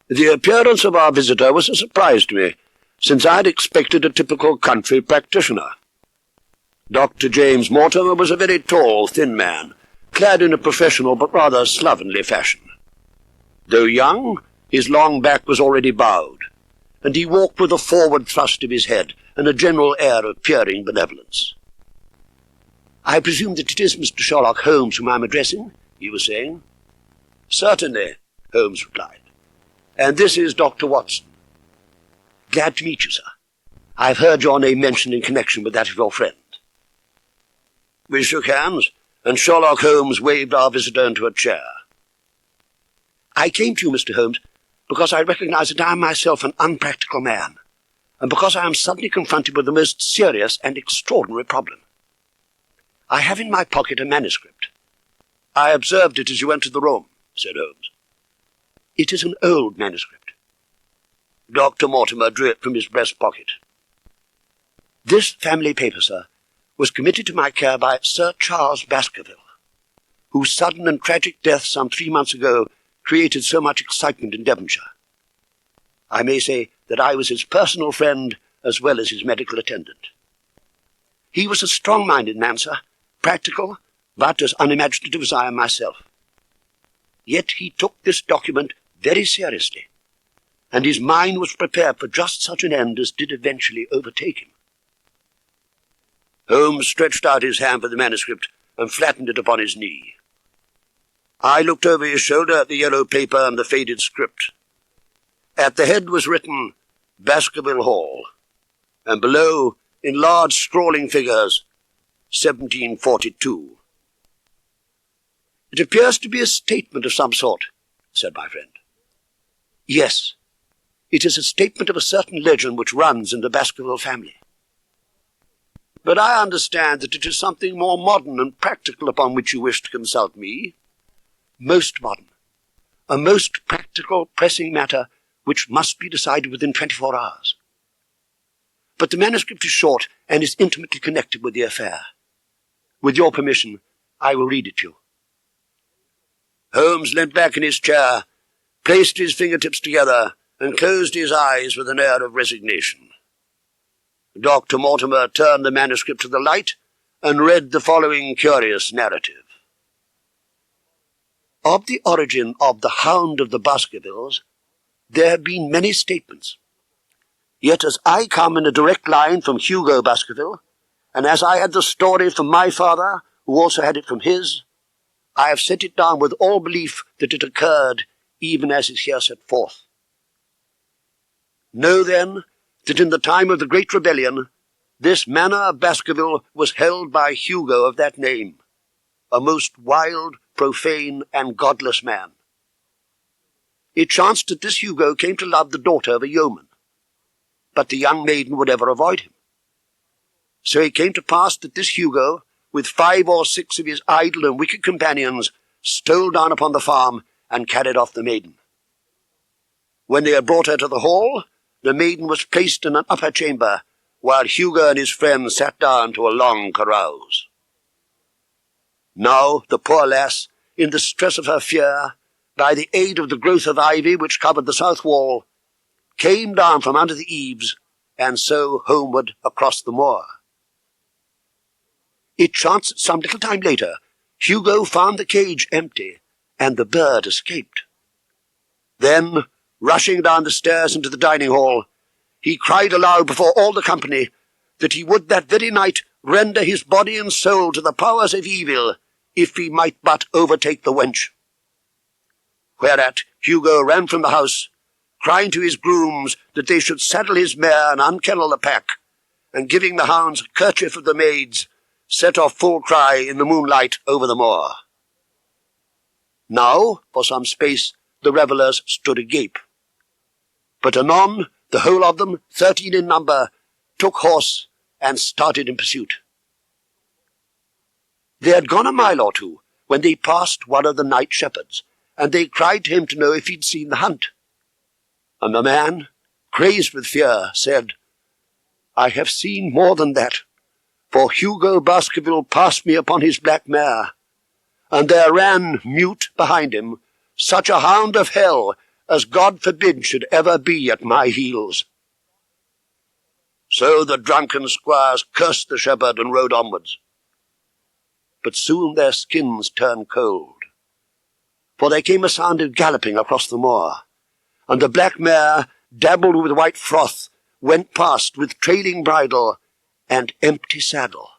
The appearance of our visitor was a surprise to me, since I had expected a typical country practitioner. Dr. James Mortimer was a very tall, thin man, clad in a professional but rather slovenly fashion. Though young, his long back was already bowed, and he walked with a forward thrust of his head and a general air of peering benevolence. "I presume that it is Mr. Sherlock Holmes whom I am addressing?" he was saying. "Certainly," Holmes replied. "And this is Dr. Watson." "Glad to meet you, sir. I have heard your name mentioned in connection with that of your friend." We shook hands, and Sherlock Holmes waved our visitor into a chair. "I came to you, Mr. Holmes, because I recognize that I am myself an unpractical man, and because I am suddenly confronted with a most serious and extraordinary problem. I have in my pocket a manuscript." "I observed it as you entered the room," said Holmes. "It is an old manuscript." Dr. Mortimer drew it from his breast pocket. "This family paper, sir, was committed to my care by Sir Charles Baskerville, whose sudden and tragic death some 3 months ago created so much excitement in Devonshire. I may say that I was his personal friend as well as his medical attendant. He was a strong-minded man, sir, practical, but as unimaginative as I am myself. Yet he took this document very seriously, and his mind was prepared for just such an end as did eventually overtake him." Holmes stretched out his hand for the manuscript and flattened it upon his knee. I looked over his shoulder at the yellow paper and the faded script. At the head was written Baskerville Hall, and below, in large scrawling figures, 1742. "It appears to be a statement of some sort," said my friend. "Yes, it is a statement of a certain legend which runs in the Baskerville family. But I understand that it is something more modern and practical upon which you wish to consult me." "Most modern. A most practical, pressing matter which must be decided within 24 hours. But the manuscript is short and is intimately connected with the affair. With your permission, I will read it to you." Holmes leant back in his chair, placed his fingertips together, and closed his eyes with an air of resignation. Dr. Mortimer turned the manuscript to the light and read the following curious narrative. Of the origin of the Hound of the Baskervilles, there have been many statements. Yet as I come in a direct line from Hugo Baskerville, and as I had the story from my father, who also had it from his, I have set it down with all belief that it occurred even as is here set forth. Know then that in the time of the Great Rebellion, this manor of Baskerville was held by Hugo of that name, a most wild, profane, and godless man. It chanced that this Hugo came to love the daughter of a yeoman, but the young maiden would ever avoid him. So it came to pass that this Hugo, with 5 or 6 of his idle and wicked companions, stole down upon the farm and carried off the maiden. When they had brought her to the hall, the maiden was placed in an upper chamber, while Hugo and his friends sat down to a long carouse. Now the poor lass, in the stress of her fear, by the aid of the growth of ivy which covered the south wall, came down from under the eaves, and so homeward across the moor. It chanced that some little time later, Hugo found the cage empty, and the bird escaped. Then, rushing down the stairs into the dining hall, he cried aloud before all the company that he would that very night render his body and soul to the powers of evil, if he might but overtake the wench. Whereat Hugo ran from the house, crying to his grooms that they should saddle his mare and unkennel the pack, and giving the hounds a kerchief of the maids, set off full cry in the moonlight over the moor. Now, for some space, the revellers stood agape. But anon, the whole of them, 13 in number, took horse and started in pursuit. They had gone a mile or two when they passed one of the night shepherds, and they cried to him to know if he'd seen the hunt. And the man, crazed with fear, said, "I have seen more than that, for Hugo Baskerville passed me upon his black mare, and there ran, mute behind him, such a hound of hell as God forbid should ever be at my heels. So the drunken squires cursed the shepherd and rode onwards. But soon their skins turned cold, for there came a sound of galloping across the moor, and the black mare, dabbled with white froth, went past with trailing bridle and empty saddle.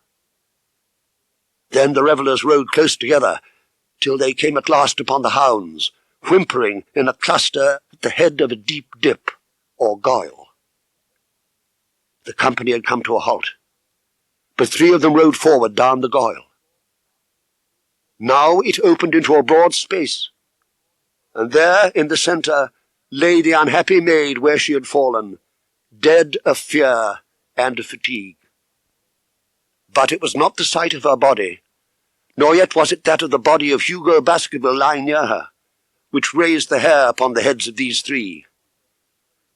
Then the revellers rode close together, till they came at last upon the hounds, whimpering in a cluster at the head of a deep dip, or goyle. The company had come to a halt, but 3 of them rode forward down the goyle. Now it opened into a broad space, and there in the centre lay the unhappy maid where she had fallen, dead of fear and of fatigue. But it was not the sight of her body, nor yet was it that of the body of Hugo Baskerville lying near her, which raised the hair upon the heads of these 3.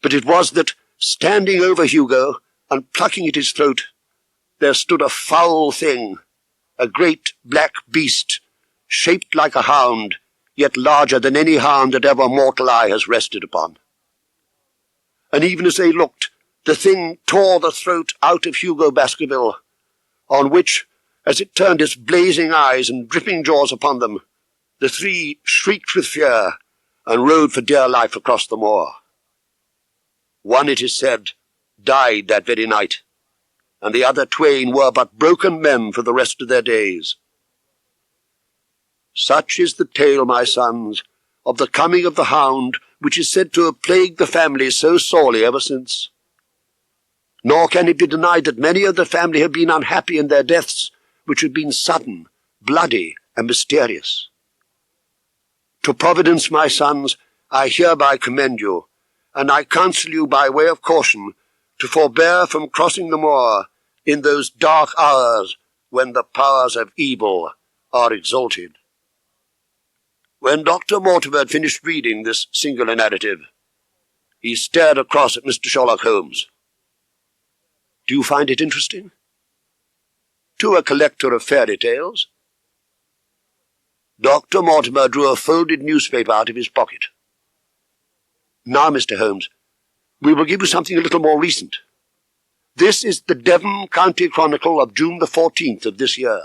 But it was that, standing over Hugo and plucking at his throat, there stood a foul thing, a great black beast, shaped like a hound, yet larger than any hound that ever mortal eye has rested upon. And even as they looked, the thing tore the throat out of Hugo Baskerville, on which, as it turned its blazing eyes and dripping jaws upon them, the 3 shrieked with fear and rode for dear life across the moor. One, it is said, died that very night, and the other twain were but broken men for the rest of their days. Such is the tale, my sons, of the coming of the hound, which is said to have plagued the family so sorely ever since. Nor can it be denied that many of the family have been unhappy in their deaths, which have been sudden, bloody, and mysterious. To Providence, my sons, I hereby commend you, and I counsel you by way of caution to forbear from crossing the moor in those dark hours when the powers of evil are exalted. When Dr. Mortimer had finished reading this singular narrative, he stared across at Mr. Sherlock Holmes. Do you find it interesting? To a collector of fairy tales. Dr. Mortimer drew a folded newspaper out of his pocket. Now, Mr. Holmes, we will give you something a little more recent. This is the Devon County Chronicle of June the 14th of this year.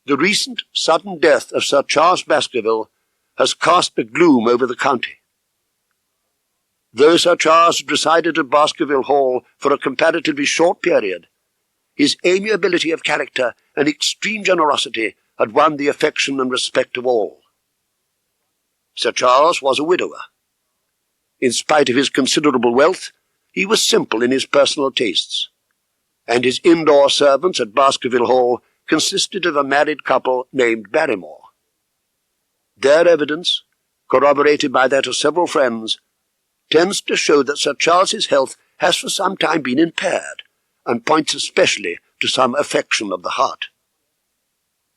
The recent sudden death of Sir Charles Baskerville has cast a gloom over the county. Though Sir Charles had resided at Baskerville Hall for a comparatively short period, his amiability of character and extreme generosity had won the affection and respect of all. Sir Charles was a widower. In spite of his considerable wealth, he was simple in his personal tastes, and his indoor servants at Baskerville Hall consisted of a married couple named Barrymore. Their evidence, corroborated by that of several friends, tends to show that Sir Charles's health has for some time been impaired, and points especially to some affection of the heart.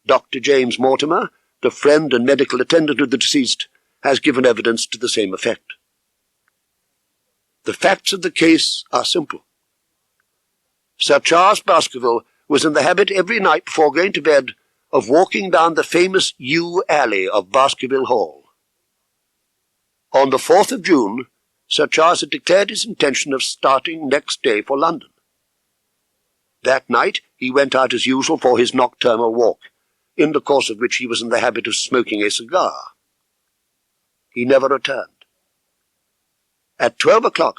Dr. James Mortimer, the friend and medical attendant of the deceased, has given evidence to the same effect. The facts of the case are simple. Sir Charles Baskerville was in the habit every night before going to bed of walking down the famous yew alley of Baskerville Hall. On the 4th of June, Sir Charles had declared his intention of starting next day for London. That night he went out as usual for his nocturnal walk, in the course of which he was in the habit of smoking a cigar. He never returned. At 12 o'clock,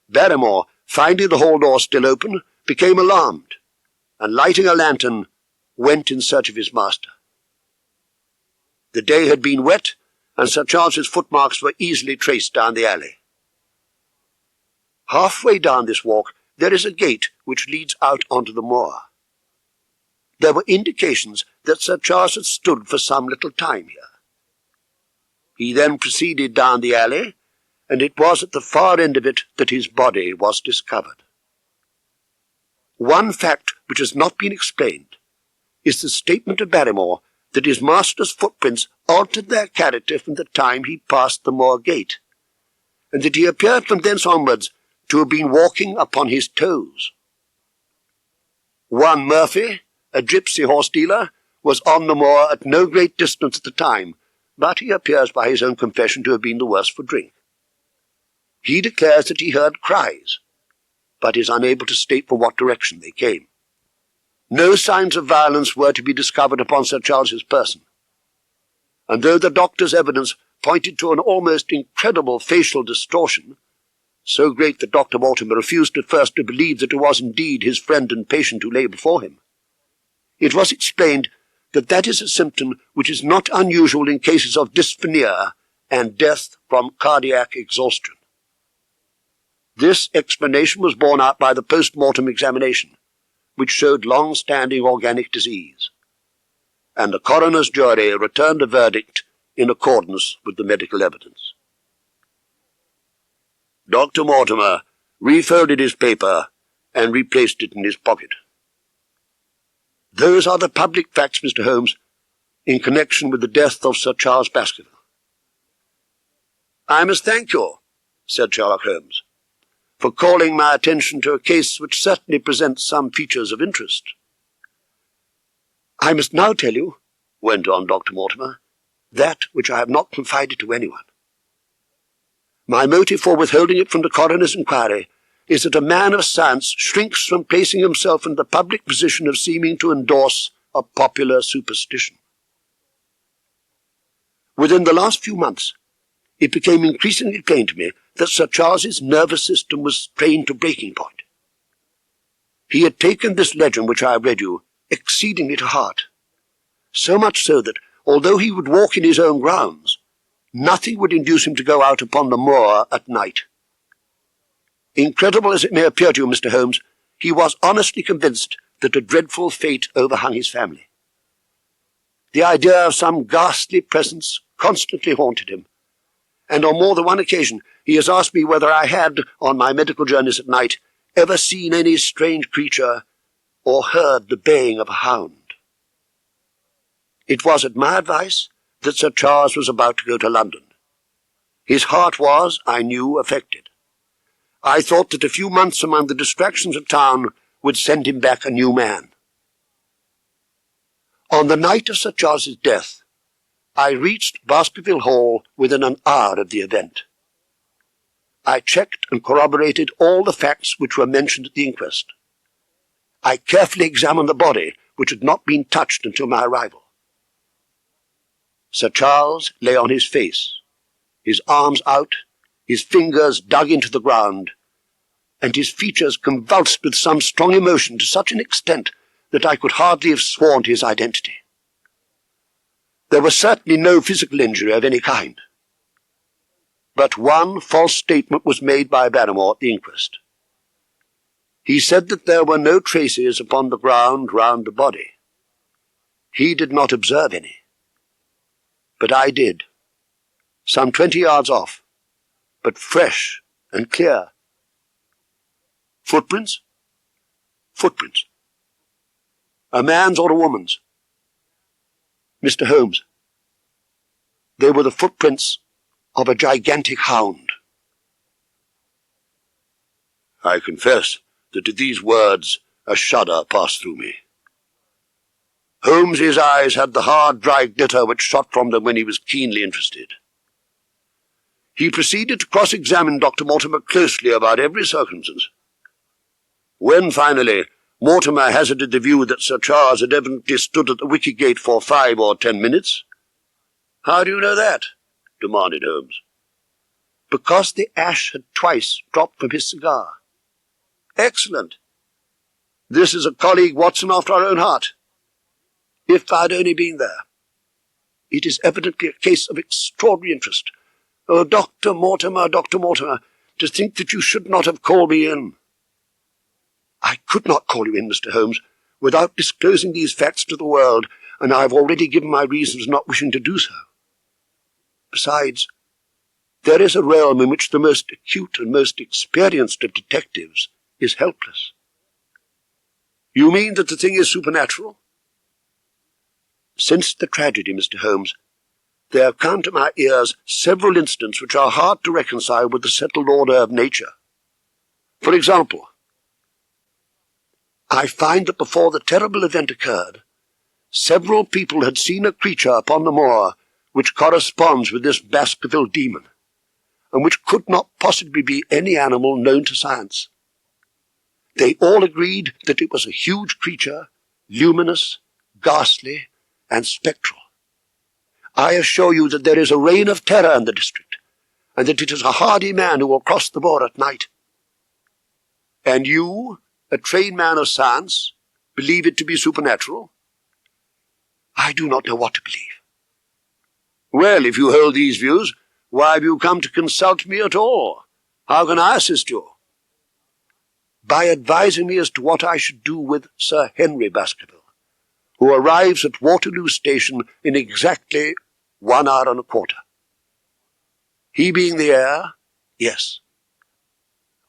Barrymore, finding the hall door still open, became alarmed, and lighting a lantern, went in search of his master. The day had been wet, and Sir Charles's footmarks were easily traced down the alley. Halfway down this walk there is a gate which leads out onto the moor. There were indications that Sir Charles had stood for some little time here. He then proceeded down the alley, and it was at the far end of it that his body was discovered. One fact which has not been explained is the statement of Barrymore that his master's footprints altered their character from the time he passed the moor gate, and that he appeared from thence onwards to have been walking upon his toes. One Murphy, a gypsy horse-dealer, was on the moor at no great distance at the time, but he appears by his own confession to have been the worse for drink. He declares that he heard cries, but is unable to state from what direction they came. No signs of violence were to be discovered upon Sir Charles's person, and though the doctor's evidence pointed to an almost incredible facial distortion, so great that Dr. Mortimer refused at first to believe that it was indeed his friend and patient who lay before him, it was explained that that is a symptom which is not unusual in cases of dyspnea and death from cardiac exhaustion. This explanation was borne out by the post-mortem examination, which showed long-standing organic disease, and the coroner's jury returned a verdict in accordance with the medical evidence. Dr. Mortimer refolded his paper and replaced it in his pocket. Those are the public facts, Mr. Holmes, in connection with the death of Sir Charles Baskerville. I must thank you, said Sherlock Holmes, for calling my attention to a case which certainly presents some features of interest. I must now tell you, went on Dr. Mortimer, that which I have not confided to anyone. My motive for withholding it from the coroner's inquiry is that a man of science shrinks from placing himself in the public position of seeming to endorse a popular superstition. Within the last few months, it became increasingly plain to me that Sir Charles's nervous system was strained to breaking point. He had taken this legend which I have read you exceedingly to heart, so much so that, although he would walk in his own grounds, nothing would induce him to go out upon the moor at night. Incredible as it may appear to you, Mr. Holmes, he was honestly convinced that a dreadful fate overhung his family. The idea of some ghastly presence constantly haunted him, and on more than one occasion he has asked me whether I had, on my medical journeys at night, ever seen any strange creature or heard the baying of a hound. It was at my advice that Sir Charles was about to go to London. His heart was, I knew, affected. I thought that a few months among the distractions of town would send him back a new man. On the night of Sir Charles's death, I reached Baskerville Hall within an hour of the event. I checked and corroborated all the facts which were mentioned at the inquest. I carefully examined the body, which had not been touched until my arrival. Sir Charles lay on his face, his arms out, his fingers dug into the ground, and his features convulsed with some strong emotion to such an extent that I could hardly have sworn to his identity. There was certainly no physical injury of any kind. But one false statement was made by Barrymore at the inquest. He said that there were no traces upon the ground round the body. He did not observe any. But I did, some 20 yards off, but fresh and clear. Footprints? Footprints. A man's or a woman's? Mr. Holmes, they were the footprints of a gigantic hound. I confess that at these words a shudder passed through me. Holmes's eyes had the hard, dry glitter which shot from them when he was keenly interested. He proceeded to cross-examine Dr. Mortimer closely about every circumstance. When, finally, Mortimer hazarded the view that Sir Charles had evidently stood at the wicket gate for 5 or 10 minutes. "How do you know that?" demanded Holmes. "Because the ash had twice dropped from his cigar." "Excellent. This is a colleague, Watson, after our own heart. If I'd only been there. It is evidently a case of extraordinary interest. Oh, Dr. Mortimer, to think that you should not have called me in." "I could not call you in, Mr. Holmes, without disclosing these facts to the world, and I have already given my reasons for not wishing to do so. Besides, there is a realm in which the most acute and most experienced of detectives is helpless." "You mean that the thing is supernatural?" "Since the tragedy, Mr. Holmes, there have come to my ears several incidents which are hard to reconcile with the settled order of nature. For example, I find that before the terrible event occurred, several people had seen a creature upon the moor which corresponds with this Baskerville demon, and which could not possibly be any animal known to science. They all agreed that it was a huge creature, luminous, ghastly, and spectral. I assure you that there is a reign of terror in the district, and that it is a hardy man who will cross the moor at night. And you, a trained man of science, believe it to be supernatural? I do not know what to believe. Well, if you hold these views, why have you come to consult me at all? How can I assist you? By advising me as to what I should do with Sir Henry Baskerville, who arrives at Waterloo Station in exactly 1 hour and a quarter. He being the heir? Yes.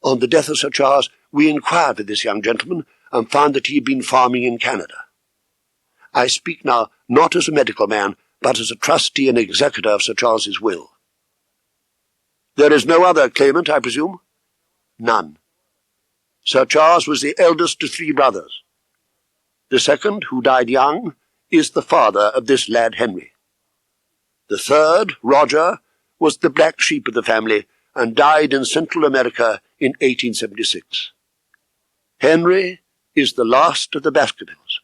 On the death of Sir Charles, we inquired for this young gentleman and found that he had been farming in Canada. I speak now not as a medical man, but as a trustee and executor of Sir Charles's will. There is no other claimant, I presume? None. Sir Charles was the eldest of 3 brothers. The second, who died young, is the father of this lad Henry. The third, Roger, was the black sheep of the family and died in Central America in 1876. Henry is the last of the Baskervilles.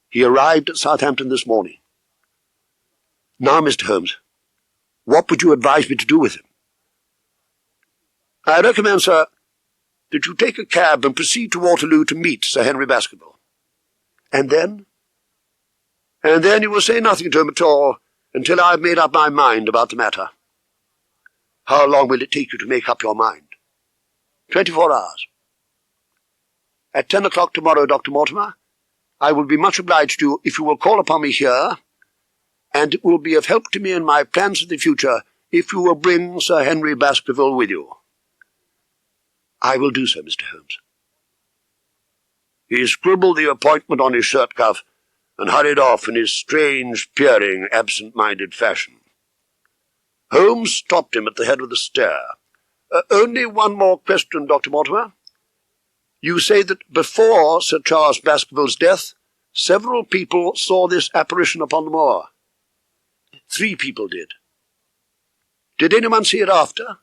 He arrived at Southampton this morning. Now, Mr. Holmes, what would you advise me to do with him? I recommend, sir, that you take a cab and proceed to Waterloo to meet Sir Henry Baskerville. And then? And then you will say nothing to him at all until I have made up my mind about the matter. How long will it take you to make up your mind? 24 hours. At 10 o'clock tomorrow, Dr. Mortimer, I will be much obliged to you if you will call upon me here, and it will be of help to me in my plans for the future if you will bring Sir Henry Baskerville with you. I will do so, Mr. Holmes. He scribbled the appointment on his shirt cuff and hurried off in his strange, peering, absent-minded fashion. Holmes stopped him at the head of the stair. Only one more question, Dr. Mortimer. You say that before Sir Charles Baskerville's death, several people saw this apparition upon the moor. 3 people did. Did anyone see it after?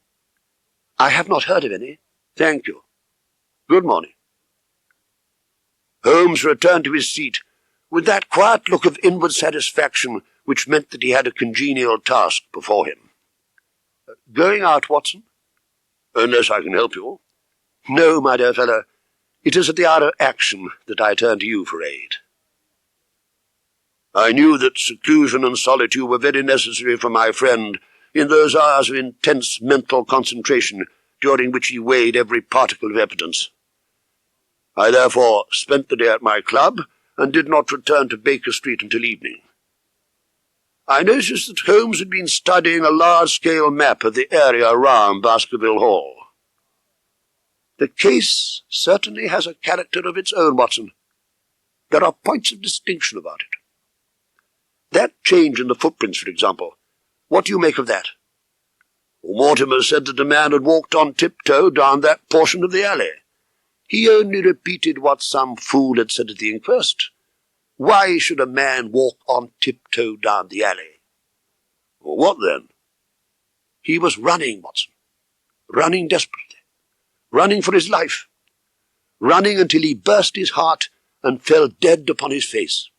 I have not heard of any. Thank you. Good morning. Holmes returned to his seat with that quiet look of inward satisfaction which meant that he had a congenial task before him. Going out, Watson? Unless I can help you. No, my dear fellow. It is at the hour of action that I turn to you for aid. I knew that seclusion and solitude were very necessary for my friend in those hours of intense mental concentration during which he weighed every particle of evidence. I therefore spent the day at my club and did not return to Baker Street until evening. I noticed that Holmes had been studying a large-scale map of the area around Baskerville Hall. The case certainly has a character of its own, Watson. There are points of distinction about it. That change in the footprints, for example, what do you make of that? Mortimer said that the man had walked on tiptoe down that portion of the alley. He only repeated what some fool had said at the inquest. Why should a man walk on tiptoe down the alley? Well, what then? He was running, Watson. Running desperately. Running for his life. Running until he burst his heart and fell dead upon his face.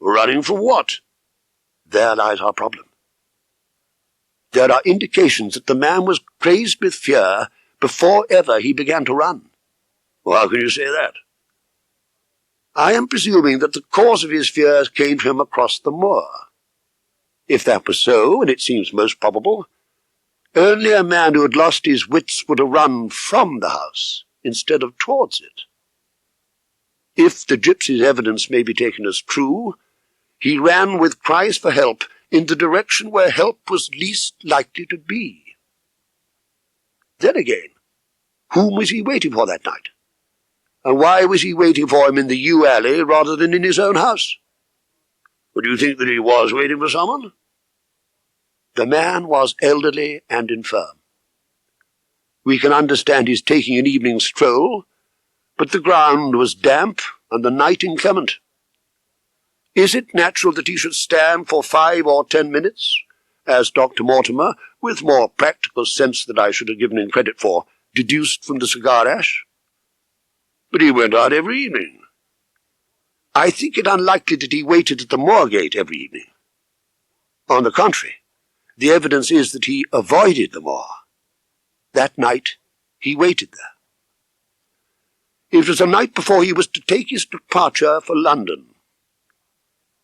Running for what? There lies our problem. There are indications that the man was crazed with fear before ever he began to run. Well, how can you say that? I am presuming that the cause of his fears came to him across the moor. If that was so, and it seems most probable, only a man who had lost his wits would have run from the house instead of towards it. If the gypsy's evidence may be taken as true, he ran with cries for help in the direction where help was least likely to be. Then again, whom was he waiting for that night? And why was he waiting for him in the yew alley rather than in his own house? Would you think that he was waiting for someone? The man was elderly and infirm. We can understand his taking an evening stroll, but the ground was damp and the night inclement. Is it natural that he should stand for 5 or 10 minutes, as Dr. Mortimer, with more practical sense than I should have given him credit for, deduced from the cigar ash? But he went out every evening. I think it unlikely that he waited at the Moorgate every evening. On the contrary, the evidence is that he avoided the moor. That night he waited there. It was the night before he was to take his departure for London.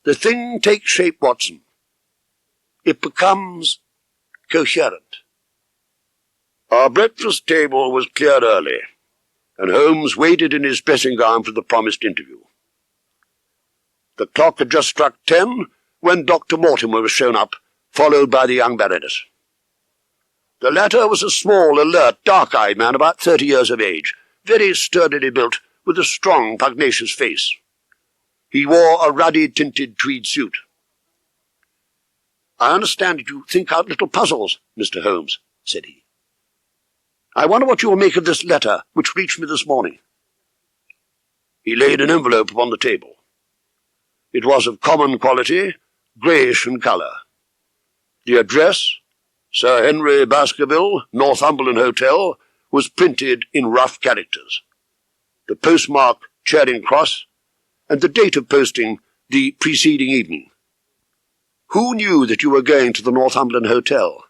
The thing takes shape, Watson. It becomes coherent. Our breakfast table was cleared early, and Holmes waited in his dressing gown for the promised interview. The clock had just struck 10 when Dr. Mortimer was shown up, followed by the young Baroness. The latter was a small, alert, dark-eyed man about 30 years of age, very sturdily built, with a strong, pugnacious face. He wore a ruddy-tinted tweed suit. "I understand that you think out little puzzles, Mr. Holmes," said he. "I wonder what you will make of this letter which reached me this morning." He laid an envelope upon the table. It was of common quality, greyish in colour. The address, Sir Henry Baskerville, Northumberland Hotel, was printed in rough characters. The postmark, Charing Cross, and the date of posting, the preceding evening. "Who knew that you were going to the Northumberland Hotel?"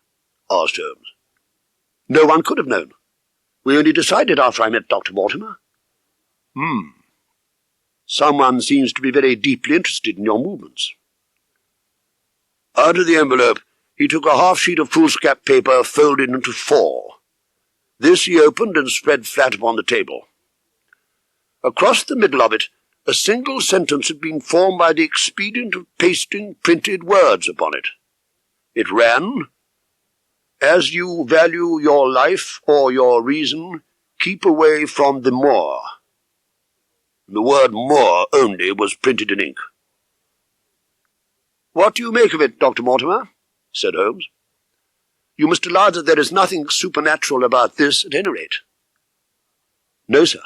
asked Holmes. "No one could have known. We only decided after I met Dr. Mortimer." "Someone seems to be very deeply interested in your movements." Out of the envelope he took a half-sheet of foolscap paper folded into 4. This he opened and spread flat upon the table. Across the middle of it, a single sentence had been formed by the expedient of pasting printed words upon it. It ran, "As you value your life or your reason, keep away from the moor." The word moor only was printed in ink. "What do you make of it, Dr. Mortimer?" said Holmes. "You must allow that there is nothing supernatural about this, at any rate." "No, sir,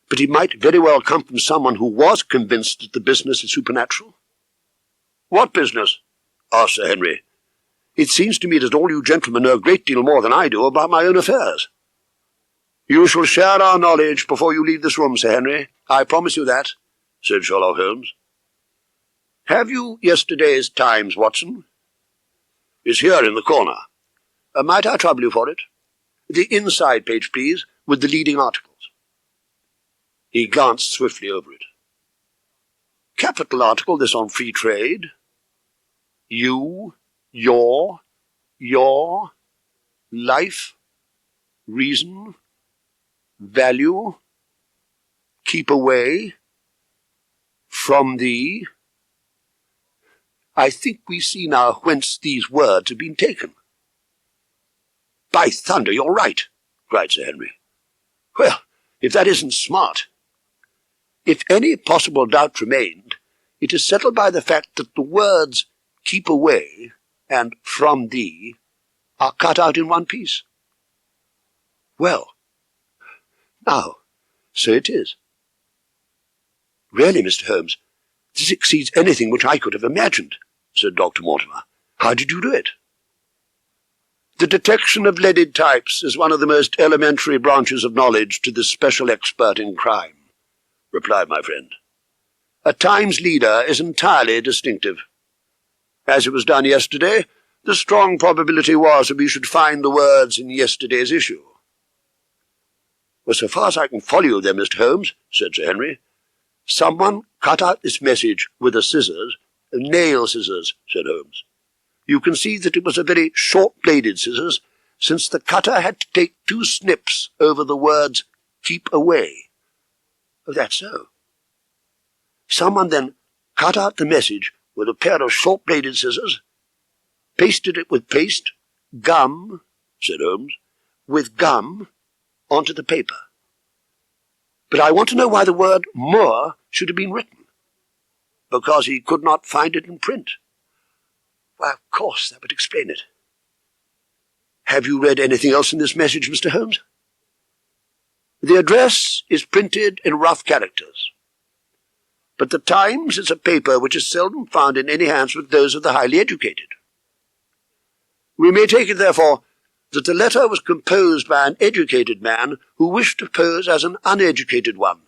but it might very well come from someone who was convinced that the business is supernatural." "What business?" asked Sir Henry. "It seems to me that all you gentlemen know a great deal more than I do about my own affairs." "You shall share our knowledge before you leave this room, Sir Henry. I promise you that," said Sherlock Holmes. "Have you yesterday's Times, Watson?" "It's here in the corner." Might I trouble you for it?" "The inside page, please, with the leading articles." He glanced swiftly over it. "Capital article, this on free trade. You, your, life, reason, value, keep away, from thee. I think we see now whence these words have been taken." "By thunder, you're right," cried Sir Henry. "Well, if that isn't smart." If any possible doubt remained, it is settled by the fact that the words "keep away" and "from thee" are cut out in one piece. Well, now, so it is. "Really, Mr. Holmes, this exceeds anything which I could have imagined," said Dr. Mortimer. "How did you do it?" "The detection of leaded types is one of the most elementary branches of knowledge to the special expert in crime," replied my friend. "A Times leader is entirely distinctive. As it was done yesterday, the strong probability was that we should find the words in yesterday's issue." "Well, so far as I can follow you there, Mr. Holmes," said Sir Henry, "someone cut out this message with a scissors." "Nail scissors," said Holmes. "You can see that it was a very short-bladed scissors, since the cutter had to take 2 snips over the words "keep away." "Oh, that's so." "Someone then cut out the message with a pair of short-bladed scissors, pasted it with paste, gum," said Holmes, "with gum onto the paper. But I want to know why the word moor should have been written." "Because he could not find it in print." "Why, of course, that would explain it." "Have you read anything else in this message, Mr. Holmes?" "The address is printed in rough characters. but the Times is a paper which is seldom found in any hands but those of the highly educated. We may take it, therefore, that the letter was composed by an educated man who wished to pose as an uneducated one,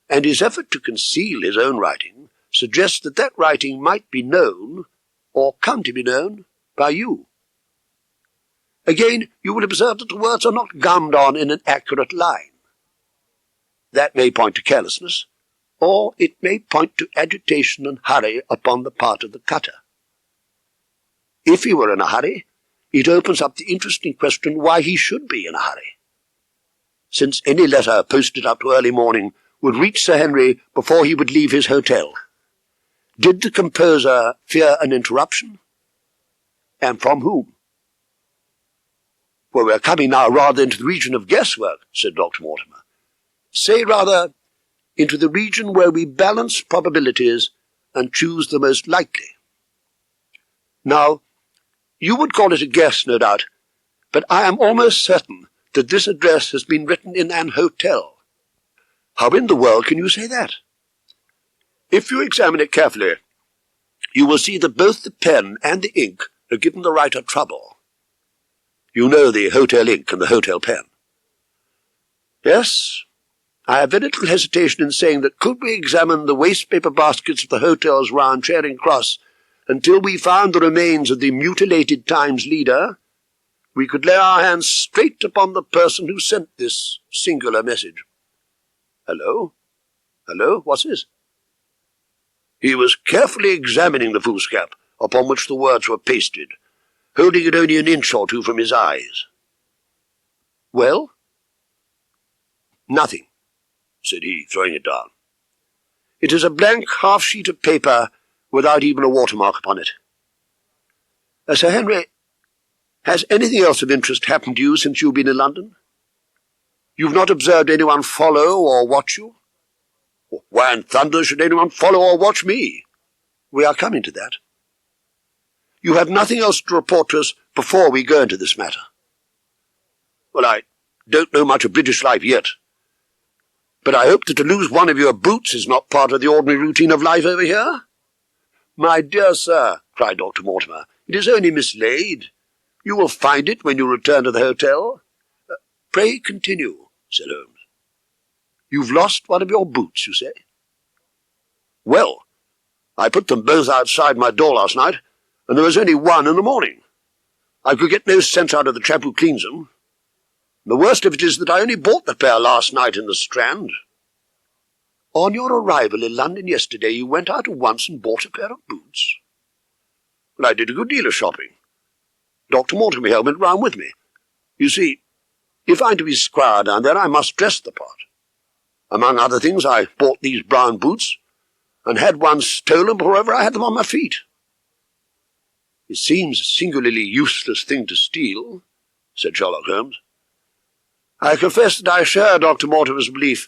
and his effort to conceal his own writing suggests that that writing might be known, or come to be known, by you. Again, you will observe that the words are not gummed on in an accurate line. That may point to carelessness, or it may point to agitation and hurry upon the part of the cutter. If he were in a hurry, it opens up the interesting question why he should be in a hurry, since any letter posted up to early morning would reach Sir Henry before he would leave his hotel. Did the composer fear an interruption? And from whom? Well, we are coming now rather into the region of guesswork, said Dr. Mortimer. Say rather, into the region where we balance probabilities and choose the most likely. Now, you would call it a guess, no doubt, but I am almost certain that this address has been written in an hotel. How in the world can you say that? If you examine it carefully, you will see that both the pen and the ink have given the writer trouble. You know the hotel ink and the hotel pen. Yes, I have very little hesitation in saying that could we examine the waste-paper baskets of the hotels round Charing Cross until we found the remains of the mutilated Times leader, we could lay our hands straight upon the person who sent this singular message. Hello? Hello? What's this? He was carefully examining the foolscap upon which the words were pasted, holding it only an inch or two from his eyes. Well? Nothing, said he, throwing it down. It is a blank half-sheet of paper without even a watermark upon it. Sir Henry, has anything else of interest happened to you since you've been in London? You've not observed anyone follow or watch you? Why in thunder should anyone follow or watch me? We are coming to that. You have nothing else to report to us before we go into this matter. Well, I don't know much of British life yet, but I hope that to lose one of your boots is not part of the ordinary routine of life over here. My dear sir, cried Dr. Mortimer, it is only mislaid. You will find it when you return to the hotel. Pray continue, said Holmes. You've lost one of your boots, you say? Well, I put them both outside my door last night, and there was only one in the morning. I could get no sense out of the chap who cleans them. The worst of it is that I only bought the pair last night in the Strand. On your arrival in London yesterday, you went out at once and bought a pair of boots. Well, I did a good deal of shopping. Dr. Mortimer went round with me. You see, if I'm to be squire down there, I must dress the part. Among other things, I bought these brown boots, and had one stolen before ever I had them on my feet. It seems a singularly useless thing to steal, said Sherlock Holmes. I confess that I share Dr. Mortimer's belief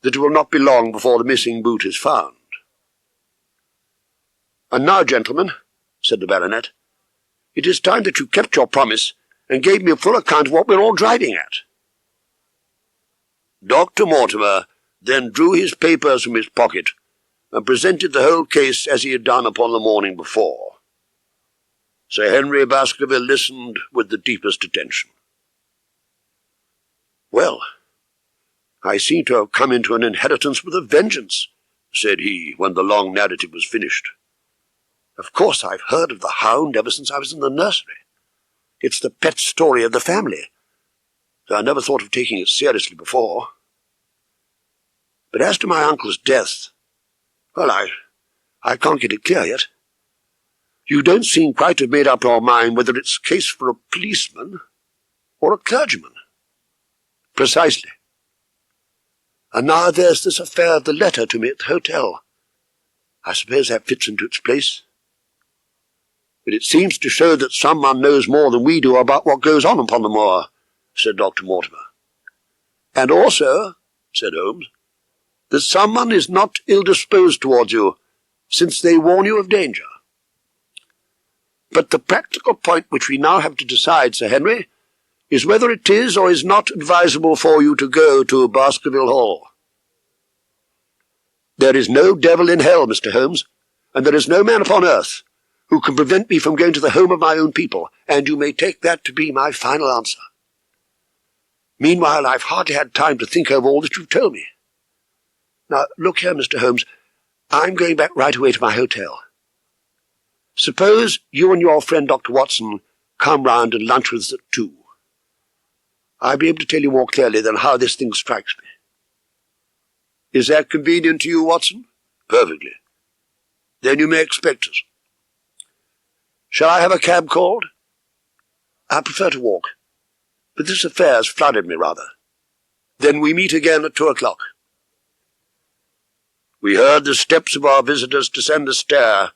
that it will not be long before the missing boot is found. And now, gentlemen, said the baronet, it is time that you kept your promise and gave me a full account of what we're all driving at. Dr. Mortimer then drew his papers from his pocket and presented the whole case as he had done upon the morning before. Sir Henry Baskerville listened with the deepest attention. Well, I seem to have come into an inheritance with a vengeance, said he, when the long narrative was finished. Of course, I've heard of the Hound ever since I was in the nursery. It's the pet story of the family, though I never thought of taking it seriously before. But as to my uncle's death, well, I can't get it clear yet. You don't seem quite to have made up your mind whether it's a case for a policeman or a clergyman. Precisely. And now there's this affair of the letter to me at the hotel. I suppose that fits into its place. But it seems to show that someone knows more than we do about what goes on upon the moor, said Dr. Mortimer. And also, said Holmes, that someone is not ill-disposed towards you, since they warn you of danger. But the practical point which we now have to decide, Sir Henry, is whether it is or is not advisable for you to go to Baskerville Hall. There is no devil in hell, Mr. Holmes, and there is no man upon earth who can prevent me from going to the home of my own people, and you may take that to be my final answer. Meanwhile, I've hardly had time to think over all that you've told me. Now, look here, Mr. Holmes, I'm going back right away to my hotel. Suppose you and your friend Dr. Watson come round and lunch with us at 2. I'll be able to tell you more clearly than how this thing strikes me. Is that convenient to you, Watson? Perfectly. Then you may expect us. Shall I have a cab called? I prefer to walk, but this affair has flooded me rather. Then we meet again at 2 o'clock. We heard the steps of our visitors descend the stair,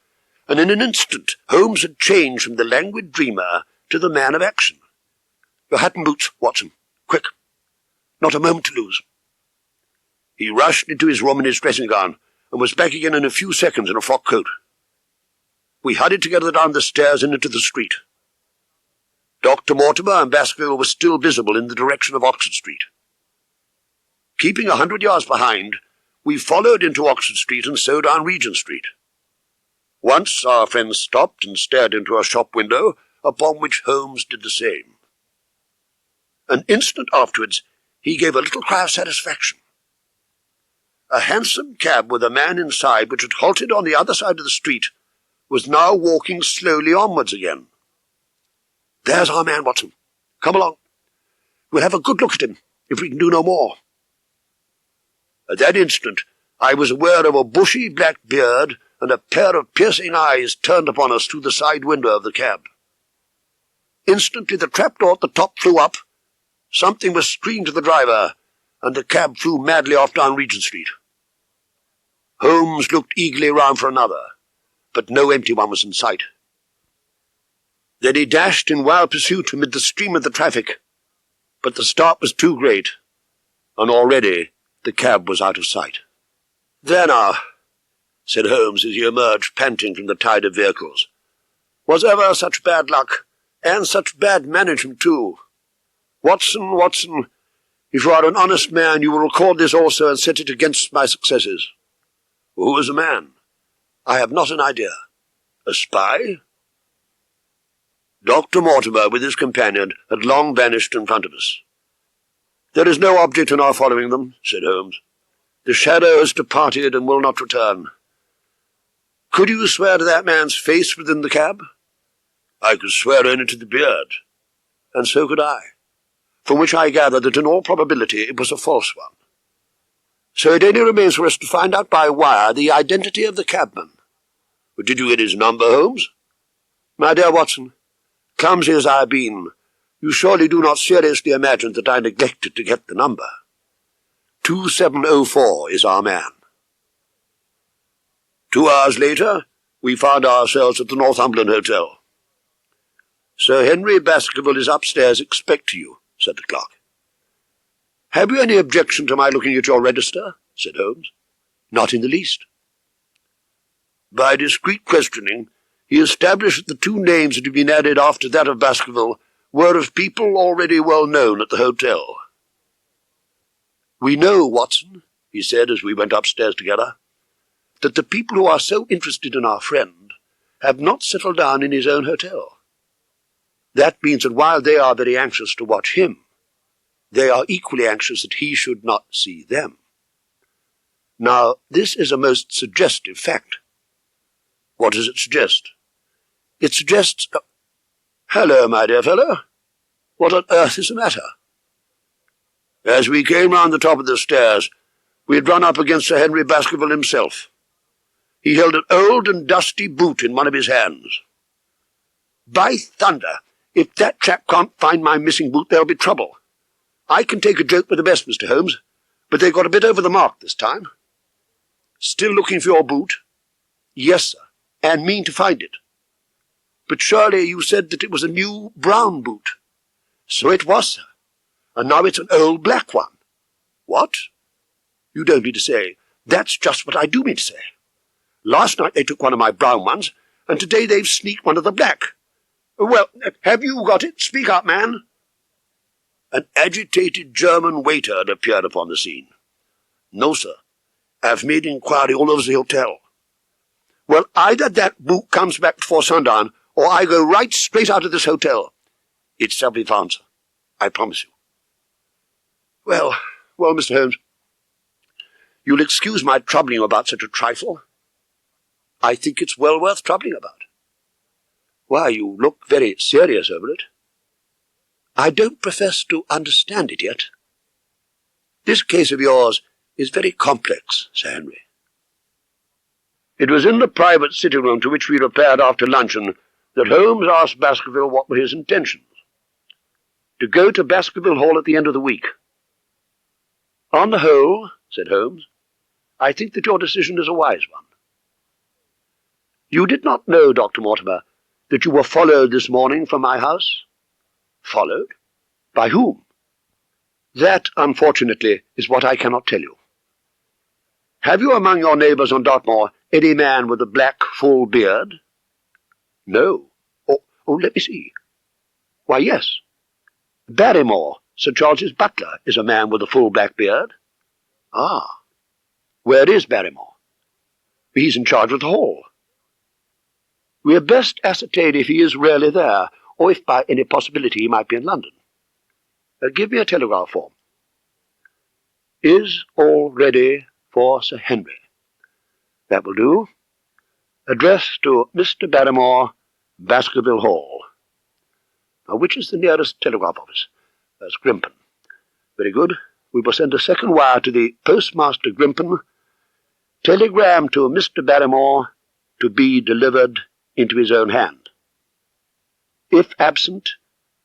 and in an instant Holmes had changed from the languid dreamer to the man of action. Your hat and boots, Watson. Quick. Not a moment to lose. He rushed into his room in his dressing gown, and was back again in a few seconds in a frock coat. We hurried together down the stairs and into the street. Dr. Mortimer and Baskerville were still visible in the direction of Oxford Street. Keeping 100 yards behind, we followed into Oxford Street and so down Regent Street. Once our friend stopped and stared into a shop window, upon which Holmes did the same. An instant afterwards, he gave a little cry of satisfaction. A hansom cab with a man inside, which had halted on the other side of the street, was now walking slowly onwards again. There's our man, Watson. Come along. We'll have a good look at him, if we can do no more. At that instant, I was aware of a bushy black beard and a pair of piercing eyes turned upon us through the side window of the cab. Instantly the trapdoor at the top flew up, something was screamed to the driver, and the cab flew madly off down Regent Street. Holmes looked eagerly round for another, but no empty one was in sight. Then he dashed in wild pursuit amid the stream of the traffic, but the start was too great, and already the cab was out of sight. "There now," said Holmes as he emerged panting from the tide of vehicles. "Was ever such bad luck, and such bad management too? Watson, Watson, if you are an honest man, you will record this also and set it against my successes." "Who is the man?" "I have not an idea." "A spy?" Dr. Mortimer, with his companion, had long vanished in front of us. "There is no object in our following them," said Holmes. "The shadow has departed and will not return. Could you swear to that man's face within the cab?" "I could swear only to the beard." "And so could I, from which I gather that in all probability it was a false one. So it only remains for us to find out by wire the identity of the cabman." "But did you get his number, Holmes?" "My dear Watson, clumsy as I have been, you surely do not seriously imagine that I neglected to get the number. 2704 is our man." 2 hours later, we found ourselves at the Northumberland Hotel. "Sir Henry Baskerville is upstairs expecting you," said the clerk. "Have you any objection to my looking at your register?" said Holmes. "Not in the least." By discreet questioning, he established that the 2 names that had been added after that of Baskerville were of people already well known at the hotel. "We know, Watson," he said as we went upstairs together, "that the people who are so interested in our friend have not settled down in his own hotel. That means that while they are very anxious to watch him, they are equally anxious that he should not see them. Now, this is a most suggestive fact." "What does it suggest?" "It suggests— Hello, my dear fellow. What on earth is the matter?" As we came round the top of the stairs, we had run up against Sir Henry Baskerville himself. He held an old and dusty boot in one of his hands. "By thunder, if that chap can't find my missing boot, there'll be trouble. I can take a joke with the best, Mr. Holmes, but they've got a bit over the mark this time." "Still looking for your boot?" "Yes, sir, and mean to find it." "But surely you said that it was a new brown boot." "So it was, sir, and now it's an old black one." "What?" "You don't mean to say—" "That's just what I do mean to say. Last night they took one of my brown ones, and today they've sneaked one of the black. Well, have you got it? Speak up, man." An agitated German waiter had appeared upon the scene. "No, sir. I've made inquiry all over the hotel. Well, either that book comes back before sundown, or I go right straight out of this hotel. It shall be found, sir. I promise you. Well, Mr. Holmes, you'll excuse my troubling you about such a trifle. I think it's well worth troubling about. Why, you look very serious over it. I don't profess to understand it yet. This case of yours is very complex, Sir Henry. It was in the private sitting room to which we repaired after luncheon that Holmes asked Baskerville what were his intentions. To go to Baskerville Hall at the end of the week. On the whole, said Holmes, I think that your decision is a wise one. You did not know, Dr. Mortimer, that you were followed this morning from my house? Followed? By whom? That, unfortunately, is what I cannot tell you. Have you among your neighbours on Dartmoor any man with a black, full beard? No. Oh, let me see. Why, yes. Barrymore, Sir Charles's butler, is a man with a full black beard. Ah. Where is Barrymore? He's in charge of the hall. We had best ascertain if he is really there, or if by any possibility he might be in London. Give me a telegraph form. Is all ready for Sir Henry. That will do. Address to Mr. Barrymore, Baskerville Hall. Now, which is the nearest telegraph office? That's Grimpen. Very good. We will send a second wire to the Postmaster Grimpen. Telegram to Mr. Barrymore to be delivered into his own hand. If absent,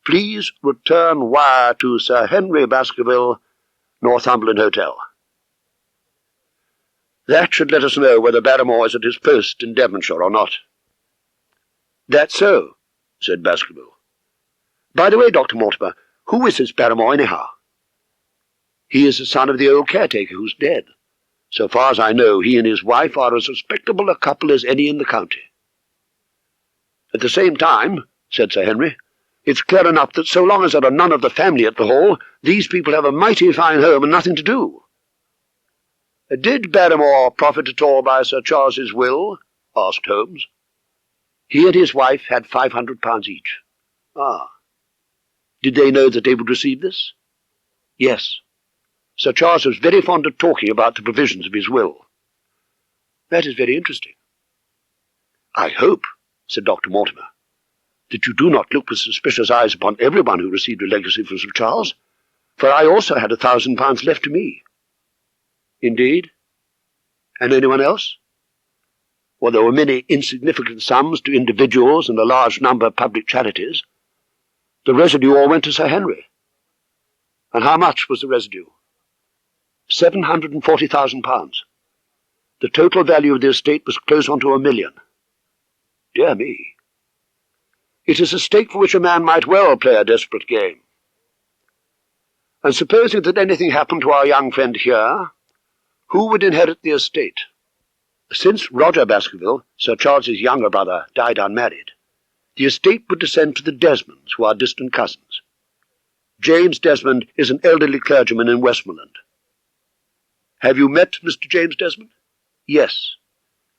please return wire to Sir Henry Baskerville, Northumberland Hotel. That should let us know whether Barrymore is at his post in Devonshire or not. That's so, said Baskerville. By the way, Dr. Mortimer, who is this Barrymore anyhow? He is the son of the old caretaker who's dead. So far as I know, he and his wife are as respectable a couple as any in the county. At the same time, said Sir Henry, it's clear enough that so long as there are none of the family at the Hall, these people have a mighty fine home and nothing to do. Did Barrymore profit at all by Sir Charles's will? Asked Holmes. He and his wife had £500 each. Ah. Did they know that they would receive this? Yes. Sir Charles was very fond of talking about the provisions of his will. That is very interesting. I hope, said Dr. Mortimer, that you do not look with suspicious eyes upon everyone who received a legacy from Sir Charles, for I also had £1,000 left to me. Indeed? And anyone else? Well, there were many insignificant sums to individuals and a large number of public charities. The residue all went to Sir Henry. And how much was the residue? £740,000. The total value of the estate was close on to £1 million. Dear me. It is a stake for which a man might well play a desperate game. And supposing that anything happened to our young friend here, who would inherit the estate? Since Roger Baskerville, Sir Charles's younger brother, died unmarried, the estate would descend to the Desmonds, who are distant cousins. James Desmond is an elderly clergyman in Westmoreland. Have you met Mr. James Desmond? Yes.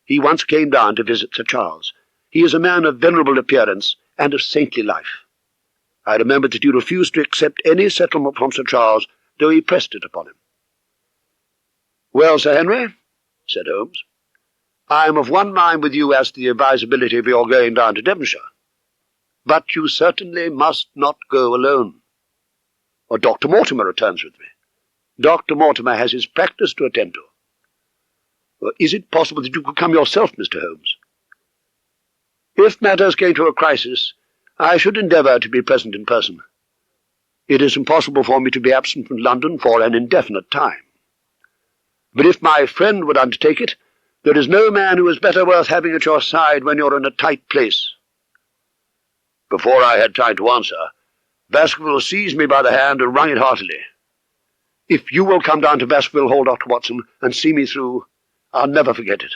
He once came down to visit Sir Charles. He is a man of venerable appearance and of saintly life. I remember that you refused to accept any settlement from Sir Charles, though he pressed it upon him. Well, Sir Henry, said Holmes, I am of one mind with you as to the advisability of your going down to Devonshire. But you certainly must not go alone. Or Dr. Mortimer returns with me. Dr. Mortimer has his practice to attend to. Well, is it possible that you could come yourself, Mr. Holmes? If matters came to a crisis, I should endeavour to be present in person. It is impossible for me to be absent from London for an indefinite time. But if my friend would undertake it, there is no man who is better worth having at your side when you're in a tight place. Before I had time to answer, Baskerville seized me by the hand and wrung it heartily. If you will come down to Baskerville Hall, Dr. Watson, and see me through, I'll never forget it.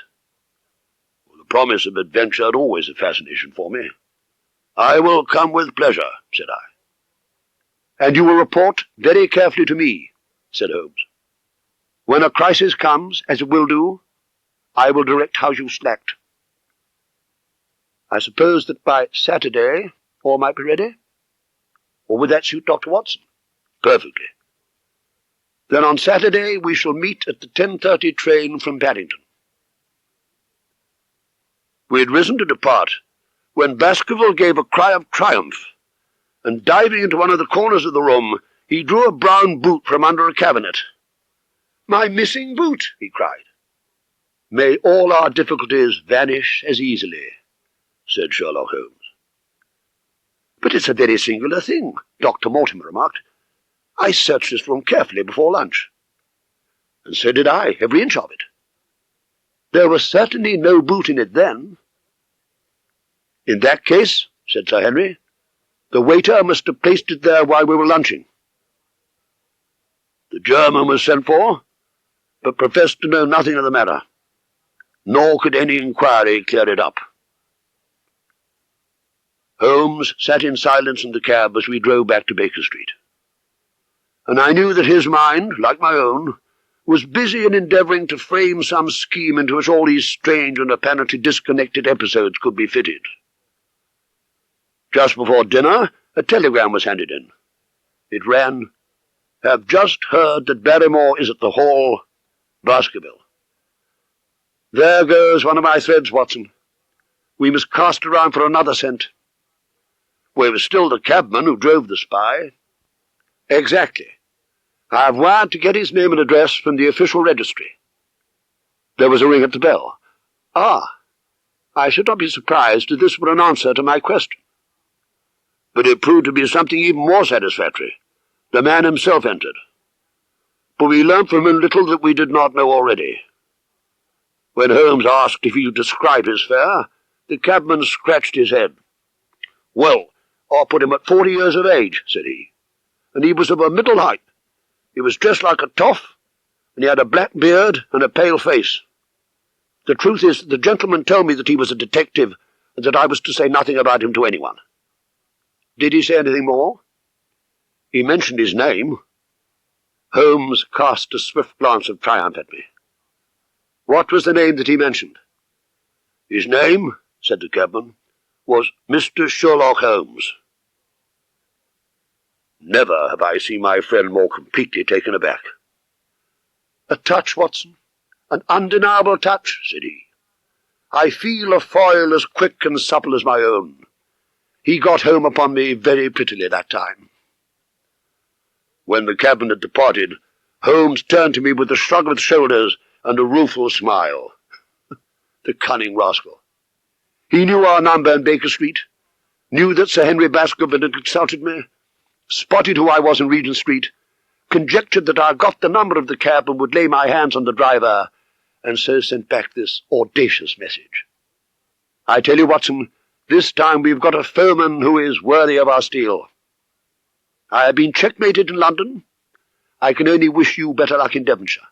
Well, the promise of adventure had always a fascination for me. I will come with pleasure, said I. And you will report very carefully to me, said Holmes. When a crisis comes, as it will do, I will direct how you select. I suppose that by Saturday all might be ready? Or would that suit Dr. Watson? Perfectly. Then on Saturday we shall meet at the 10:30 train from Paddington. We had risen to depart when Baskerville gave a cry of triumph, and diving into one of the corners of the room, he drew a brown boot from under a cabinet. "My missing boot!" he cried. "May all our difficulties vanish as easily," said Sherlock Holmes. "But it's a very singular thing," Dr. Mortimer remarked. "I searched this room carefully before lunch." "And so did I, every inch of it. There was certainly no boot in it then." "In that case," said Sir Henry, "the waiter must have placed it there while we were lunching." The German was sent for, but professed to know nothing of the matter, nor could any inquiry clear it up. Holmes sat in silence in the cab as we drove back to Baker Street, and I knew that his mind, like my own, was busy in endeavouring to frame some scheme into which all these strange and apparently disconnected episodes could be fitted. Just before dinner, a telegram was handed in. It ran, "Have just heard that Barrymore is at the Hall, Baskerville." There goes one of my threads, Watson. We must cast around for another scent. Well, it was still the cabman who drove the spy. Exactly. I have wired to get his name and address from the official registry. There was a ring at the bell. Ah, I should not be surprised if this were an answer to my question. But it proved to be something even more satisfactory. The man himself entered. But we learnt from him little that we did not know already. When Holmes asked if he could describe his fare, the cabman scratched his head. "Well, I put him at 40 years of age," said he, "and he was of a middle height. He was dressed like a toff, and he had a black beard and a pale face. The truth is that the gentleman told me that he was a detective, and that I was to say nothing about him to anyone." "Did he say anything more?" "He mentioned his name." Holmes cast a swift glance of triumph at me. "What was the name that he mentioned?" "His name," said the cabman, "was Mr. Sherlock Holmes." Never have I seen my friend more completely taken aback. "A touch, Watson, an undeniable touch," said he. "I feel a foil as quick and supple as my own. He got home upon me very prettily that time." When the cabman had departed, Holmes turned to me with a shrug of the shoulders and a rueful smile. The cunning rascal! He knew our number in Baker Street, knew that Sir Henry Baskerville had consulted me, spotted who I was in Regent Street, conjectured that I got the number of the cab and would lay my hands on the driver, and so sent back this audacious message. I tell you, Watson, this time we've got a foeman who is worthy of our steel. I have been checkmated in London. I can only wish you better luck in Devonshire.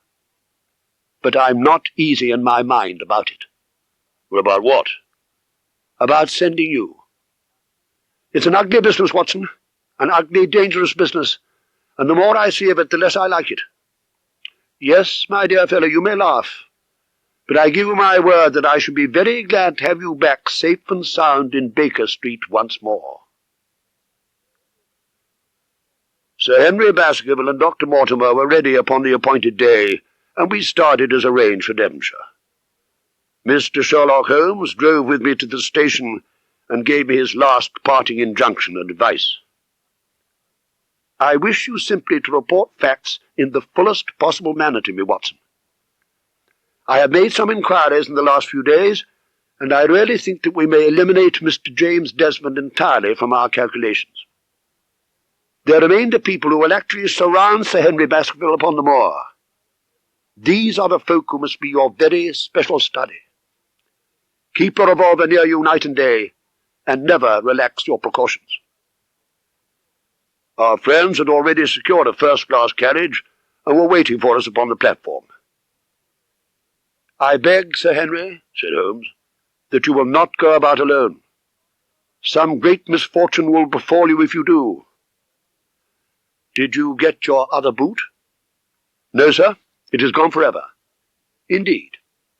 But I'm not easy in my mind about it." "Well, about what?" "About sending you. It's an ugly business, Watson, an ugly, dangerous business, and the more I see of it, the less I like it. Yes, my dear fellow, you may laugh, but I give you my word that I should be very glad to have you back safe and sound in Baker Street once more." Sir Henry Baskerville and Dr. Mortimer were ready upon the appointed day, and we started as arranged for Devonshire. Mr. Sherlock Holmes drove with me to the station and gave me his last parting injunction and advice. "I wish you simply to report facts in the fullest possible manner to me, Watson. I have made some inquiries in the last few days, and I really think that we may eliminate Mr. James Desmond entirely from our calculations. There remain the people who will actually surround Sir Henry Baskerville upon the moor. These are the folk who must be your very special study. Keep your revolver near you night and day, and never relax your precautions." Our friends had already secured a first-class carriage, and were waiting for us upon the platform. "I beg, Sir Henry," said Holmes, "that you will not go about alone. Some great misfortune will befall you if you do." "Did you get your other boot?" "No, sir. It is gone forever. Indeed.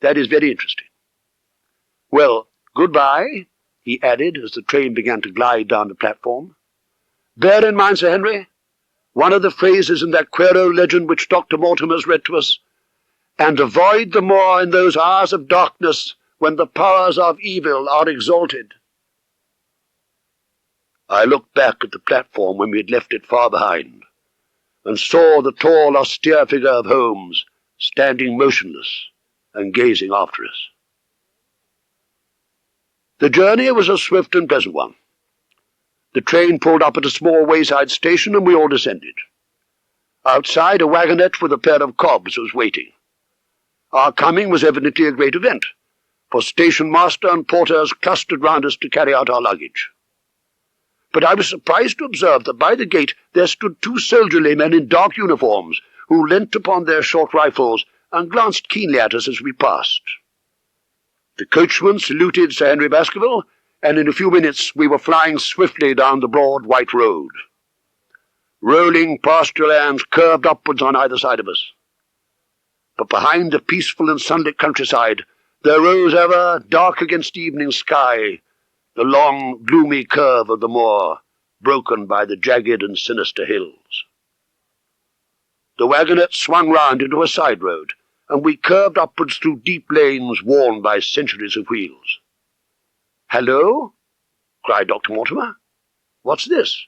That is very interesting. Well, goodbye, he added as the train began to glide down the platform. Bear in mind, Sir Henry, one of the phrases in that queer old legend which Dr. Mortimer's read to us, and avoid the moor in those hours of darkness when the powers of evil are exalted. I looked back at the platform when we had left it far behind, and saw the tall, austere figure of Holmes standing motionless and gazing after us. The journey was a swift and pleasant one. The train pulled up at a small wayside station, and we all descended. Outside, a wagonette with a pair of cobs was waiting. Our coming was evidently a great event, for station master and porters clustered round us to carry out our luggage. But I was surprised to observe that by the gate there stood two soldierly men in dark uniforms, who leant upon their short rifles and glanced keenly at us as we passed. The coachman saluted Sir Henry Baskerville, and in a few minutes we were flying swiftly down the broad white road. Rolling pasture lands curved upwards on either side of us. But behind the peaceful and sunlit countryside there rose ever, dark against evening sky, the long, gloomy curve of the moor, broken by the jagged and sinister hills. The wagonette swung round into a side road, and we curved upwards through deep lanes worn by centuries of wheels. "Hello!" cried Dr. Mortimer. "What's this?"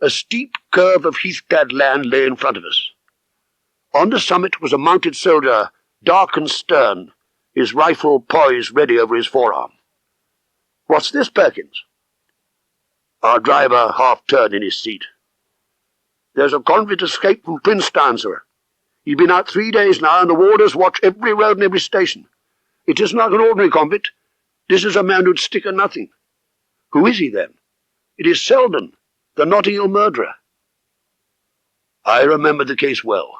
A steep curve of heath-clad land lay in front of us. On the summit was a mounted soldier, dark and stern, his rifle poised ready over his forearm. "What's this, Perkins?" Our driver half-turned in his seat. "There's a convict escaped from Princeton, sir. He's been out 3 days now, and the warders watch every road and every station. It isn't like an ordinary convict. This is a man who'd stick at nothing." "Who is he, then?" "It is Selden, the Notting Hill murderer." I remembered the case well,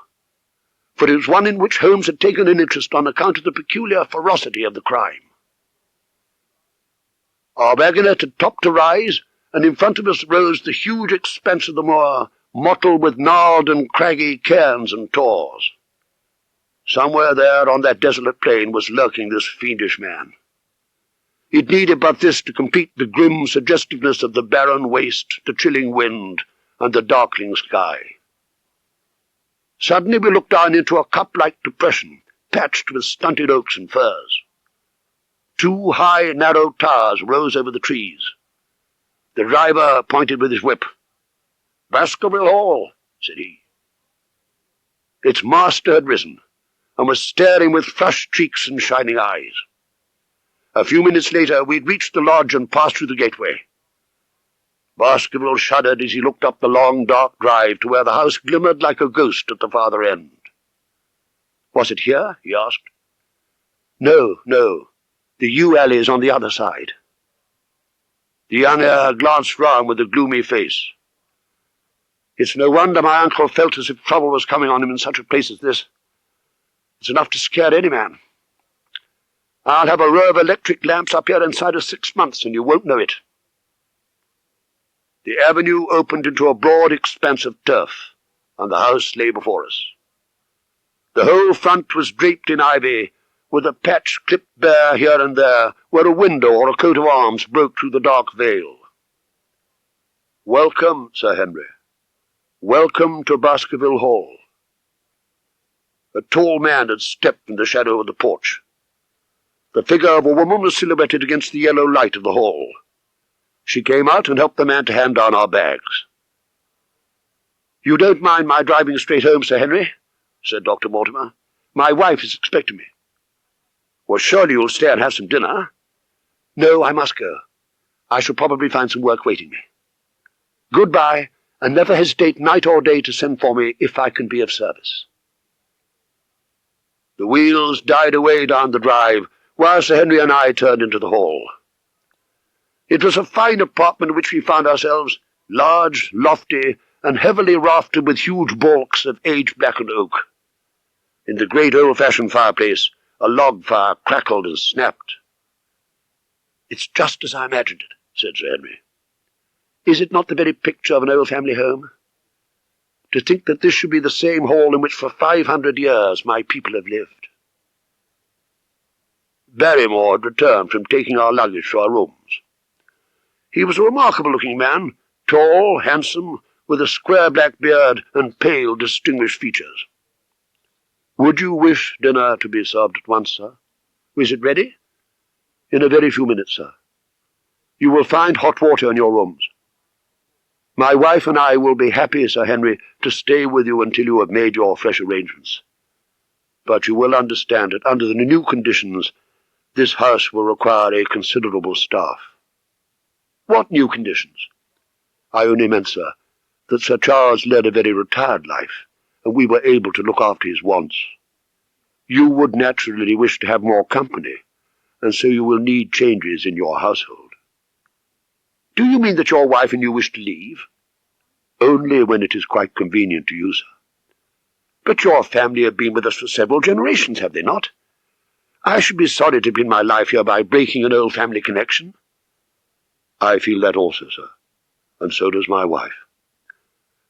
for it was one in which Holmes had taken an interest on account of the peculiar ferocity of the crime. Our wagonette had topped a rise, and in front of us rose the huge expanse of the moor, mottled with gnarled and craggy cairns and tors. Somewhere there on that desolate plain was lurking this fiendish man. It needed but this to complete the grim suggestiveness of the barren waste, the chilling wind, and the darkening sky. Suddenly we looked down into a cup-like depression, patched with stunted oaks and firs. 2 high, narrow towers rose over the trees. The driver pointed with his whip. "Baskerville Hall," said he. Its master had risen, and was staring with flushed cheeks and shining eyes. A few minutes later we had reached the lodge and passed through the gateway. Baskerville shuddered as he looked up the long, dark drive to where the house glimmered like a ghost at the farther end. "Was it here?" he asked. No. The yew alley is on the other side." The young heir glanced round with a gloomy face. "It's no wonder my uncle felt as if trouble was coming on him in such a place as this. It's enough to scare any man. I'll have a row of electric lamps up here inside of 6 months, and you won't know it." The avenue opened into a broad expanse of turf, and the house lay before us. The whole front was draped in ivy, with a patch clipped bare here and there, where a window or a coat of arms broke through the dark veil. "Welcome, Sir Henry. Welcome to Baskerville Hall." A tall man had stepped from the shadow of the porch. The figure of a woman was silhouetted against the yellow light of the hall. She came out and helped the man to hand down our bags. "You don't mind my driving straight home, Sir Henry?" said Dr. Mortimer. "My wife is expecting me." "Well, surely you'll stay and have some dinner?" "No, I must go. I shall probably find some work waiting me. Goodbye, and never hesitate night or day to send for me if I can be of service." The wheels died away down the drive, while Sir Henry and I turned into the hall. It was a fine apartment in which we found ourselves, large, lofty, and heavily raftered with huge baulks of age-blackened oak. In the great old-fashioned fireplace, a log fire crackled and snapped. "It's just as I imagined it," said Sir Henry. "Is it not the very picture of an old family home? To think that this should be the same hall in which for 500 years my people have lived. Barrymore had returned from taking our luggage to our rooms. He was a remarkable-looking man, tall, handsome, with a square black beard and pale, distinguished features. "Would you wish dinner to be served at once, sir? Is it ready?" "In a very few minutes, sir. You will find hot water in your rooms. My wife and I will be happy, Sir Henry, to stay with you until you have made your fresh arrangements. But you will understand that under the new conditions, this house will require a considerable staff." "What new conditions?" "I only meant, sir, that Sir Charles led a very retired life, and we were able to look after his wants. You would naturally wish to have more company, and so you will need changes in your household." "Do you mean that your wife and you wish to leave?" "Only when it is quite convenient to you, sir." "But your family have been with us for several generations, have they not? I should be sorry to begin my life here by breaking an old family connection." "I feel that also, sir, and so does my wife.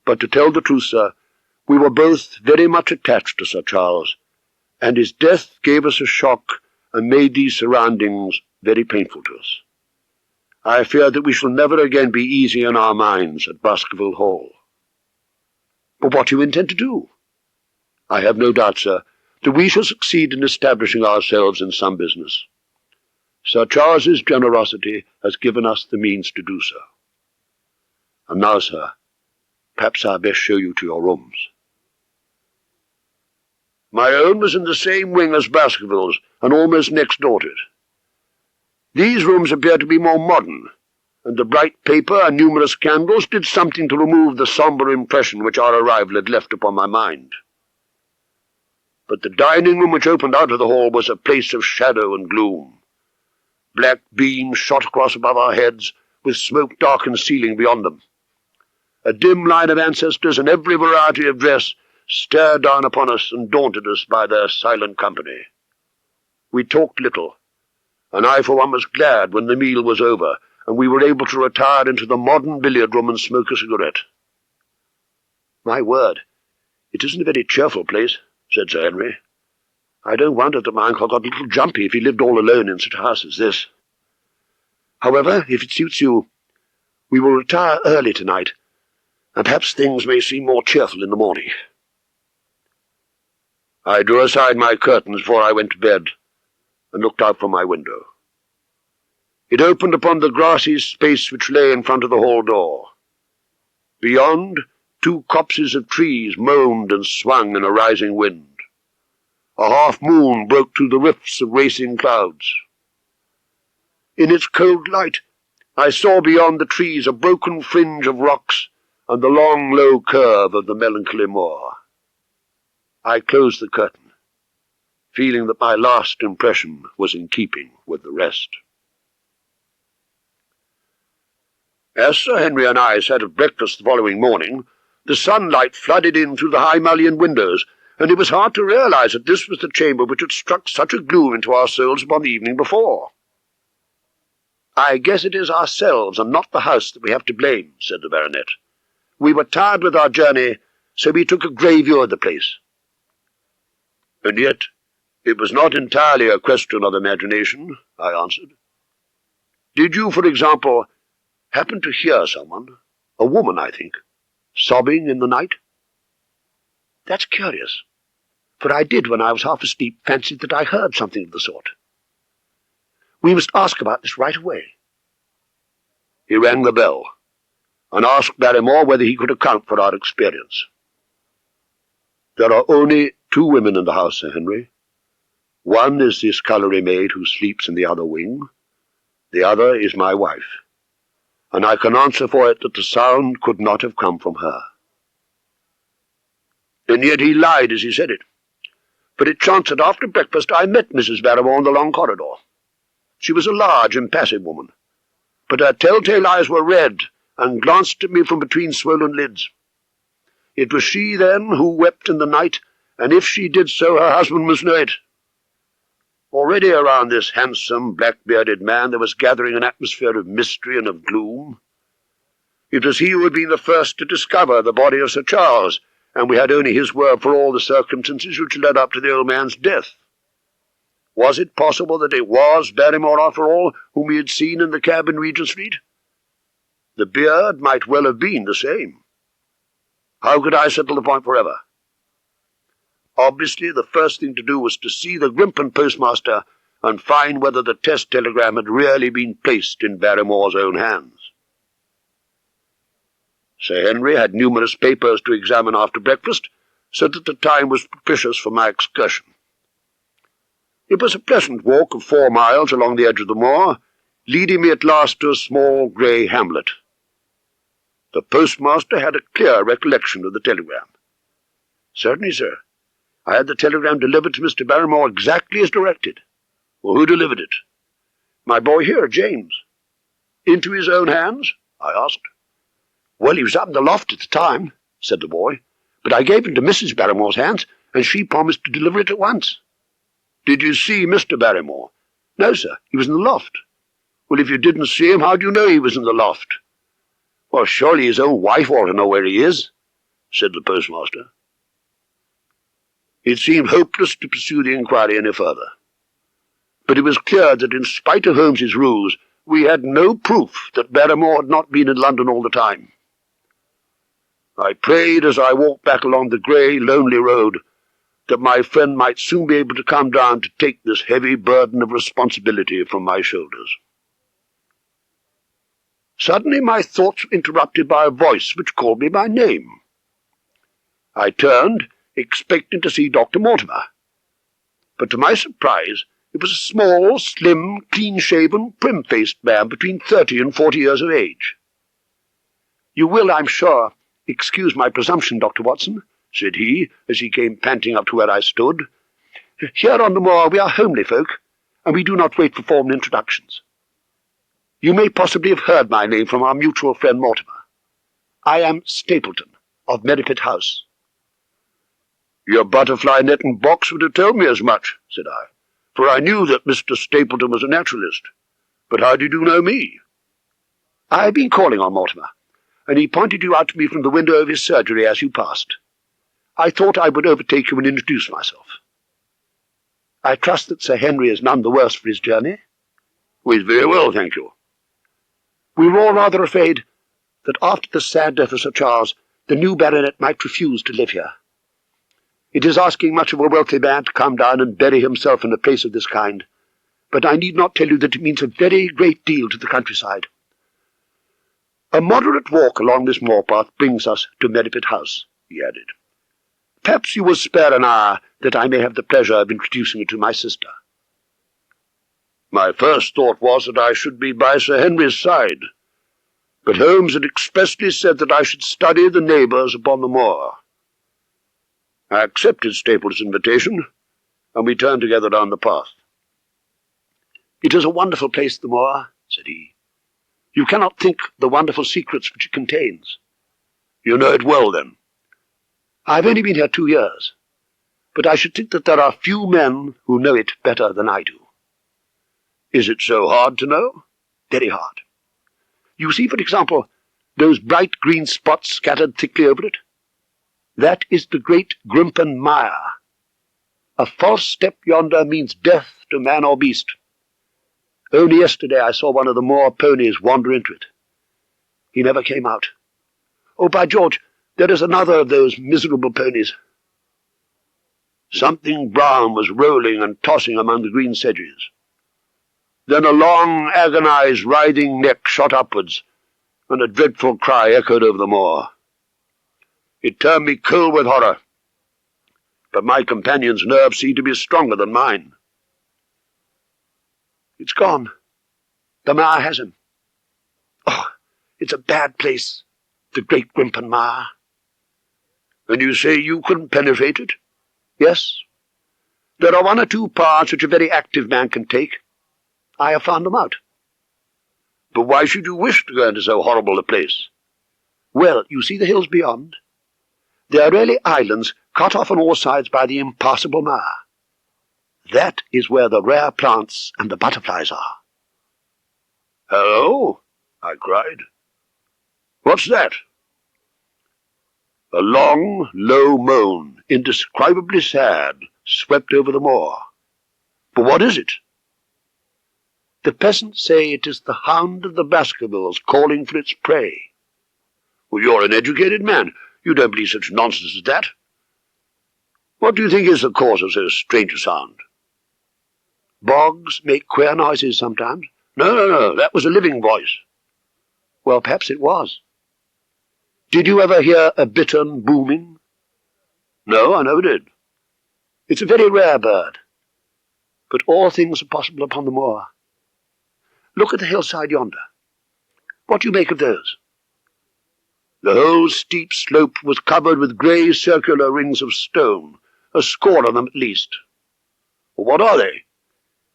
But to tell the truth, sir, we were both very much attached to Sir Charles, and his death gave us a shock and made these surroundings very painful to us. I fear that we shall never again be easy in our minds at Baskerville Hall." "But what do you intend to do?" "I have no doubt, sir, that we shall succeed in establishing ourselves in some business. Sir Charles's generosity has given us the means to do so. And now, sir, perhaps I'd best show you to your rooms." My own was in the same wing as Baskervilles, and almost next door to it. These rooms appeared to be more modern, and the bright paper and numerous candles did something to remove the sombre impression which our arrival had left upon my mind. But the dining-room which opened out of the hall was a place of shadow and gloom. Black beams shot across above our heads, with smoke-darkened ceiling beyond them. A dim line of ancestors in every variety of dress stared down upon us and daunted us by their silent company. We talked little, and I for one was glad when the meal was over, and we were able to retire into the modern billiard-room and smoke a cigarette. "My word, it isn't a very cheerful place," said Sir Henry. "I don't wonder that my uncle got a little jumpy if he lived all alone in such a house as this. However, if it suits you, we will retire early tonight, and perhaps things may seem more cheerful in the morning." I drew aside my curtains before I went to bed, and looked out from my window. It opened upon the grassy space which lay in front of the hall door. Beyond, 2 copses of trees moaned and swung in a rising wind. A half-moon broke through the rifts of racing clouds. In its cold light, I saw beyond the trees a broken fringe of rocks and the long, low curve of the melancholy moor. I closed the curtain, feeling that my last impression was in keeping with the rest. As Sir Henry and I sat at breakfast the following morning, the sunlight flooded in through the high mullioned windows, and it was hard to realize that this was the chamber which had struck such a gloom into our souls upon the evening before. "I guess it is ourselves and not the house that we have to blame," said the baronet. "We were tired with our journey, so we took a grey view of the place." "And yet it was not entirely a question of imagination," I answered. "Did you, for example, happen to hear someone, a woman, I think, sobbing in the night?" "That's curious, for I did, when I was half asleep, fancy that I heard something of the sort. We must ask about this right away." He rang the bell, and asked Barrymore whether he could account for our experience. "There are only 2 women in the house, Sir Henry. One is the scullery maid who sleeps in the other wing. The other is my wife, and I can answer for it that the sound could not have come from her." And yet he lied as he said it. But it chanced that after breakfast I met Mrs. Barrymore in the long corridor. She was a large, impassive woman, but her telltale eyes were red, and glanced at me from between swollen lids. It was she, then, who wept in the night, and if she did so, her husband must know it. Already around this handsome, black-bearded man there was gathering an atmosphere of mystery and of gloom. It was he who had been the first to discover the body of Sir Charles, and we had only his word for all the circumstances which led up to the old man's death. Was it possible that it was Barrymore, after all, whom he had seen in the cab in Regent Street? The beard might well have been the same. How could I settle the point forever? Obviously, the first thing to do was to see the Grimpen postmaster and find whether the test telegram had really been placed in Barrymore's own hands. Sir Henry had numerous papers to examine after breakfast, so that the time was propitious for my excursion. It was a pleasant walk of 4 miles along the edge of the moor, leading me at last to a small grey hamlet. The postmaster had a clear recollection of the telegram. "Certainly, sir. I had the telegram delivered to Mr. Barrymore exactly as directed." "Well, who delivered it?" "My boy here, James." "Into his own hands?" I asked. "Well, he was up in the loft at the time," said the boy, "but I gave him to Mrs. Barrymore's hands, and she promised to deliver it at once." "Did you see Mr. Barrymore?" "No, sir. He was in the loft." "Well, if you didn't see him, how do you know he was in the loft?" "Well, surely his own wife ought to know where he is," said the postmaster. It seemed hopeless to pursue the inquiry any further. But it was clear that in spite of Holmes's rules, we had no proof that Barrymore had not been in London all the time. I prayed as I walked back along the grey, lonely road that my friend might soon be able to come down to take this heavy burden of responsibility from my shoulders. Suddenly my thoughts were interrupted by a voice which called me by name. I turned, expecting to see Dr. Mortimer, but to my surprise it was a small, slim, clean-shaven, prim-faced man between 30 and 40 years of age. "You will, I'm sure, excuse my presumption, Dr. Watson," said he, as he came panting up to where I stood. "Here on the moor we are homely folk, and we do not wait for formal introductions. You may possibly have heard my name from our mutual friend Mortimer. I am Stapleton, of Merripit House." "Your butterfly net and box would have told me as much," said I, "for I knew that Mr. Stapleton was a naturalist. But how did you know me?" "I have been calling on Mortimer, and he pointed you out to me from the window of his surgery as you passed. I thought I would overtake you and introduce myself. I trust that Sir Henry is none the worse for his journey?" "Oh, he's very well, thank you." "We were all rather afraid that after the sad death of Sir Charles, the new baronet might refuse to live here. It is asking much of a wealthy man to come down and bury himself in a place of this kind, but I need not tell you that it means a very great deal to the countryside. A moderate walk along this moor path brings us to Merripit House," he added. "Perhaps you will spare an hour that I may have the pleasure of introducing you to my sister." My first thought was that I should be by Sir Henry's side, but Holmes had expressly said that I should study the neighbours upon the moor. I accepted Stapleton's invitation, and we turned together down the path. "It is a wonderful place, the moor," said he. "You cannot think the wonderful secrets which it contains." "You know it well, then?" "I have only been here 2 years, but I should think that there are few men who know it better than I do." "Is it so hard to know?" "Very hard. You see, for example, those bright green spots scattered thickly over it? That is the great Grimpen mire. A false step yonder means death to man or beast. Only yesterday I saw one of the moor ponies wander into it. He never came out. Oh, by George, there is another of those miserable ponies." Something brown was rolling and tossing among the green sedges. Then a long, agonized, writhing neck shot upwards, and a dreadful cry echoed over the moor. It turned me cold with horror, but my companion's nerves seemed to be stronger than mine. "It's gone. The mire has him. Oh, it's a bad place, the great Grimpen mire." "And you say you couldn't penetrate it?" "Yes. There are 1 or 2 paths which a very active man can take. I have found them out." "But why should you wish to go into so horrible a place?" "Well, you see the hills beyond? They are really islands cut off on all sides by the impassable mire. That is where the rare plants and the butterflies are." "Hello!" I cried. "What's that?" A long, low moan, indescribably sad, swept over the moor. But what is it? The peasants say it is the hound of the Baskervilles calling for its prey. Well, you're an educated man. You don't believe such nonsense as that. What do you think is the cause of so strange a sound? Bogs make queer noises sometimes. No, that was a living voice. Well, perhaps it was. Did you ever hear a bittern booming? No, I never did. It's a very rare bird. But all things are possible upon the moor. Look at the hillside yonder. What do you make of those? The whole steep slope was covered with grey circular rings of stone, a score of them at least. What are they?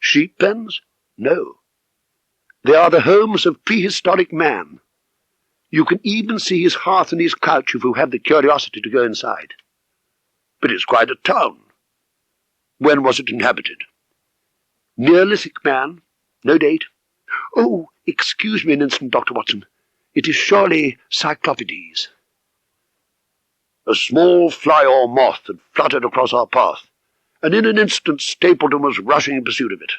Sheep pens? No. They are the homes of prehistoric man. You can even see his hearth and his couch if you have the curiosity to go inside. But it's quite a town. When was it inhabited? Neolithic man? No date. Oh, excuse me an instant, Dr. Watson. It is surely Cyclopides. A small fly or moth had fluttered across our path, and in an instant Stapleton was rushing in pursuit of it.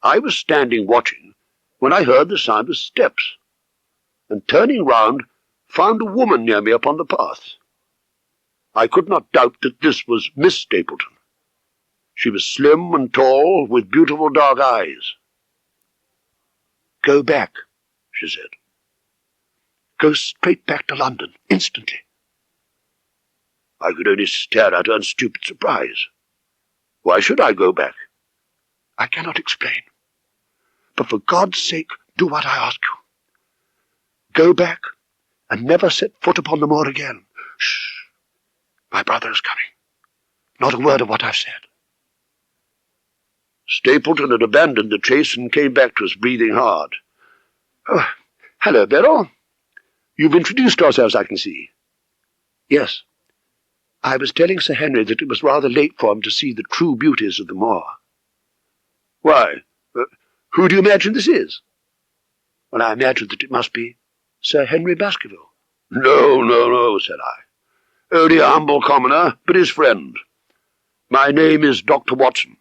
I was standing watching when I heard the sound of steps, and turning round, found a woman near me upon the path. I could not doubt that this was Miss Stapleton. She was slim and tall, with beautiful dark eyes. "Go back," she said. "Go straight back to London, instantly." I could only stare at her in stupid surprise. Why should I go back? I cannot explain. But for God's sake, do what I ask you. Go back, and never set foot upon the moor again. Shh! My brother is coming. Not a word of what I've said. Stapleton had abandoned the chase and came back to us, breathing hard. "Oh, hello, Beryl. You've introduced yourselves, I can see." "Yes. I was telling Sir Henry that it was rather late for him to see the true beauties of the moor." "Why? Who do you imagine this is?" "Well, I imagine that it must be Sir Henry Baskerville." No, said I. "Only a humble commoner, but his friend. My name is Dr. Watson."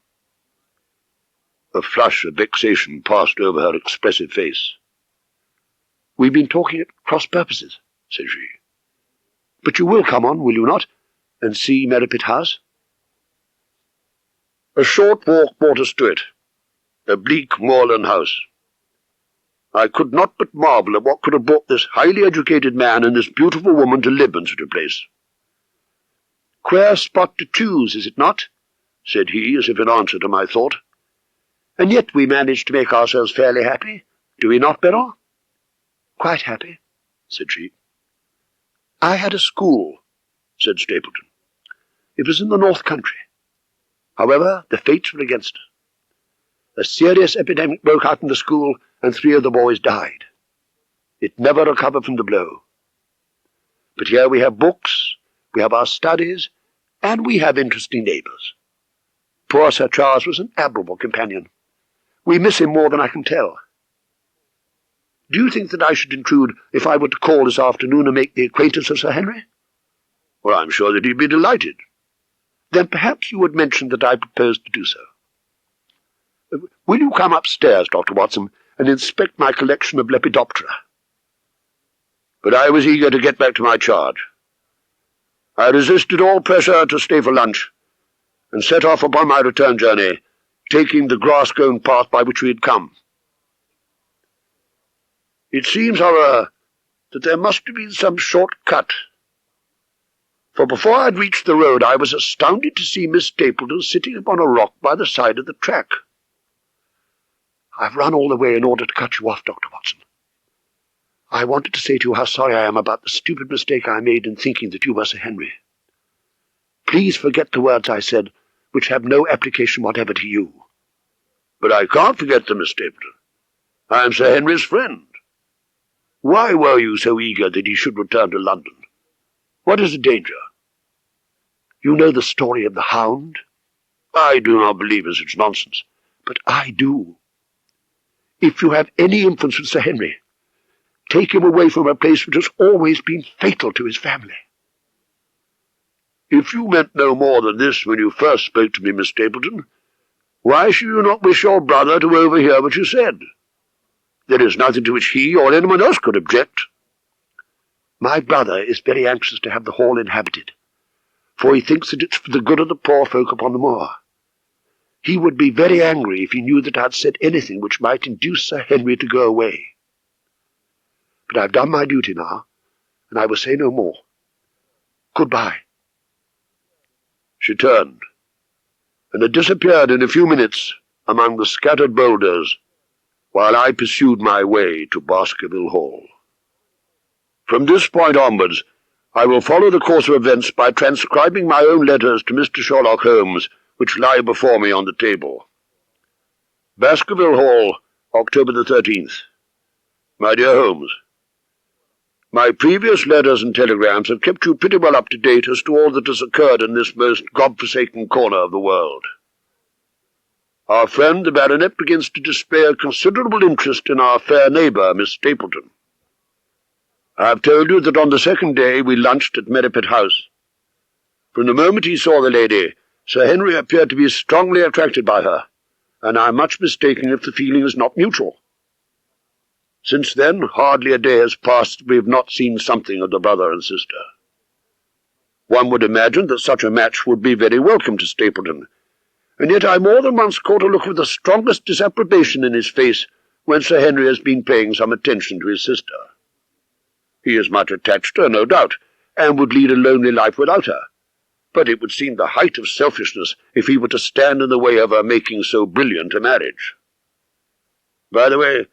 A flush of vexation passed over her expressive face. "We've been talking at cross purposes," said she. "But you will come on, will you not, and see Merripit House?" A short walk brought us to it, a bleak moorland house. I could not but marvel at what could have brought this highly educated man and this beautiful woman to live in such a place. "Queer spot to choose, is it not?" said he, as if in answer to my thought. "And yet we managed to make ourselves fairly happy, do we not, Beryl?" "Quite happy," said she. "I had a school," said Stapleton. "It was in the North Country. However, the fates were against us. A serious epidemic broke out in the school, and 3 of the boys died. It never recovered from the blow. But here we have books, we have our studies, and we have interesting neighbours. Poor Sir Charles was an admirable companion. We miss him more than I can tell. Do you think that I should intrude if I were to call this afternoon and make the acquaintance of Sir Henry?" "Well, I'm sure that he'd be delighted." "Then perhaps you would mention that I propose to do so. Will you come upstairs, Dr. Watson, and inspect my collection of Lepidoptera?" But I was eager to get back to my charge. I resisted all pressure to stay for lunch, and set off upon my return journey, taking the grass-grown path by which we had come. It seems, however, that there must have been some short-cut, for before I had reached the road I was astounded to see Miss Stapleton sitting upon a rock by the side of the track. "I've run all the way in order to cut you off, Dr. Watson. I wanted to say to you how sorry I am about the stupid mistake I made in thinking that you were Sir Henry. Please forget the words I said, which have no application whatever to you." "But I can't forget them, Miss Stapleton. I am Sir Henry's friend. Why were you so eager that he should return to London? What is the danger?" "You know the story of the Hound?" "I do not believe in such nonsense." "But I do. If you have any influence with Sir Henry, take him away from a place which has always been fatal to his family. If you meant no more than this when you first spoke to me, Miss Stapleton, why should you not wish your brother to overhear what you said? There is nothing to which he or anyone else could object. My brother is very anxious to have the hall inhabited, for he thinks that it's for the good of the poor folk upon the moor. He would be very angry if he knew that I had said anything which might induce Sir Henry to go away. But I've done my duty now, and I will say no more. Goodbye." She turned, and had disappeared in a few minutes among the scattered boulders, while I pursued my way to Baskerville Hall. From this point onwards, I will follow the course of events by transcribing my own letters to Mr. Sherlock Holmes, which lie before me on the table. Baskerville Hall, October the 13th. My dear Holmes, my previous letters and telegrams have kept you pretty well up to date as to all that has occurred in this most God-forsaken corner of the world. Our friend the baronet begins to display a considerable interest in our fair neighbour, Miss Stapleton. I have told you that on the second day we lunched at Merripit House. From the moment he saw the lady, Sir Henry appeared to be strongly attracted by her, and I am much mistaken if the feeling is not mutual. Since then, hardly a day has passed that we have not seen something of the brother and sister. One would imagine that such a match would be very welcome to Stapleton, and yet I more than once caught a look of the strongest disapprobation in his face when Sir Henry has been paying some attention to his sister. He is much attached to her, no doubt, and would lead a lonely life without her, but it would seem the height of selfishness if he were to stand in the way of her making so brilliant a marriage. By the way,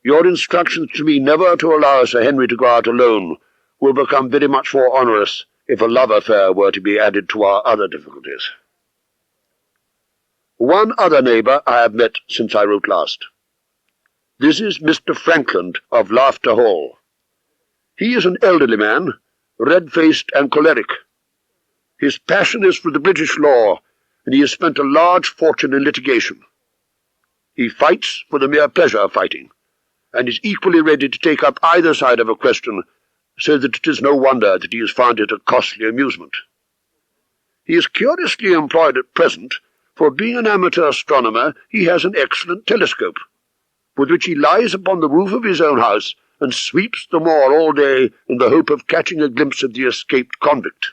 your instructions to me never to allow Sir Henry to go out alone will become very much more onerous if a love affair were to be added to our other difficulties. One other neighbour I have met since I wrote last. This is Mr. Frankland of Laughter Hall. He is an elderly man, red-faced and choleric. His passion is for the British law, and he has spent a large fortune in litigation. He fights for the mere pleasure of fighting, and is equally ready to take up either side of a question, so that it is no wonder that he has found it a costly amusement. He is curiously employed at present, for being an amateur astronomer he has an excellent telescope, with which he lies upon the roof of his own house and sweeps the moor all day in the hope of catching a glimpse of the escaped convict.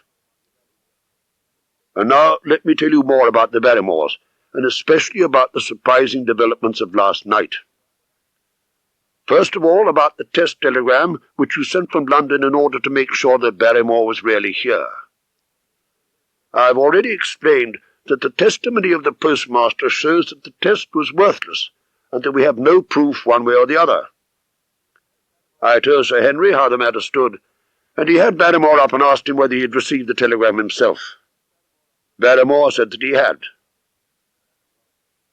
And now let me tell you more about the Barrymores, and especially about the surprising developments of last night. First of all, about the test telegram which you sent from London in order to make sure that Barrymore was really here. I have already explained that the testimony of the postmaster shows that the test was worthless, and that we have no proof one way or the other. I told Sir Henry how the matter stood, and he had Barrymore up and asked him whether he had received the telegram himself. Barrymore said that he had.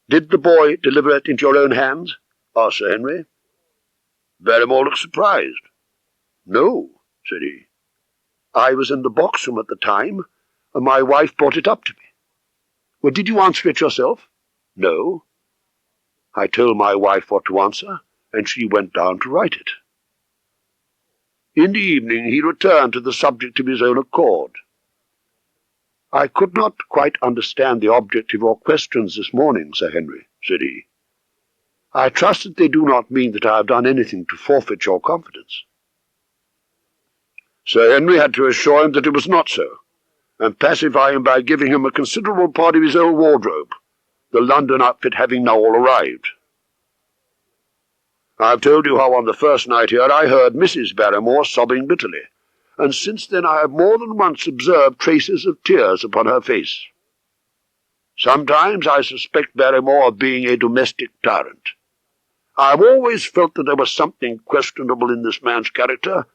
"Did the boy deliver it into your own hands?" asked Sir Henry. Barrymore looked surprised. "No," said he. "I was in the box-room at the time, and my wife brought it up to me." "Well, did you answer it yourself?" "No. I told my wife what to answer, and she went down to write it." In the evening he returned to the subject of his own accord. "I could not quite understand the object of your questions this morning, Sir Henry," said he. "I trust that they do not mean that I have done anything to forfeit your confidence." Sir Henry had to assure him that it was not so, and pacify him by giving him a considerable part of his old wardrobe, the London outfit having now all arrived. I have told you how on the first night here I heard Mrs. Barrymore sobbing bitterly, and since then I have more than once observed traces of tears upon her face. Sometimes I suspect Barrymore of being a domestic tyrant. I have always felt that there was something questionable in this man's character,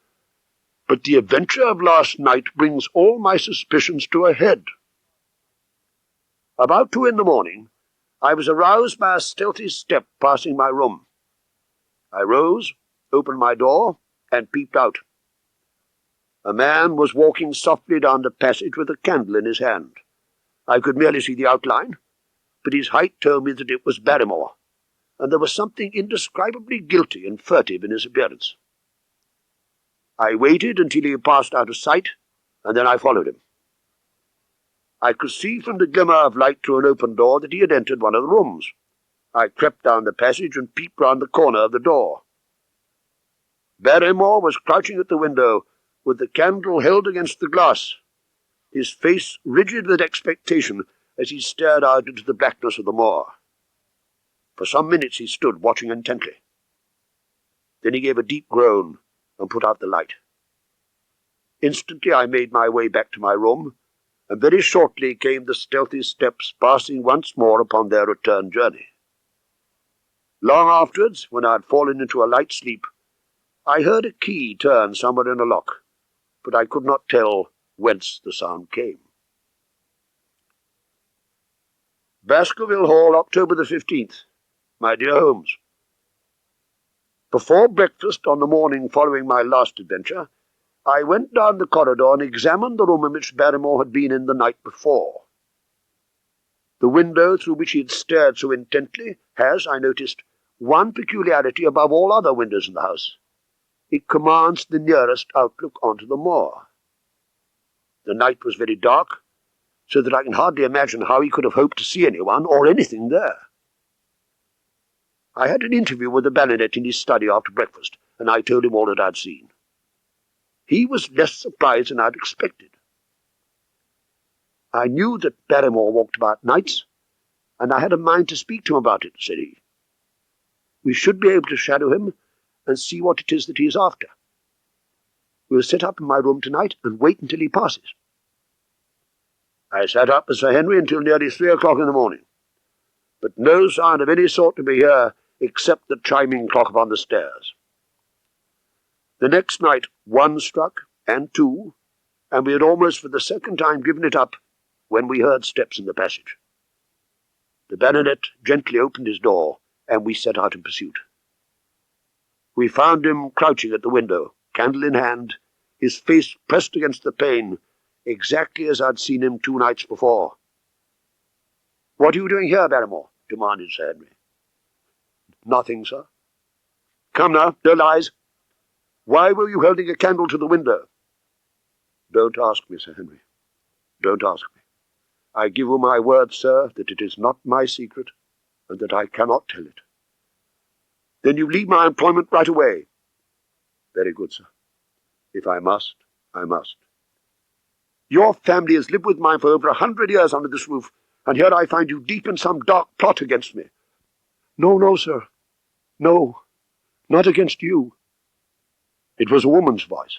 but the adventure of last night brings all my suspicions to a head. About 2 in the morning, I was aroused by a stealthy step passing my room. I rose, opened my door, and peeped out. A man was walking softly down the passage with a candle in his hand. I could merely see the outline, but his height told me that it was Barrymore, and there was something indescribably guilty and furtive in his appearance. I waited until he had passed out of sight, and then I followed him. I could see from the glimmer of light through an open door that he had entered one of the rooms. I crept down the passage and peeped round the corner of the door. Barrymore was crouching at the window, with the candle held against the glass, his face rigid with expectation as he stared out into the blackness of the moor. For some minutes he stood watching intently. Then he gave a deep groan and put out the light. Instantly I made my way back to my room, and very shortly came the stealthy steps passing once more upon their return journey. Long afterwards, when I had fallen into a light sleep, I heard a key turn somewhere in a lock, but I could not tell whence the sound came. Baskerville Hall, October the 15th. My dear Holmes, before breakfast on the morning following my last adventure, I went down the corridor and examined the room in which Barrymore had been in the night before. The window through which he had stared so intently has, I noticed, one peculiarity above all other windows in the house. It commands the nearest outlook onto the moor. The night was very dark, so that I can hardly imagine how he could have hoped to see anyone or anything there. I had an interview with the baronet in his study after breakfast, and I told him all that I had seen. He was less surprised than I had expected. I knew that Barrymore walked about nights, and I had a mind to speak to him about it, said he. We should be able to shadow him and see what it is that he is after. We'll sit up in my room tonight and wait until he passes. I sat up with Sir Henry until nearly 3 o'clock in the morning, but no sound of any sort to be heard except the chiming clock upon the stairs. The next night 1 struck, and 2, and we had almost for the second time given it up when we heard steps in the passage. The baronet gently opened his door, and we set out in pursuit. We found him crouching at the window, candle in hand, his face pressed against the pane, exactly as I'd seen him 2 nights before. "What are you doing here, Barrymore?" demanded Sir Henry. "Nothing, sir." "Come now, no lies. Why were you holding a candle to the window?" "Don't ask me, Sir Henry. Don't ask me. I give you my word, sir, that it is not my secret, and that I cannot tell it." "Then you leave my employment right away." "Very good, sir. If I must, I must." "Your family has lived with mine for over 100 years under this roof, and here I find you deep in some dark plot against me." "No, no, sir. No, not against you." It was a woman's voice.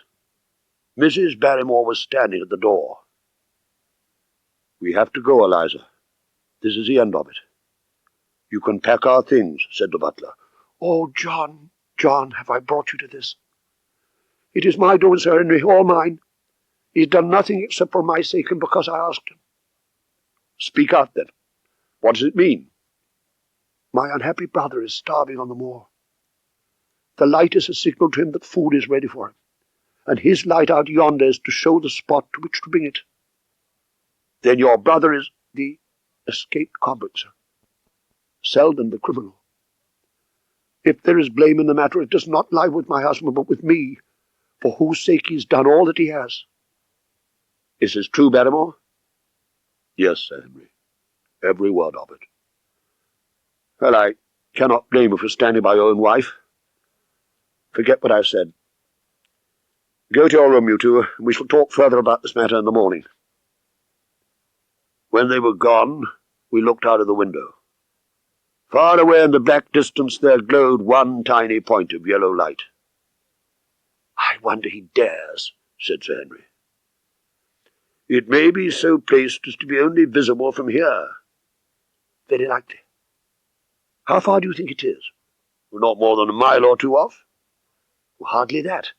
Mrs. Barrymore was standing at the door. "We have to go, Eliza. This is the end of it." "You can pack our things," said the butler. "Oh, John, John, have I brought you to this?" "It is my doing, Sir Henry, all mine. He has done nothing except for my sake and because I asked him." "Speak out, then. What does it mean?" "My unhappy brother is starving on the moor. The light is a signal to him that food is ready for him, and his light out yonder is to show the spot to which to bring it." "Then your brother is—" "The escaped convict, sir. Selden the criminal. If there is blame in the matter, it does not lie with my husband, but with me, for whose sake he has done all that he has." "Is this true, Barrymore?" "Yes, Sir Henry. Every word of it." "Well, I cannot blame you for standing by your own wife. Forget what I've said. Go to your room, you two, and we shall talk further about this matter in the morning." When they were gone, we looked out of the window. Far away in the black distance there glowed one tiny point of yellow light. "I wonder he dares," said Sir Henry. "It may be so placed as to be only visible from here." "Very likely. How far do you think it is?" "Not more than a mile or 2 off." "Hardly that.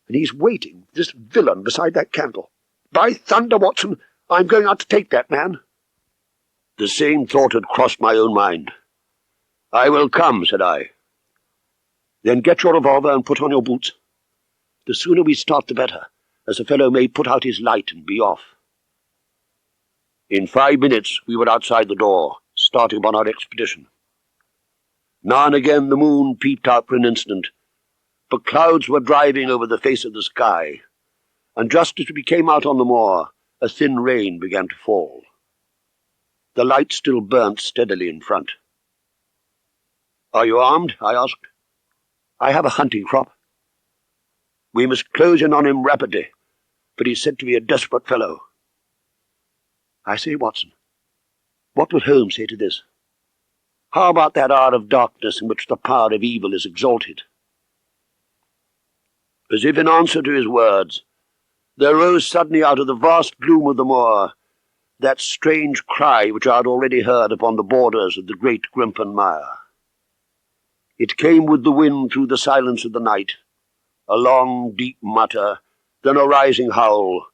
And he's waiting, this villain, beside that candle. By thunder, Watson, I'm going out to take that man." The same thought had crossed my own mind. "I will come," said I. "Then get your revolver and put on your boots. The sooner we start the better, as the fellow may put out his light and be off." In 5 minutes we were outside the door, starting upon our expedition. Now and again the moon peeped out for an instant, for clouds were driving over the face of the sky, and just as we came out on the moor, a thin rain began to fall. The light still burnt steadily in front. "Are you armed?" I asked. "I have a hunting crop." "We must close in on him rapidly, but he's said to be a desperate fellow." "I say, Watson, what would Holmes say to this? How about that hour of darkness in which the power of evil is exalted?" As if in answer to his words, there rose suddenly out of the vast gloom of the moor that strange cry which I had already heard upon the borders of the great Grimpen Mire. It came with the wind through the silence of the night, a long, deep mutter, then a rising howl,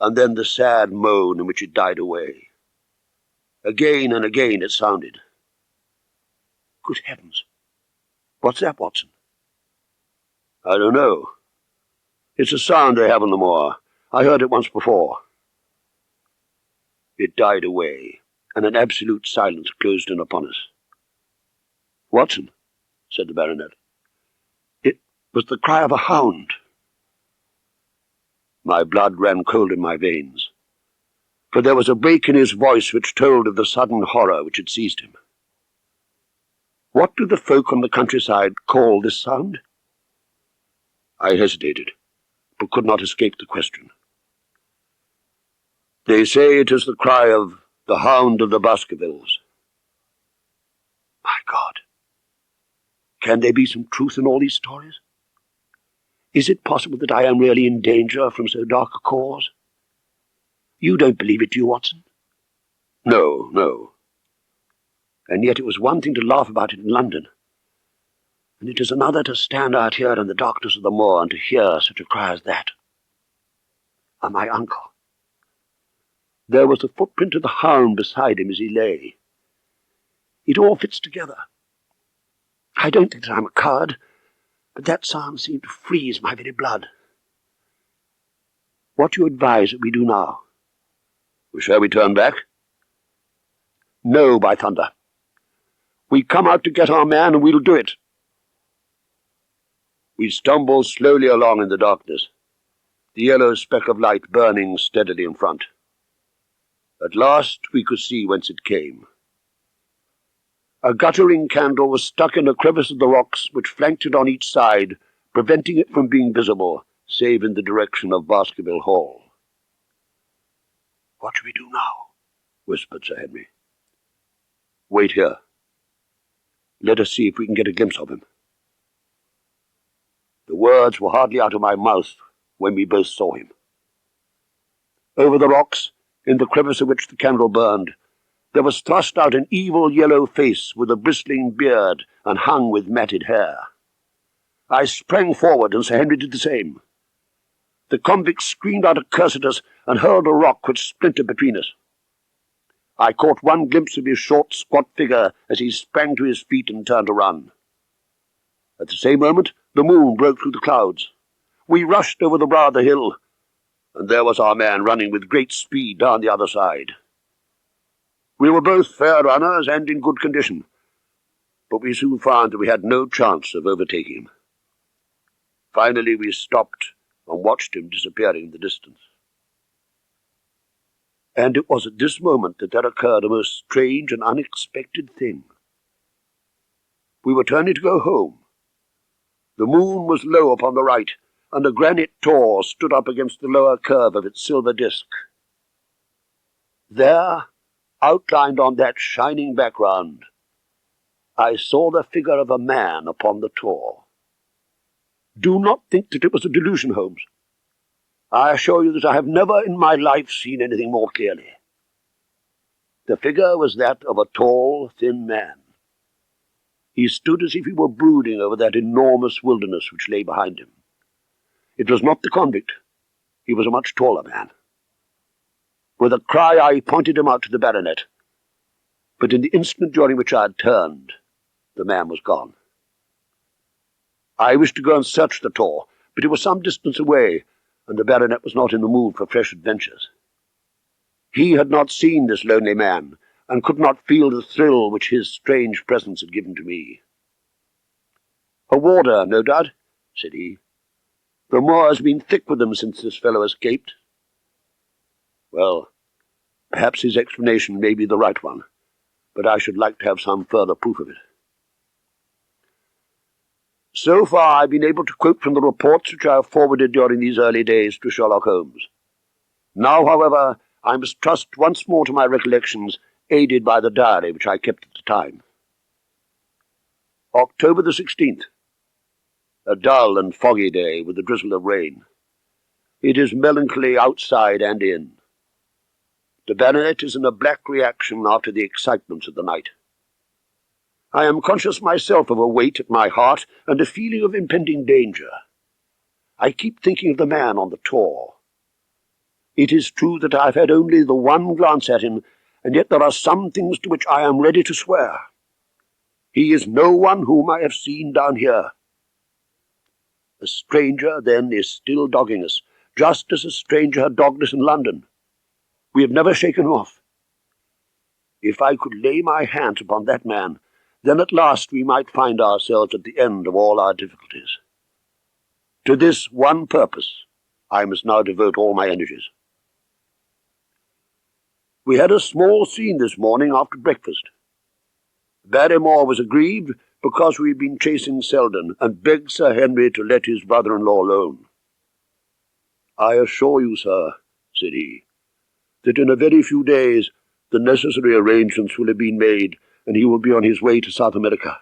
and then the sad moan in which it died away. Again and again it sounded. Good heavens! What's that, Watson? I don't know. It's a sound they have on the moor. I heard it once before. It died away, and an absolute silence closed in upon us. "Watson," said the baronet, "it was the cry of a hound." My blood ran cold in my veins, for there was a break in his voice which told of the sudden horror which had seized him. "What do the folk on the countryside call this sound?" I hesitated, but could not escape the question. "They say it is the cry of the Hound of the Baskervilles." My God! Can there be some truth in all these stories? Is it possible that I am really in danger from so dark a cause? You don't believe it, do you, Watson? No, no. And yet it was one thing to laugh about it in London, and it is another to stand out here in the darkness of the moor and to hear such a cry as that. And my uncle. There was the footprint of the hound beside him as he lay. It all fits together. I don't think that I'm a coward, but that sound seemed to freeze my very blood. What do you advise that we do now? Shall we turn back? No, by thunder. We come out to get our man, and we'll do it. We stumbled slowly along in the darkness, the yellow speck of light burning steadily in front. At last we could see whence it came. A guttering candle was stuck in a crevice of the rocks which flanked it on each side, preventing it from being visible, save in the direction of Baskerville Hall. "What shall we do now?" whispered Sir Henry. "Wait here. Let us see if we can get a glimpse of him." The words were hardly out of my mouth when we both saw him. Over the rocks, in the crevice of which the candle burned, there was thrust out an evil yellow face with a bristling beard and hung with matted hair. I sprang forward, and Sir Henry did the same. The convict screamed out a curse at us and hurled a rock which splintered between us. I caught one glimpse of his short, squat figure as he sprang to his feet and turned to run. At the same moment, the moon broke through the clouds. We rushed over the brow of the hill, and there was our man running with great speed down the other side. We were both fair runners and in good condition, but we soon found that we had no chance of overtaking him. Finally we stopped and watched him disappearing in the distance. And it was at this moment that there occurred a most strange and unexpected thing. We were turning to go home. The moon was low upon the right, and a granite tor stood up against the lower curve of its silver disk. There, outlined on that shining background, I saw the figure of a man upon the tor. Do not think that it was a delusion, Holmes. I assure you that I have never in my life seen anything more clearly. The figure was that of a tall, thin man. He stood as if he were brooding over that enormous wilderness which lay behind him. It was not the convict. He was a much taller man. With a cry I pointed him out to the baronet, but in the instant during which I had turned, the man was gone. I wished to go and search the tor, but it was some distance away, and the baronet was not in the mood for fresh adventures. He had not seen this lonely man, and could not feel the thrill which his strange presence had given to me. A warder, no doubt. said he. "The moor has been thick with them since this fellow escaped." "Well, perhaps his explanation may be the right one, but I should like to have some further proof of it." "So far I've been able to quote from the reports which I have forwarded during these early days to Sherlock Holmes. Now, however, I must trust once more to my recollections, aided by the diary which I kept at the time. October the 16th. A dull and foggy day with a drizzle of rain. It is melancholy outside and in. The baronet is in a black reaction after the excitements of the night. I am conscious myself of a weight at my heart and a feeling of impending danger. I keep thinking of the man on the tor. It is true that I have had only the one glance at him, and yet there are some things to which I am ready to swear. He is no one whom I have seen down here. A stranger, then, is still dogging us, just as a stranger had dogged us in London. We have never shaken him off. If I could lay my hands upon that man, then at last we might find ourselves at the end of all our difficulties. To this one purpose I must now devote all my energies. We had a small scene this morning after breakfast. Barrymore was aggrieved because we had been chasing Selden, and begged Sir Henry to let his brother-in-law alone. "I assure you, sir," said he, "that in a very few days the necessary arrangements will have been made, and he will be on his way to South America.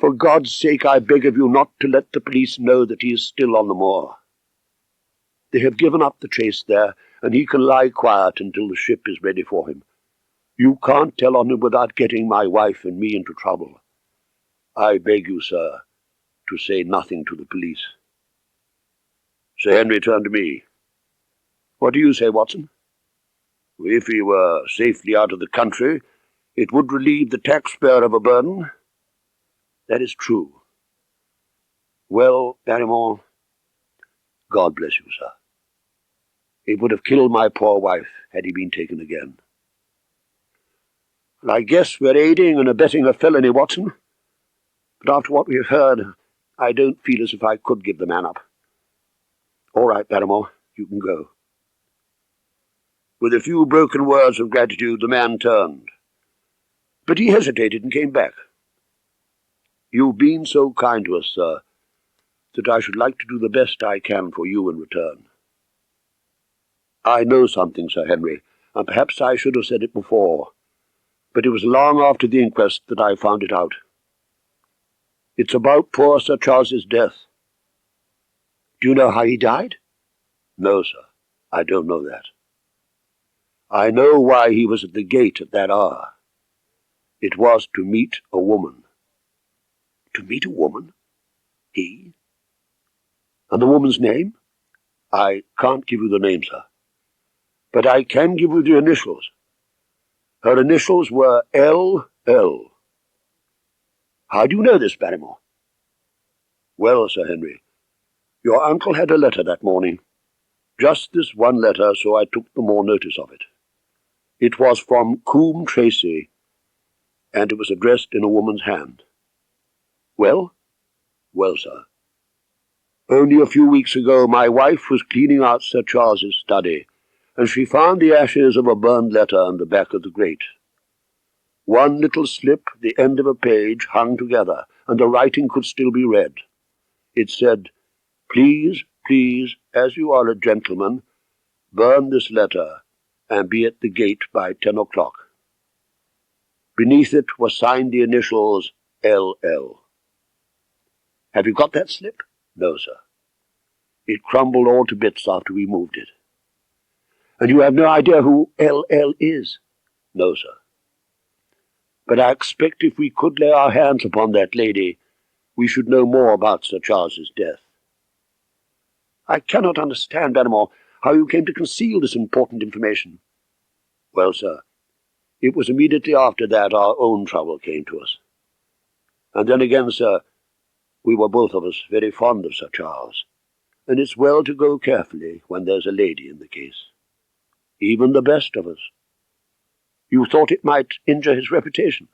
For God's sake, I beg of you not to let the police know that he is still on the moor. They have given up the chase there, and he can lie quiet until the ship is ready for him. You can't tell on him without getting my wife and me into trouble. I beg you, sir, to say nothing to the police." Sir Henry turned to me. "What do you say, Watson?" "If he were safely out of the country, it would relieve the taxpayer of a burden." "That is true. Well, Barrymore, God bless you, sir. It would have killed my poor wife had he been taken again. Well, I guess we're aiding and abetting a felony, Watson. But after what we have heard, I don't feel as if I could give the man up. All right, Barrymore, you can go." With a few broken words of gratitude, the man turned. But he hesitated and came back. "You've been so kind to us, sir, that I should like to do the best I can for you in return. I know something, Sir Henry, and perhaps I should have said it before, but it was long after the inquest that I found it out. It's about poor Sir Charles's death." "Do you know how he died?" "No, sir, I don't know that. I know why he was at the gate at that hour. It was to meet a woman." "To meet a woman? He? And the woman's name?" "I can't give you the name, sir, but I can give you the initials. Her initials were L.L. How do you know this, Barrymore?" "Well, Sir Henry, your uncle had a letter that morning. Just this one letter, so I took the more notice of it. It was from Coombe Tracy, and it was addressed in a woman's hand." "Well?" "Well, sir, only a few weeks ago my wife was cleaning out Sir Charles's study, and she found the ashes of a burned letter on the back of the grate. One little slip, the end of a page, hung together, and the writing could still be read. It said, 'Please, please, as you are a gentleman, burn this letter, and be at the gate by 10 o'clock. Beneath it were signed the initials L.L. Have you got that slip?" "No, sir. It crumbled all to bits after we moved it." "And you have no idea who L.L. is?" "No, sir. But I expect if we could lay our hands upon that lady, we should know more about Sir Charles's death." "I cannot understand, Barrymore, how you came to conceal this important information." "Well, sir, it was immediately after that our own trouble came to us. And then again, sir, we were both of us very fond of Sir Charles, and it's well to go carefully when there's a lady in the case. Even the best of us. You thought it might injure his reputation?"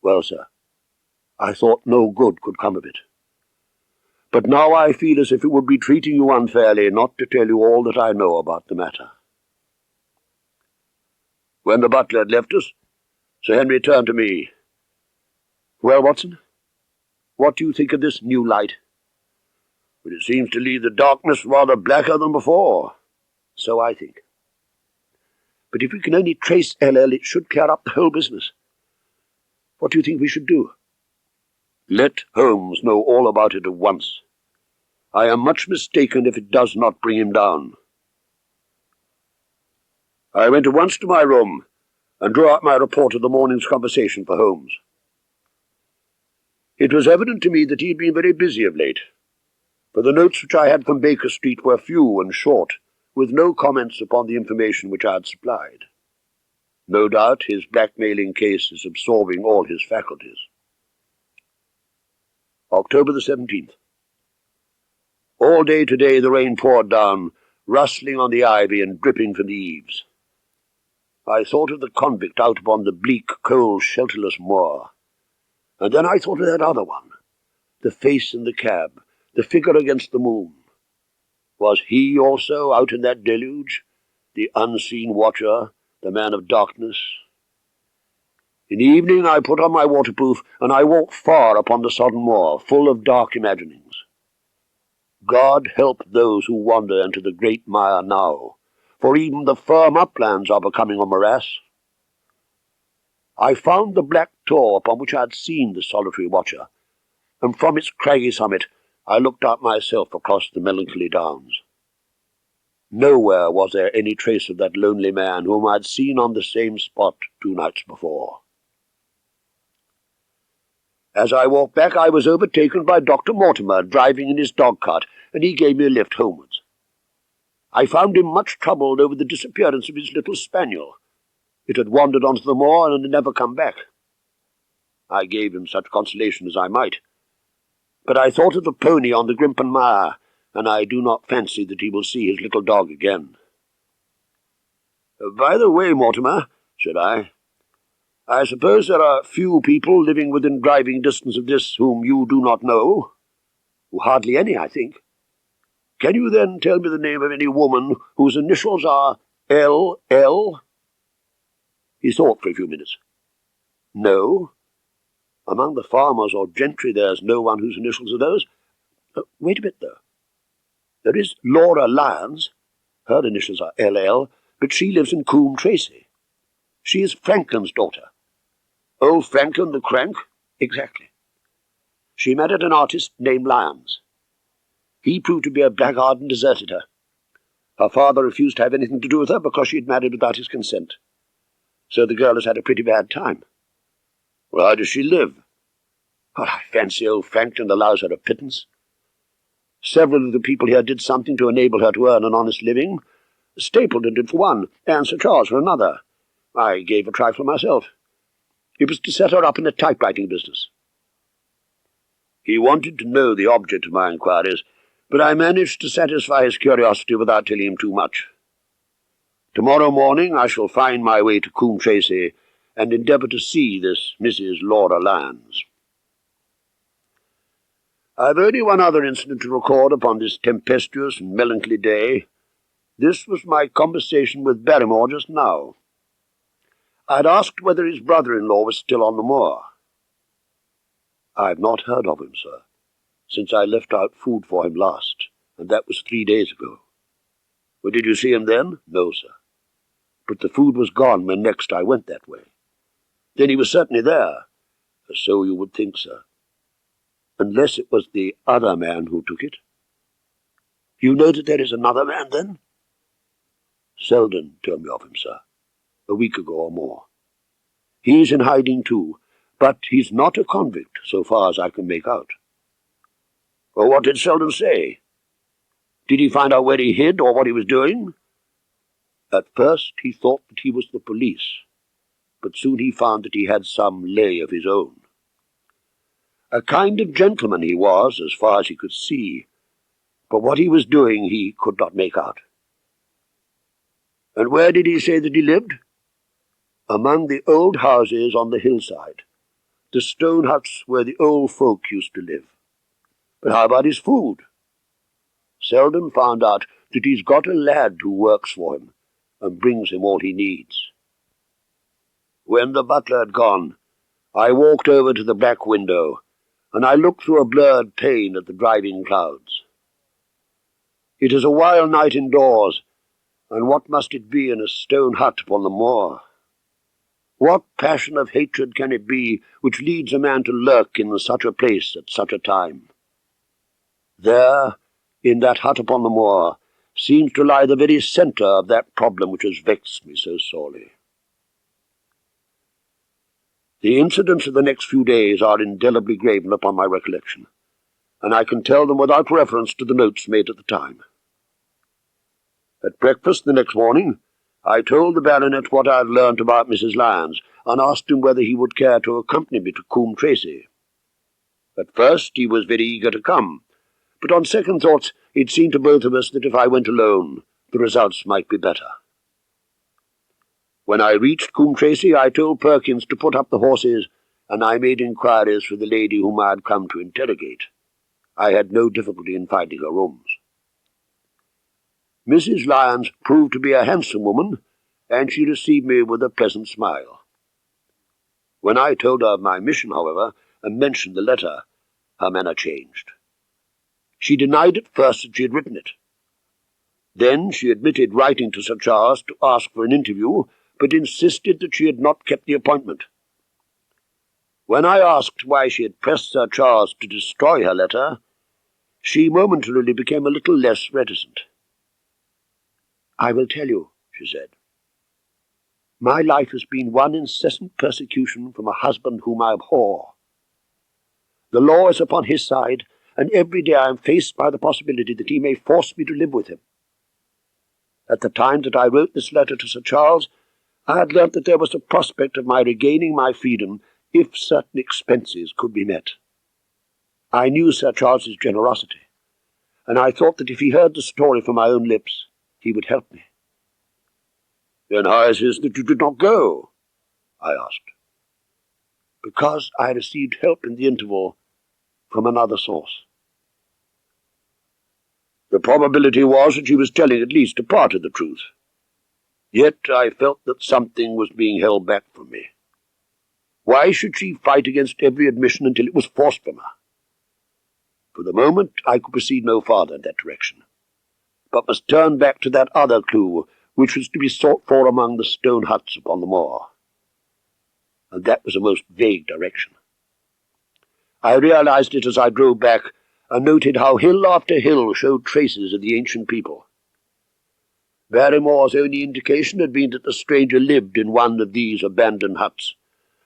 "Well, sir, I thought no good could come of it. But now I feel as if it would be treating you unfairly not to tell you all that I know about the matter. When the butler had left us, Sir Henry turned to me. "Well, Watson, what do you think of this new light?" "But it seems to leave the darkness rather blacker than before." "So I think. But if we can only trace LL, it should clear up the whole business. What do you think we should do?" "Let Holmes know all about it at once. I am much mistaken if it does not bring him down." I went at once to my room and drew out my report of the morning's conversation for Holmes. It was evident to me that he had been very busy of late, for the notes which I had from Baker Street were few and short, with no comments upon the information which I had supplied. No doubt his blackmailing case is absorbing all his faculties. October the 17th. All day today the rain poured down, rustling on the ivy and dripping from the eaves. I thought of the convict out upon the bleak, cold, shelterless moor, and then I thought of that other one, the face in the cab, the figure against the moon. Was he also out in that deluge, the unseen watcher, the man of darkness? In the evening I put on my waterproof, and I walked far upon the sodden moor, full of dark imaginings. God help those who wander into the great mire now, for even the firm uplands are becoming a morass. I found the black tor upon which I had seen the solitary watcher, and from its craggy summit I looked out myself across the melancholy downs. Nowhere was there any trace of that lonely man whom I had seen on the same spot 2 nights before. As I walked back, I was overtaken by Dr. Mortimer driving in his dog-cart, and he gave me a lift homewards. I found him much troubled over the disappearance of his little spaniel. It had wandered onto the moor and had never come back. I gave him such consolation as I might, but I thought of the pony on the Grimpen Mire, and I do not fancy that he will see his little dog again. "By the way, Mortimer," said I suppose there are few people living within driving distance of this whom you do not know?" "Hardly any, I think." "Can you then tell me the name of any woman whose initials are L.L.? He thought for a few minutes. "No. Among the farmers or gentry there's no one whose initials are those. Wait a bit, though. There is Laura Lyons. Her initials are L.L., but she lives in Coombe Tracy. She is Franklin's daughter." "Oh, Franklin the Crank?" "Exactly. She married an artist named Lyons. He proved to be a blackguard and deserted her. Her father refused to have anything to do with her because she had married without his consent. So the girl has had a pretty bad time." "Well, how does she live?" "Well, I fancy old Franklin allows her a pittance. Several of the people here did something to enable her to earn an honest living. Stapleton did for one, and Sir Charles for another. I gave a trifle myself. It was to set her up in the typewriting business." He wanted to know the object of my inquiries, but I managed to satisfy his curiosity without telling him too much. Tomorrow morning I shall find my way to Coombe Tracy and endeavour to see this Mrs. Laura Lyons. I have only one other incident to record upon this tempestuous and melancholy day. This was my conversation with Barrymore just now. I had asked whether his brother-in-law was still on the moor. "I have not heard of him, sir, since I left out food for him last, and that was 3 days ago." "Well, did you see him then?" "No, sir. But the food was gone when next I went that way." "Then he was certainly there." "So you would think, sir. Unless it was the other man who took it." "You know that there is another man, then?" "Selden told me of him, sir, a week ago or more. He's in hiding too, but he's not a convict, so far as I can make out." "Well, what did Selden say? Did he find out where he hid or what he was doing?" "At first he thought that he was the police, but soon he found that he had some lay of his own. A kind of gentleman he was, as far as he could see, but what he was doing he could not make out." "And where did he say that he lived?" "Among the old houses on the hillside, the stone huts where the old folk used to live." But how about his food? Selden found out that he's got a lad who works for him and brings him all he needs. When the butler had gone, I walked over to the back window, and I looked through a blurred pane at the driving clouds. It is a wild night indoors, and what must it be in a stone hut upon the moor? What passion of hatred can it be which leads a man to lurk in such a place at such a time? There, in that hut upon the moor, seems to lie the very centre of that problem which has vexed me so sorely. The incidents of the next few days are indelibly graven upon my recollection, and I can tell them without reference to the notes made at the time. At breakfast the next morning, I told the baronet what I had learnt about Mrs. Lyons, and asked him whether he would care to accompany me to Coombe Tracey. At first he was very eager to come, but on second thoughts it seemed to both of us that if I went alone, the results might be better. When I reached Coombe Tracey, I told Perkins to put up the horses, and I made inquiries for the lady whom I had come to interrogate. I had no difficulty in finding her rooms. Mrs. Lyons proved to be a handsome woman, and she received me with a pleasant smile. When I told her of my mission, however, and mentioned the letter, her manner changed. She denied at first that she had written it. Then she admitted writing to Sir Charles to ask for an interview, but insisted that she had not kept the appointment. When I asked why she had pressed Sir Charles to destroy her letter, she momentarily became a little less reticent. "I will tell you," she said. "My life has been one incessant persecution from a husband whom I abhor. The law is upon his side, and every day I am faced by the possibility that he may force me to live with him. At the time that I wrote this letter to Sir Charles, I had learnt that there was a prospect of my regaining my freedom if certain expenses could be met. I knew Sir Charles's generosity, and I thought that if he heard the story from my own lips, he would help me." "Then how is it that you did not go?" I asked. "Because I received help in the interval from another source." The probability was that she was telling at least a part of the truth. Yet I felt that something was being held back from me. Why should she fight against every admission until it was forced from her? For the moment I could proceed no farther in that direction, but must turn back to that other clue which was to be sought for among the stone huts upon the moor. And that was a most vague direction. I realized it as I drove back, and noted how hill after hill showed traces of the ancient people. Barrymore's only indication had been that the stranger lived in one of these abandoned huts,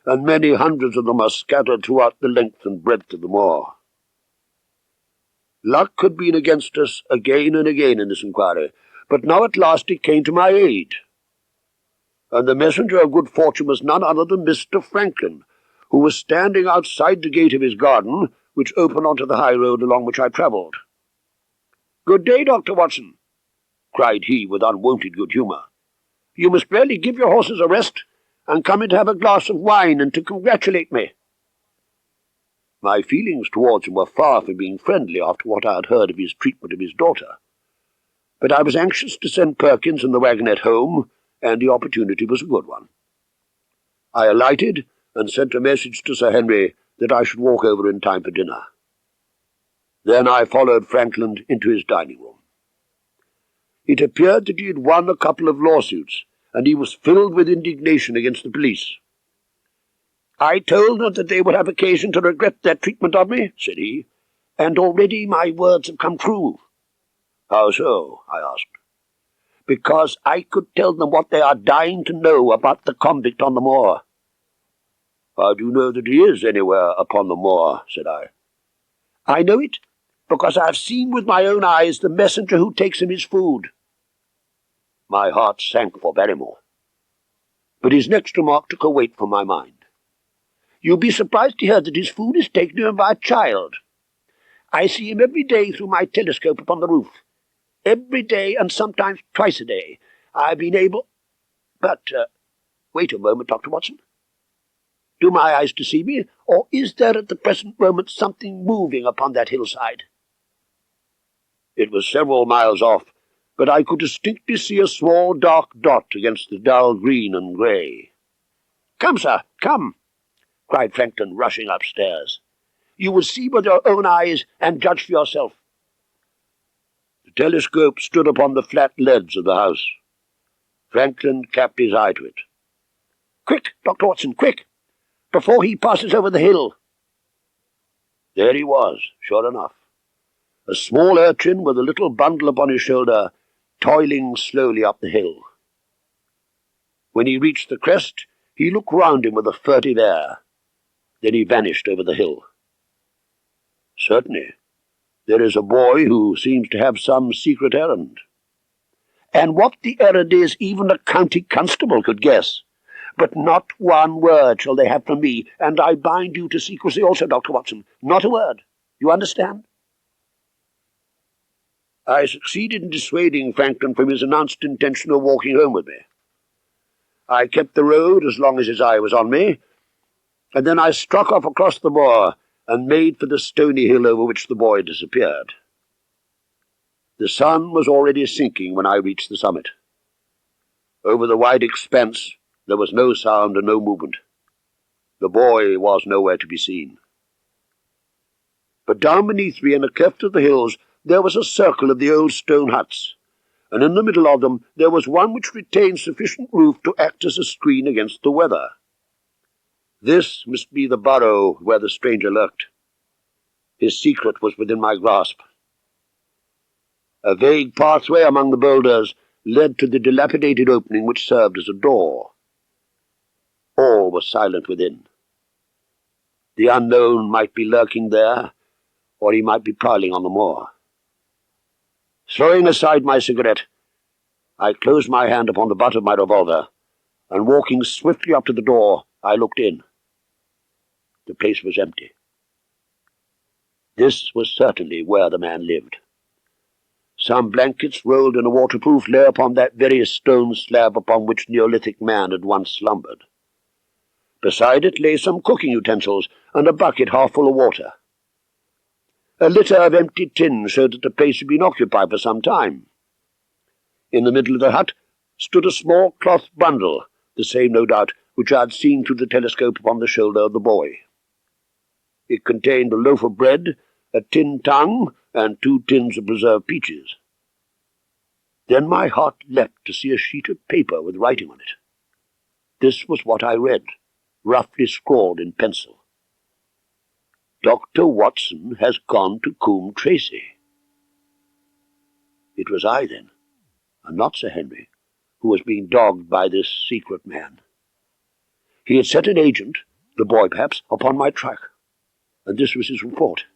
and many hundreds of them are scattered throughout the length and breadth of the moor. Luck had been against us again and again in this inquiry, but now at last it came to my aid. And the messenger of good fortune was none other than Mr. Franklin, who was standing outside the gate of his garden, which opened onto the high road along which I travelled. "Good day, Dr. Watson," cried he with unwonted good humour. "You must really give your horses a rest, and come in to have a glass of wine and to congratulate me." My feelings towards him were far from being friendly after what I had heard of his treatment of his daughter, but I was anxious to send Perkins and the wagonette home, and the opportunity was a good one. I alighted and sent a message to Sir Henry that I should walk over in time for dinner. Then I followed Franklin into his dining room. It appeared that he had won a couple of lawsuits, and he was filled with indignation against the police. "I told them that they would have occasion to regret their treatment of me," said he, "and already my words have come true." "How so?" I asked. "Because I could tell them what they are dying to know about the convict on the moor." "How do you know that he is anywhere upon the moor?" said I. "I know it because I have seen with my own eyes the messenger who takes him his food." My heart sank for Barrymore, but his next remark took a weight from my mind. "You'll be surprised to hear that his food is taken to him by a child. I see him every day through my telescope upon the roof. Every day, and sometimes twice a day, I have been able— But, wait a moment, Dr. Watson. Do my eyes deceive me, or is there at the present moment something moving upon that hillside? It was several miles off, but I could distinctly see a small dark dot against the dull green and grey. "Come, sir, come," cried Franklin, rushing upstairs. "You will see with your own eyes and judge for yourself." The telescope stood upon the flat leads of the house. Franklin clapped his eye to it. "Quick, Dr. Watson, quick, before he passes over the hill." There he was, sure enough, a small urchin with a little bundle upon his shoulder, toiling slowly up the hill. When he reached the crest, he looked round him with a furtive air. Then he vanished over the hill. Certainly, there is a boy who seems to have some secret errand. And what the errand is, even a county constable could guess. But not one word shall they have from me, and I bind you to secrecy also, Dr. Watson. Not a word. You understand? I succeeded in dissuading Franklin from his announced intention of walking home with me. I kept the road as long as his eye was on me, and then I struck off across the moor and made for the stony hill over which the boy disappeared. The sun was already sinking when I reached the summit. Over the wide expanse there was no sound and no movement. The boy was nowhere to be seen. But down beneath me, in a cleft of the hills, there was a circle of the old stone huts, and in the middle of them there was one which retained sufficient roof to act as a screen against the weather. This must be the burrow where the stranger lurked. His secret was within my grasp. A vague pathway among the boulders led to the dilapidated opening which served as a door. All was silent within. The unknown might be lurking there, or he might be prowling on the moor. Throwing aside my cigarette, I closed my hand upon the butt of my revolver, and walking swiftly up to the door, I looked in. The place was empty. This was certainly where the man lived. Some blankets rolled in a waterproof lay upon that very stone slab upon which Neolithic man had once slumbered. Beside it lay some cooking utensils and a bucket half full of water. A litter of empty tins showed that the place had been occupied for some time. In the middle of the hut stood a small cloth bundle, the same, no doubt, which I had seen through the telescope upon the shoulder of the boy. It contained a loaf of bread, a tin tongue, and 2 tins of preserved peaches. Then my heart leapt to see a sheet of paper with writing on it. This was what I read, roughly scrawled in pencil. "Dr. Watson has gone to Coombe Tracy." It was I, then, and not Sir Henry, who was being dogged by this secret man. He had set an agent, the boy perhaps, upon my track, and this was his report.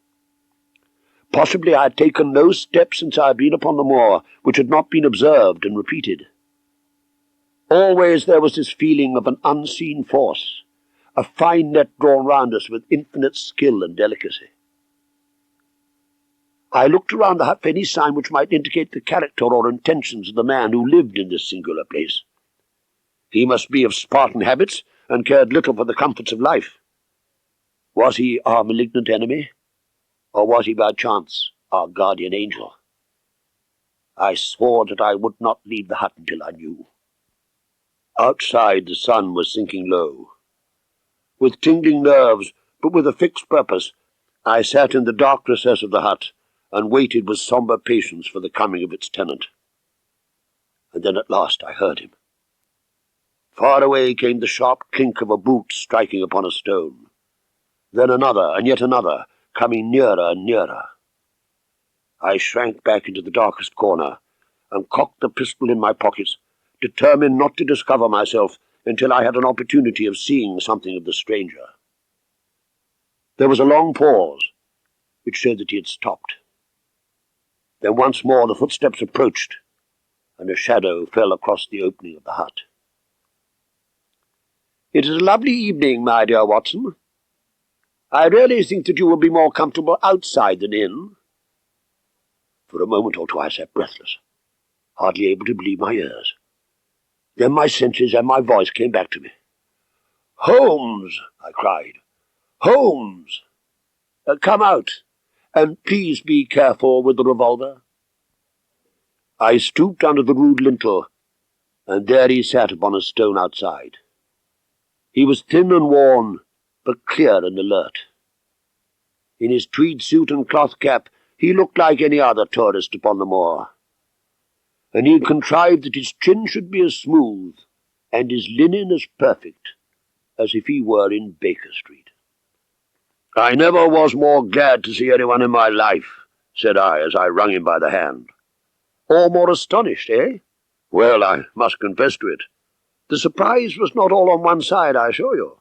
Possibly I had taken no steps since I had been upon the moor which had not been observed and repeated. Always there was this feeling of an unseen force, a fine net drawn round us with infinite skill and delicacy. I looked around the hut for any sign which might indicate the character or intentions of the man who lived in this singular place. He must be of Spartan habits and cared little for the comforts of life. Was he our malignant enemy, or was he by chance our guardian angel? I swore that I would not leave the hut until I knew. Outside the sun was sinking low. With tingling nerves, but with a fixed purpose, I sat in the dark recess of the hut and waited with sombre patience for the coming of its tenant. And then at last I heard him. Far away came the sharp clink of a boot striking upon a stone. Then another, and yet another, coming nearer and nearer. I shrank back into the darkest corner, and cocked the pistol in my pockets, determined not to discover myself until I had an opportunity of seeing something of the stranger. There was a long pause, which showed that he had stopped. Then once more the footsteps approached, and a shadow fell across the opening of the hut. "It is a lovely evening, my dear Watson. I really think that you will be more comfortable outside than in." For a moment or two I sat breathless, hardly able to believe my ears. Then my senses and my voice came back to me. "Holmes!" I cried. "Holmes! Come out, and please be careful with the revolver." I stooped under the rude lintel, and there he sat upon a stone outside. He was thin and worn, but clear and alert. In his tweed suit and cloth cap, he looked like any other tourist upon the moor, and he had contrived that his chin should be as smooth, and his linen as perfect, as if he were in Baker Street. "I never was more glad to see anyone in my life," said I, as I wrung him by the hand. "Or more astonished, eh? Well, I must confess to it. The surprise was not all on one side, I assure you.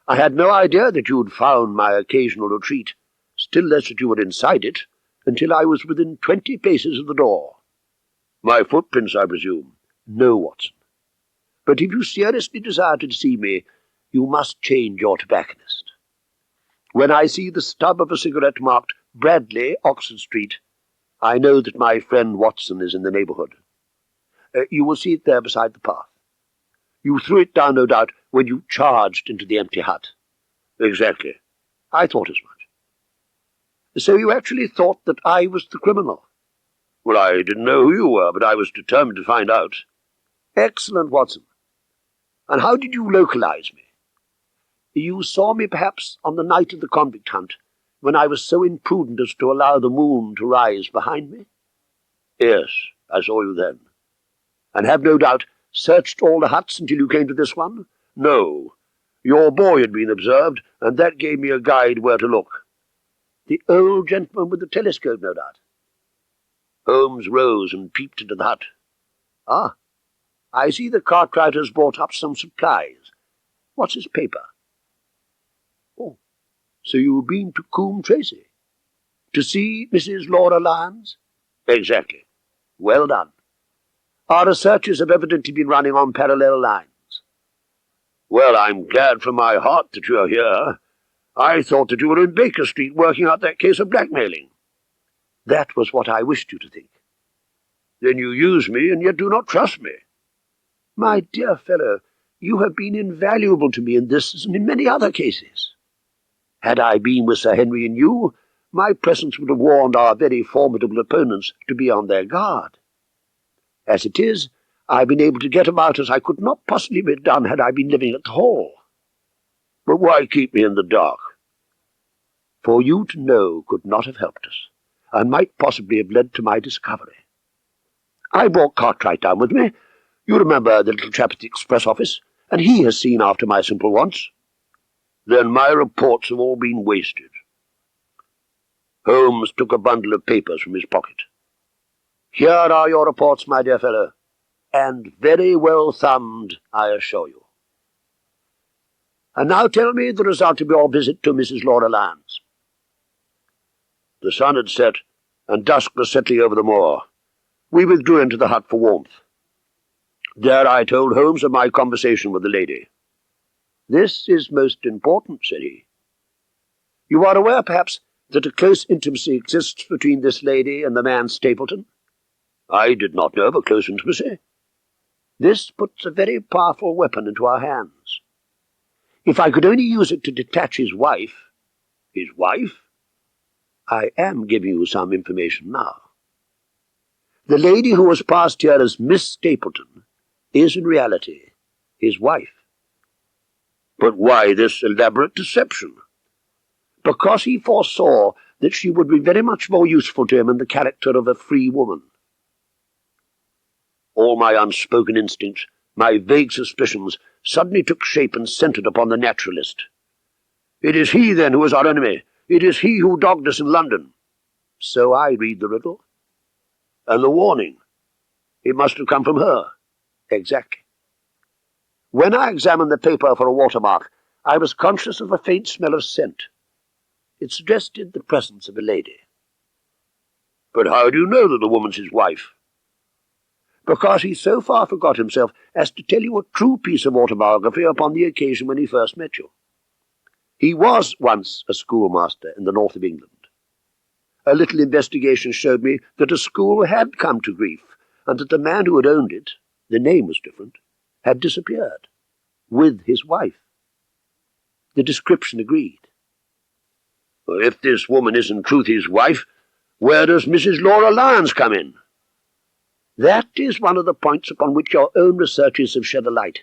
I had no idea that you had found my occasional retreat, still less that you were inside it, until I was within 20 paces of the door. My footprints, I presume?" "No, Watson. But if you seriously desire to see me, you must change your tobacconist. When I see the stub of a cigarette marked Bradley, Oxford Street, I know that my friend Watson is in the neighbourhood. You will see it there beside the path. You threw it down, no doubt, when you charged into the empty hut." "Exactly. I thought as much." "So you actually thought that I was the criminal?" "Well, I didn't know who you were, but I was determined to find out." "Excellent, Watson. And how did you localize me? You saw me, perhaps, on the night of the convict hunt, when I was so imprudent as to allow the moon to rise behind me?" "Yes, I saw you then." "And have no doubt searched all the huts until you came to this one?" "No. Your boy had been observed, and that gave me a guide where to look." "The old gentleman with the telescope, no doubt?" Holmes rose and peeped into the hut. "Ah, I see the Cartwright has brought up some supplies. What's his paper?" "Oh, so you've been to Coombe Tracy? To see Mrs. Laura Lyons?" "Exactly." "Well done. Our researches have evidently been running on parallel lines." "Well, I'm glad from my heart that you are here. I thought that you were in Baker Street working out that case of blackmailing." "That was what I wished you to think." "Then you use me, and yet do not trust me." "My dear fellow, you have been invaluable to me in this and in many other cases. Had I been with Sir Henry and you, my presence would have warned our very formidable opponents to be on their guard. As it is, I've been able to get about as I could not possibly have done had I been living at the Hall." "But why keep me in the dark?" "For you to know could not have helped us, and might possibly have led to my discovery. I brought Cartwright down with me. You remember the little chap at the express office, and he has seen after my simple wants." "Then my reports have all been wasted." Holmes took a bundle of papers from his pocket. "Here are your reports, my dear fellow, and very well thumbed, I assure you. And now tell me the result of your visit to Mrs. Laura Lyons." The sun had set, and dusk was settling over the moor. We withdrew into the hut for warmth. There I told Holmes of my conversation with the lady. "This is most important," said he. "You are aware, perhaps, that a close intimacy exists between this lady and the man Stapleton?" "I did not know of a close intimacy." "This puts a very powerful weapon into our hands. If I could only use it to detach his wife—" "His wife?" "I am giving you some information now. The lady who was passed here as Miss Stapleton is in reality his wife." "But why this elaborate deception?" "Because he foresaw that she would be very much more useful to him in the character of a free woman." All my unspoken instincts, my vague suspicions, suddenly took shape and centred upon the naturalist. "It is he, then, who is our enemy. It is he who dogged us in London." "So I read the riddle." "And the warning? It must have come from her." "Exactly. When I examined the paper for a watermark, I was conscious of a faint smell of scent. It suggested the presence of a lady." "But how do you know that the woman's his wife?" "Because he so far forgot himself as to tell you a true piece of autobiography upon the occasion when he first met you. He was once a schoolmaster in the north of England. A little investigation showed me that a school had come to grief, and that the man who had owned it — the name was different — had disappeared, with his wife. The description agreed. Well, if this woman is in truth his wife, where does Mrs. Laura Lyons come in? That is one of the points upon which your own researches have shed a light.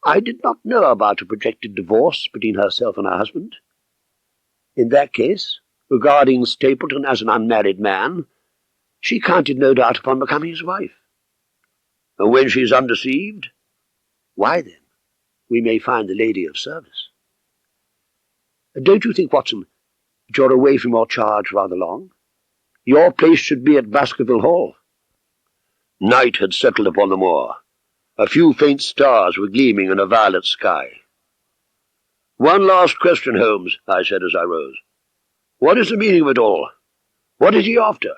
I did not know about a projected divorce between herself and her husband. In that case, regarding Stapleton as an unmarried man, she counted no doubt upon becoming his wife. And when she is undeceived, why then, we may find the lady of service. Don't you think, Watson, that you're away from your charge rather long? Your place should be at Baskerville Hall. Night had settled upon the moor. A few faint stars were gleaming in a violet sky. One last question, Holmes, I said as I rose. What is the meaning of it all? What is he after?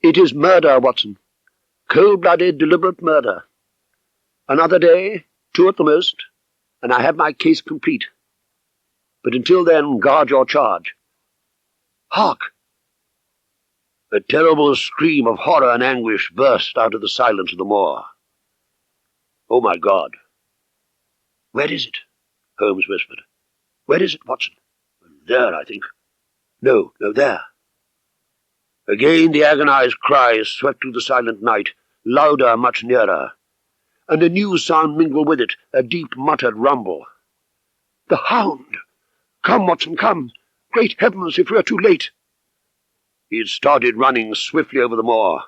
It is murder, Watson. Cold-blooded, deliberate murder. Another day, 2 at the most, and I have my case complete. But until then, guard your charge. Hark! A terrible scream of horror and anguish burst out of the silence of the moor. Oh, my God! Where is it? Holmes whispered. Where is it, Watson? There, I think. No, there. Again the agonized cries swept through the silent night, louder, much nearer, and a new sound mingled with it, a deep muttered rumble. The Hound! Come, Watson, come! Great heavens, if we are too late! He had started running swiftly over the moor.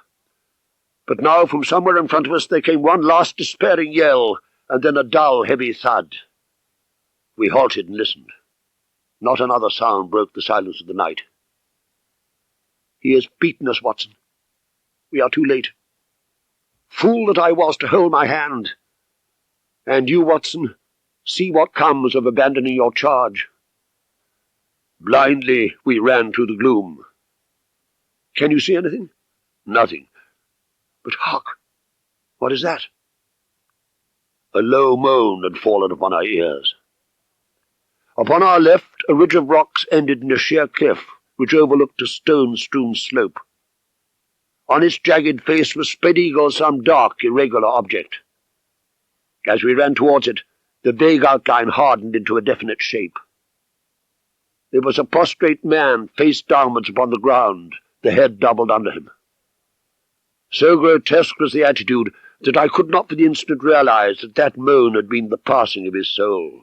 But now from somewhere in front of us there came one last despairing yell, and then a dull, heavy thud. We halted and listened. Not another sound broke the silence of the night. He has beaten us, Watson. We are too late. Fool that I was to hold my hand. And you, Watson, see what comes of abandoning your charge. Blindly we ran through the gloom. Can you see anything? Nothing. But hark! What is that? A low moan had fallen upon our ears. Upon our left, a ridge of rocks ended in a sheer cliff, which overlooked a stone-strewn slope. On its jagged face was spread eagle some dark, irregular object. As we ran towards it, the vague outline hardened into a definite shape. It was a prostrate man, face downwards upon the ground, the head doubled under him. So grotesque was the attitude that I could not for the instant realize that that moan had been the passing of his soul.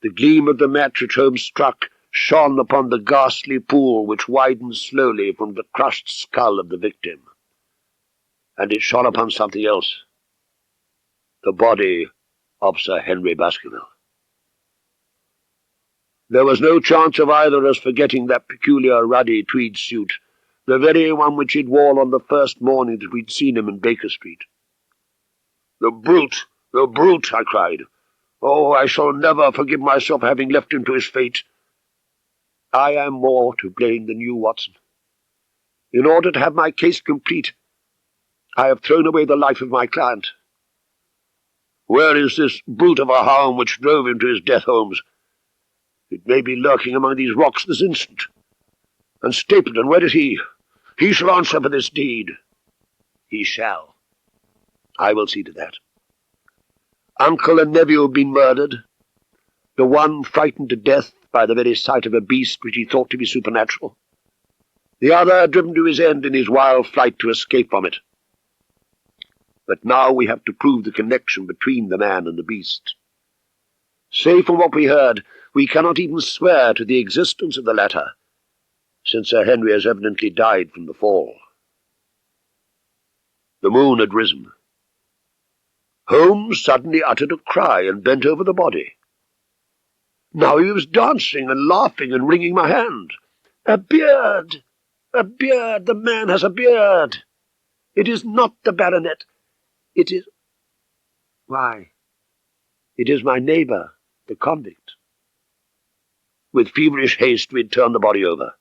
The gleam of the match which Holmes struck shone upon the ghastly pool which widened slowly from the crushed skull of the victim. And it shone upon something else. The body of Sir Henry Baskerville. There was no chance of either of us forgetting that peculiar ruddy tweed suit, the very one which he'd worn on the first morning that we'd seen him in Baker Street. "The brute! The brute!" I cried. "Oh, I shall never forgive myself for having left him to his fate. I am more to blame than you, Watson. In order to have my case complete, I have thrown away the life of my client. Where is this brute of a hound which drove him to his death, Holmes? It may be lurking among these rocks this instant. And Stapleton, where is he? He shall answer for this deed." "He shall. I will see to that. Uncle and nephew have been murdered, the one frightened to death by the very sight of a beast which he thought to be supernatural, the other driven to his end in his wild flight to escape from it. But now we have to prove the connection between the man and the beast. Save from what we heard, we cannot even swear to the existence of the latter, since Sir Henry has evidently died from the fall." The moon had risen. Holmes suddenly uttered a cry and bent over the body. Now he was dancing and laughing and wringing my hand. "A beard! A beard! The man has a beard! It is not the baronet. It is— Why, it is my neighbour, the convict." With feverish haste we had turned the body over.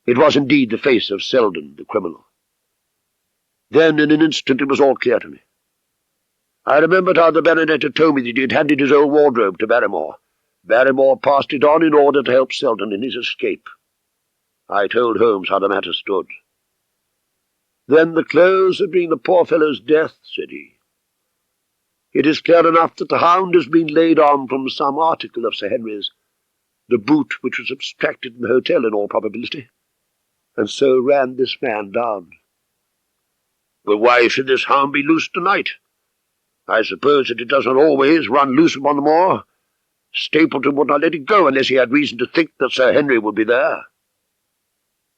It was indeed the face of Selden, the criminal. Then in an instant it was all clear to me. I remembered how the baronet had told me that he had handed his old wardrobe to Barrymore. Barrymore passed it on in order to help Selden in his escape. I told Holmes how the matter stood. "Then the clothes had been the poor fellow's death," said he. It is clear enough that the Hound has been laid on from some article of Sir Henry's, the boot which was abstracted in the hotel in all probability, and so ran this man down. But why should this Hound be loose tonight? I suppose that it does not always run loose upon the moor. Stapleton would not let it go unless he had reason to think that Sir Henry would be there.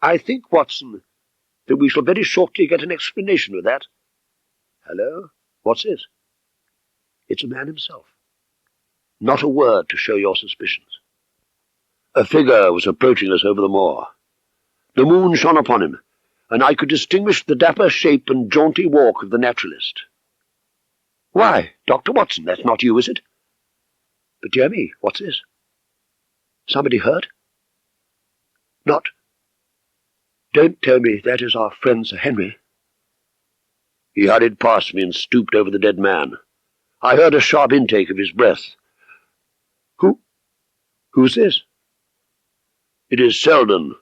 I think, Watson, that we shall very shortly get an explanation of that. Hello? What's this? It's a man himself. Not a word to show your suspicions. A figure was approaching us over the moor. The moon shone upon him, and I could distinguish the dapper shape and jaunty walk of the naturalist. Why, Dr. Watson, that's not you, is it? But dear me, what's this? Somebody hurt? Not. Don't tell me that is our friend Sir Henry. He hurried past me and stooped over the dead man. I heard a sharp intake of his breath. Who's this? It is Selden,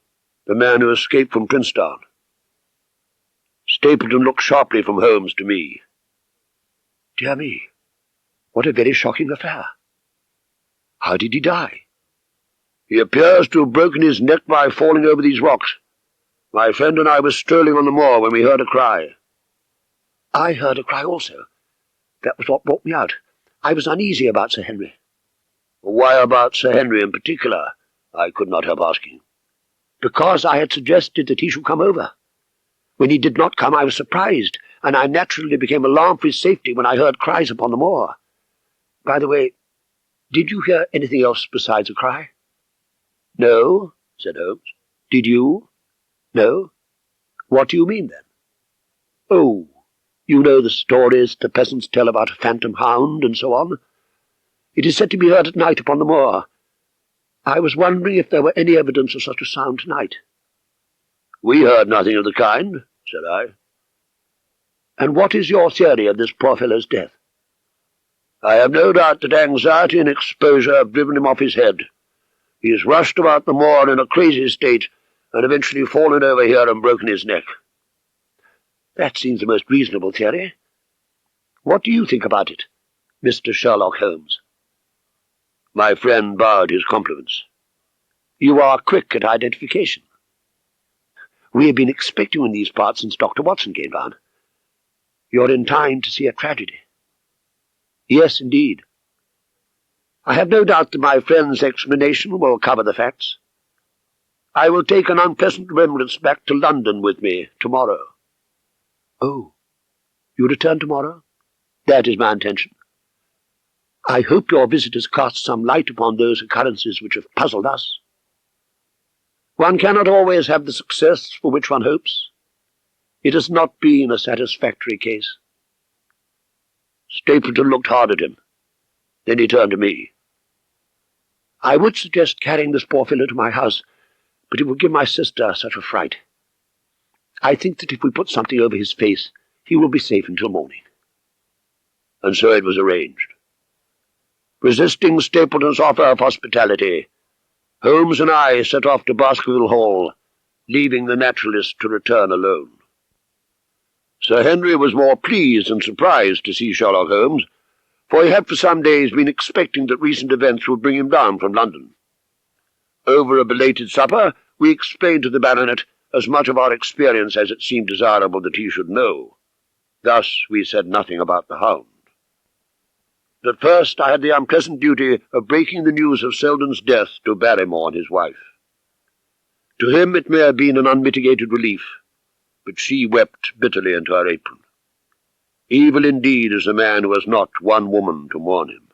the man who escaped from Princetown. Stapleton looked sharply from Holmes to me. Dear me, what a very shocking affair. How did he die? He appears to have broken his neck by falling over these rocks. My friend and I were strolling on the moor when we heard a cry. I heard a cry also. That was what brought me out. I was uneasy about Sir Henry. Why about Sir Henry in particular? I could not help asking. Because I had suggested that he should come over. When he did not come, I was surprised, and I naturally became alarmed for his safety when I heard cries upon the moor. By the way, did you hear anything else besides a cry? No, said Holmes. Did you? No? What do you mean, then? Oh, you know the stories the peasants tell about a phantom hound and so on. It is said to be heard at night upon the moor. I was wondering if there were any evidence of such a sound tonight. We heard nothing of the kind, said I. And what is your theory of this poor fellow's death? I have no doubt that anxiety and exposure have driven him off his head. He has rushed about the moor in a crazy state, and eventually fallen over here and broken his neck. That seems the most reasonable theory. What do you think about it, Mr. Sherlock Holmes? My friend bowed his compliments. You are quick at identification. We have been expecting you in these parts since Dr. Watson came down. You're in time to see a tragedy. Yes, indeed. I have no doubt that my friend's explanation will cover the facts. I will take an unpleasant remembrance back to London with me tomorrow. Oh, you return tomorrow? That is my intention. I hope your visit has cast some light upon those occurrences which have puzzled us. One cannot always have the success for which one hopes. It has not been a satisfactory case. Stapleton looked hard at him. Then he turned to me. I would suggest carrying this poor fellow to my house, but it would give my sister such a fright. I think that if we put something over his face, he will be safe until morning. And so it was arranged. Resisting Stapleton's offer of hospitality, Holmes and I set off to Baskerville Hall, leaving the naturalist to return alone. Sir Henry was more pleased and surprised to see Sherlock Holmes, for he had for some days been expecting that recent events would bring him down from London. Over a belated supper, we explained to the baronet as much of our experience as it seemed desirable that he should know. Thus we said nothing about the Hound. At first I had the unpleasant duty of breaking the news of Selden's death to Barrymore and his wife. To him it may have been an unmitigated relief, but she wept bitterly into her apron. Evil indeed is the man who has not one woman to mourn him.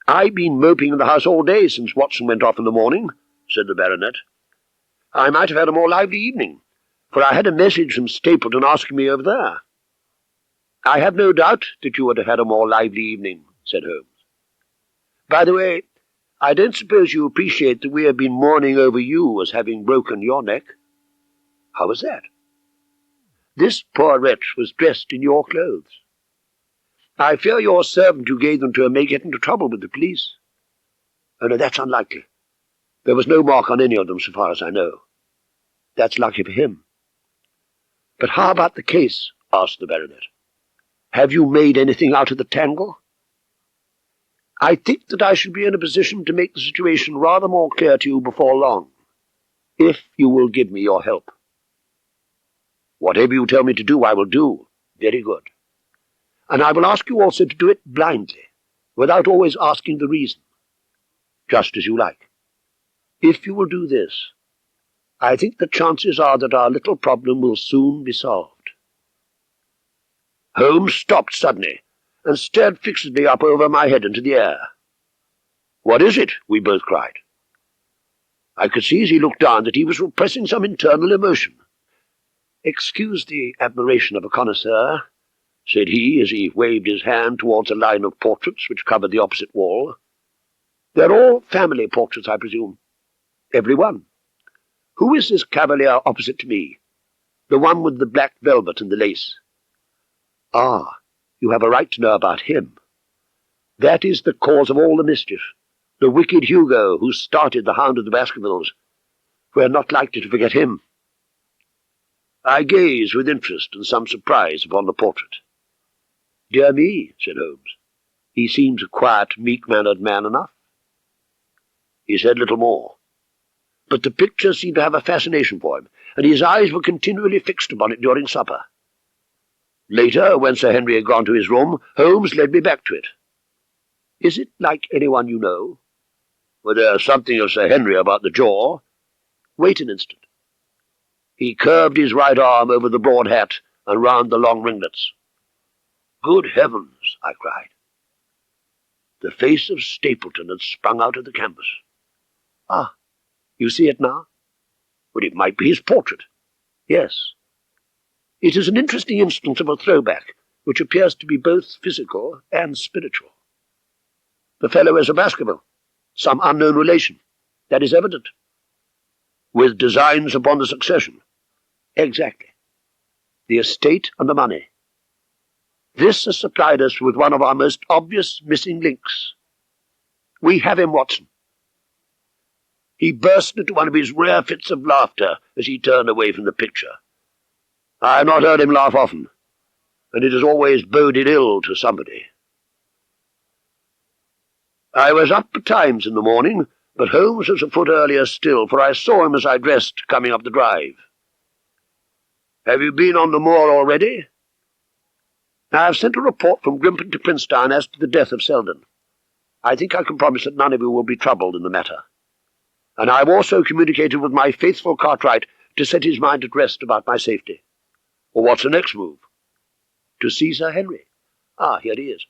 I've been moping in the house all day since Watson went off in the morning, said the baronet. I might have had a more lively evening, for I had a message from Stapleton asking me over there. I have no doubt that you would have had a more lively evening, said Holmes. By the way, I don't suppose you appreciate that we have been mourning over you as having broken your neck. How was that? This poor wretch was dressed in your clothes. I fear your servant who gave them to her may get into trouble with the police. Oh, no, that's unlikely. There was no mark on any of them, so far as I know. That's lucky for him. But how about the case? Asked the baronet. Have you made anything out of the tangle? I think that I should be in a position to make the situation rather more clear to you before long, if you will give me your help. Whatever you tell me to do, I will do. Very good. And I will ask you also to do it blindly, without always asking the reason. Just as you like. If you will do this, I think the chances are that our little problem will soon be solved. Holmes stopped suddenly, and stared fixedly up over my head into the air. "What is it?" we both cried. I could see as he looked down that he was repressing some internal emotion. "Excuse the admiration of a connoisseur," said he, as he waved his hand towards a line of portraits which covered the opposite wall. "They're all family portraits, I presume." "Every one. Who is this cavalier opposite to me? The one with the black velvet and the lace?" "Ah, you have a right to know about him. That is the cause of all the mischief. The wicked Hugo, who started the Hound of the Baskervilles. We're not likely to forget him." I gazed with interest and some surprise upon the portrait. "Dear me," said Holmes, "he seems a quiet, meek-mannered man enough." He said little more, but the picture seemed to have a fascination for him, and his eyes were continually fixed upon it during supper. Later, when Sir Henry had gone to his room, Holmes led me back to it. "Is it like anyone you know?" "Well, there's something of Sir Henry about the jaw." "Wait an instant." He curved his right arm over the broad hat and round the long ringlets. "Good heavens!" I cried. The face of Stapleton had sprung out of the canvas. "Ah, you see it now?" "Well, it might be his portrait." "Yes. It is an interesting instance of a throwback, which appears to be both physical and spiritual. The fellow is a Baskerville, some unknown relation. That is evident." "With designs upon the succession?" "Exactly. The estate and the money. This has supplied us with one of our most obvious missing links. We have him, Watson." He burst into one of his rare fits of laughter as he turned away from the picture. I have not heard him laugh often, and it has always boded ill to somebody. I was up betimes in the morning, but Holmes was afoot earlier still, for I saw him as I dressed coming up the drive. "Have you been on the moor already?" "I have sent a report from Grimpen to Princetown as to the death of Selden. I think I can promise that none of you will be troubled in the matter. And I have also communicated with my faithful Cartwright to set his mind at rest about my safety." "Well, what's the next move?" "To see Sir Henry. Ah, here he is.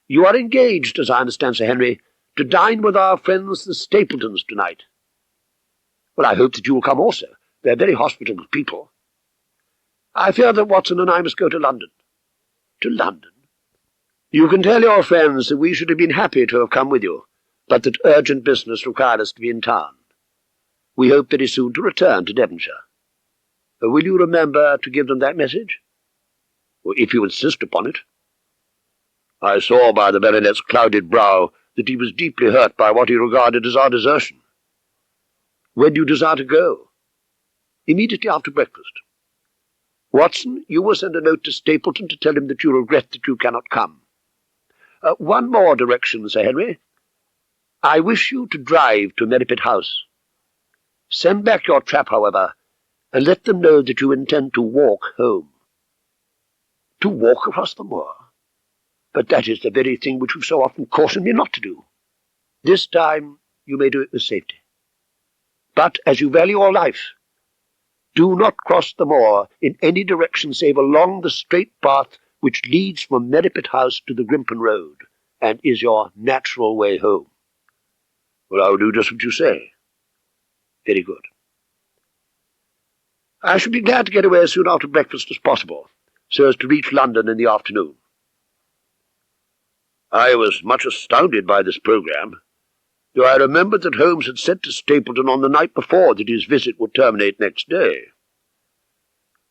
You are engaged, as I understand, Sir Henry, to dine with our friends the Stapletons tonight." "Well, I hope that you will come also. They're very hospitable people." "I fear that Watson and I must go to London." "To London?" "You can tell your friends that we should have been happy to have come with you, but that urgent business required us to be in town. We hope very soon to return to Devonshire. Will you remember to give them that message?" "Well, if you insist upon it." I saw by the baronet's clouded brow that he was deeply hurt by what he regarded as our desertion. "When do you desire to go?" "Immediately after breakfast." "Watson, you will send a note to Stapleton to tell him that you regret that you cannot come. One more direction, Sir Henry. I wish you to drive to Merripit House. Send back your trap, however, and let them know that you intend to walk home." "To walk across the moor? But that is the very thing which you've so often cautioned me not to do. This time you may do it with safety. But as you value your life, do not cross the moor in any direction save along the straight path which leads from Merripit House to the Grimpen Road, and is your natural way home." "Well, I will do just what you say." "Very good. I should be glad to get away as soon after breakfast as possible, so as to reach London in the afternoon." I was much astounded by this programme, though I remembered that Holmes had said to Stapleton on the night before that his visit would terminate next day.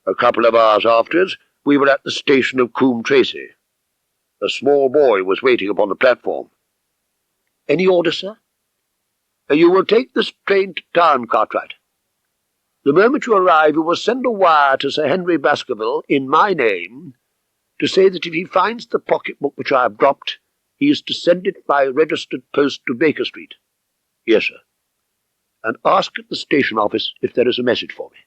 A couple of hours afterwards, we were at the station of Coombe Tracy. A small boy was waiting upon the platform. "Any order, sir?" "You will take this train to town, Cartwright. The moment you arrive, you will send a wire to Sir Henry Baskerville in my name, to say that if he finds the pocket-book which I have dropped, he is to send it by registered post to Baker Street. Yes, sir. And ask at the station office if there is a message for me.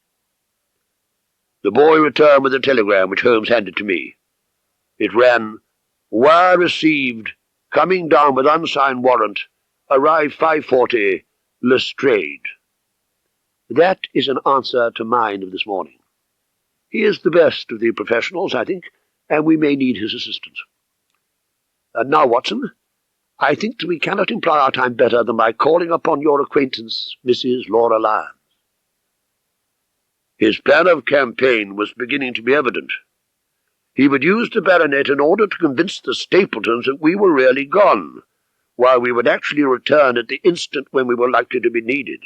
The boy returned with a telegram which Holmes handed to me. It ran, "Wire received, coming down with unsigned warrant, arrive 5:40, Lestrade." That is an answer to mine of this morning. He is the best of the professionals, I think, and we may need his assistance. And now, Watson, I think that we cannot employ our time better than by calling upon your acquaintance, Mrs. Laura Lyons. His plan of campaign was beginning to be evident. He would use the baronet in order to convince the Stapletons that we were really gone, while we would actually return at the instant when we were likely to be needed.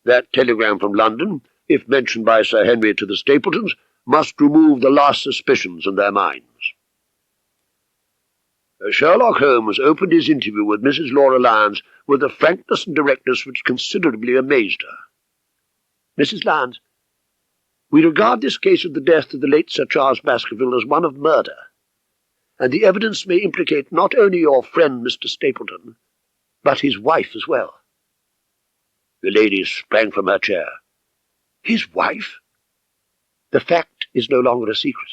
That telegram from London, if mentioned by Sir Henry to the Stapletons, must remove the last suspicions in their minds. Sherlock Holmes opened his interview with Mrs. Laura Lyons with a frankness and directness which considerably amazed her. "Mrs. Lyons, we regard this case of the death of the late Sir Charles Baskerville as one of murder, and the evidence may implicate not only your friend Mr. Stapleton, but his wife as well." The lady sprang from her chair. "His wife?" "The fact is no longer a secret.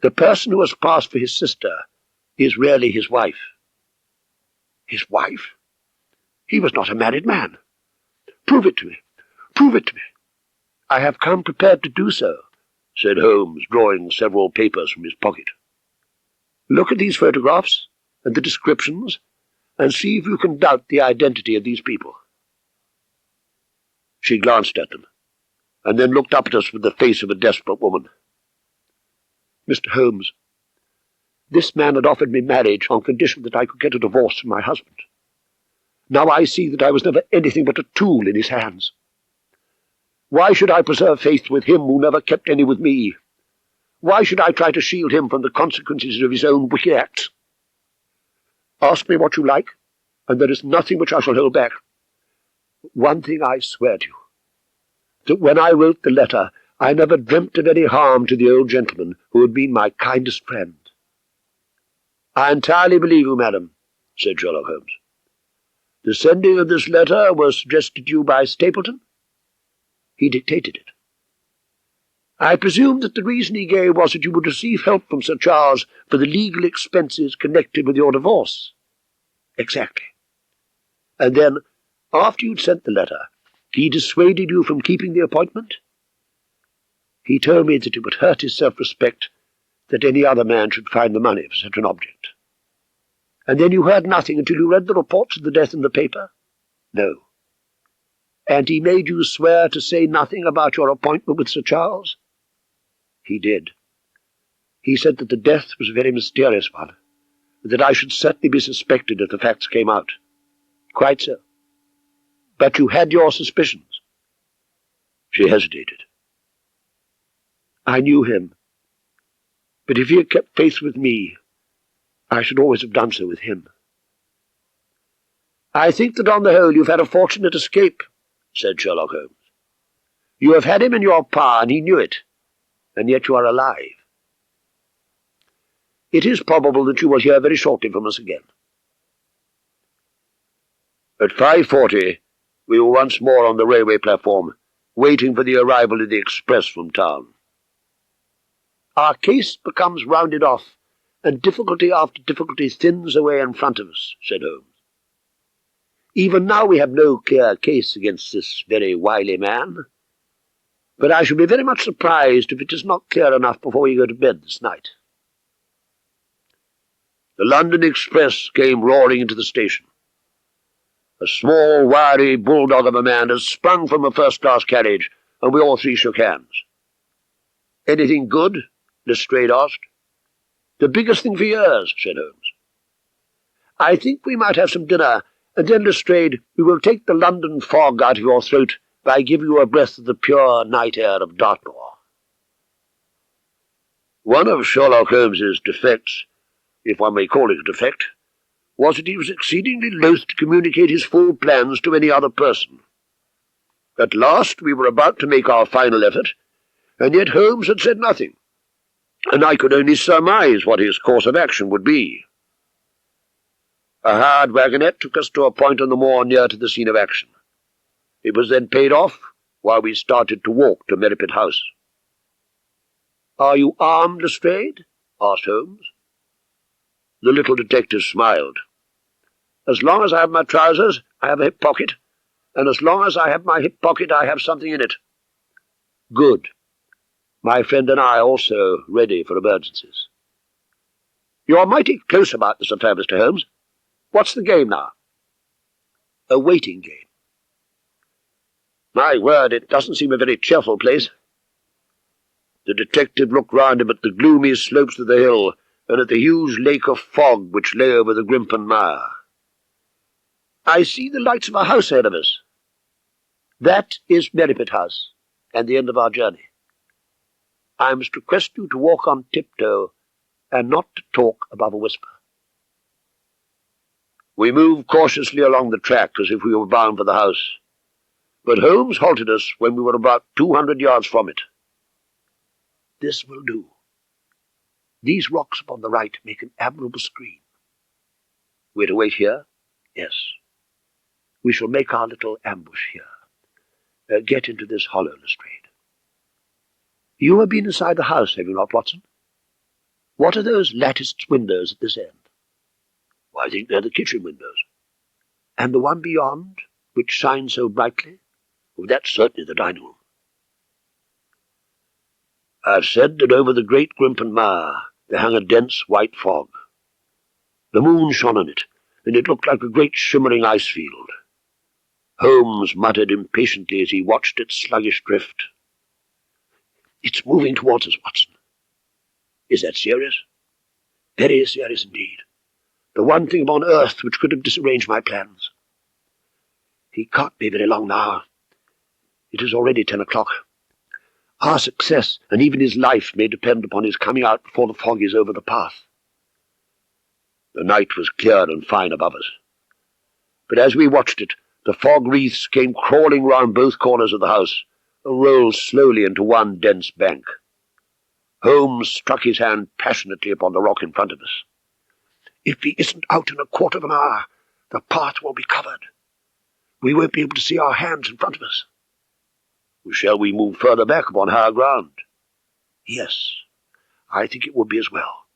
The person who has passed for his sister is really his wife." "His wife? He was not a married man. Prove it to me. Prove it to me." "I have come prepared to do so," said Holmes, drawing several papers from his pocket. "Look at these photographs and the descriptions, and see if you can doubt the identity of these people." She glanced at them, and then looked up at us with the face of a desperate woman. "Mr. Holmes, this man had offered me marriage on condition that I could get a divorce from my husband. Now I see that I was never anything but a tool in his hands. Why should I preserve faith with him who never kept any with me? Why should I try to shield him from the consequences of his own wicked acts? Ask me what you like, and there is nothing which I shall hold back. One thing I swear to you, that when I wrote the letter, I never dreamt of any harm to the old gentleman who had been my kindest friend." "I entirely believe you, madam," said Sherlock Holmes. "The sending of this letter was suggested to you by Stapleton?" "He dictated it." "I presume that the reason he gave was that you would receive help from Sir Charles for the legal expenses connected with your divorce?" "Exactly." "And then, after you'd sent the letter, he dissuaded you from keeping the appointment?" "He told me that it would hurt his self-respect that any other man should find the money for such an object." "And then you heard nothing until you read the reports of the death in the paper?" "No." "And he made you swear to say nothing about your appointment with Sir Charles?" "He did. He said that the death was a very mysterious one, and that I should certainly be suspected if the facts came out." "Quite so. But you had your suspicions?" She hesitated. "I knew him. But if he had kept faith with me, I should always have done so with him." "I think that on the whole you've had a fortunate escape," said Sherlock Holmes. "You have had him in your power, and he knew it, and yet you are alive. It is probable that you will hear very shortly from us again." At 5:40 we were once more on the railway platform, waiting for the arrival of the express from town. "Our case becomes rounded off, and difficulty after difficulty thins away in front of us," said Holmes. "Even now we have no clear case against this very wily man, but I shall be very much surprised if it is not clear enough before we go to bed this night." The London express came roaring into the station. A small, wiry bulldog of a man had sprung from a first-class carriage, and we all three shook hands. "Anything good?" Lestrade asked. "The biggest thing for years," said Holmes. "I think we might have some dinner, and then, Lestrade, we will take the London fog out of your throat by giving you a breath of the pure night air of Dartmoor." One of Sherlock Holmes's defects, if one may call it a defect, was that he was exceedingly loath to communicate his full plans to any other person. At last we were about to make our final effort, and yet Holmes had said nothing. and I could only surmise what his course of action would be. A hired wagonette took us to a point on the moor near to the scene of action. It was then paid off, while we started to walk to Merripit House. "Are you armed, Lestrade?" asked Holmes. The little detective smiled. "As long as I have my trousers, I have a hip pocket, and as long as I have my hip pocket, I have something in it." "Good. My friend and I also ready for emergencies." "You're mighty close about this affair, Mr. Holmes. What's the game now?" "A waiting game." "My word, it doesn't seem a very cheerful place." The detective looked round him at the gloomy slopes of the hill and at the huge lake of fog which lay over the Grimpen Mire. "I see the lights of a house ahead of us." "That is Merripit House, and the end of our journey. I must request you to walk on tiptoe, and not to talk above a whisper." We moved cautiously along the track as if we were bound for the house, but Holmes halted us when we were about 200 yards from it. "This will do. These rocks upon the right make an admirable screen." "We're to wait here?" "Yes. We shall make our little ambush here. Get into this hollow, Lestrade. You have been inside the house, have you not, Watson? What are those latticed windows at this end?" "I think they're the kitchen windows." "And the one beyond, which shines so brightly?" "That's certainly the dining room." I've said that over the great Grimpen Mire there hung a dense white fog. The moon shone on it, and it looked like a great shimmering ice field. Holmes muttered impatiently as he watched its sluggish drift. "It's moving towards us, Watson." "Is that serious?" "Very serious indeed. The one thing upon earth which could have disarranged my plans. He can't be very long now. It is already 10 o'clock. Our success, and even his life, may depend upon his coming out before the fog is over the path." The night was clear and fine above us, but as we watched it, the fog wreaths came crawling round both corners of the house, and rolled slowly into one dense bank. Holmes struck his hand passionately upon the rock in front of us. "If he isn't out in a quarter of an hour, the path will be covered. We won't be able to see our hands in front of us." "Shall we move further back upon higher ground?" "Yes, I think it would be as well."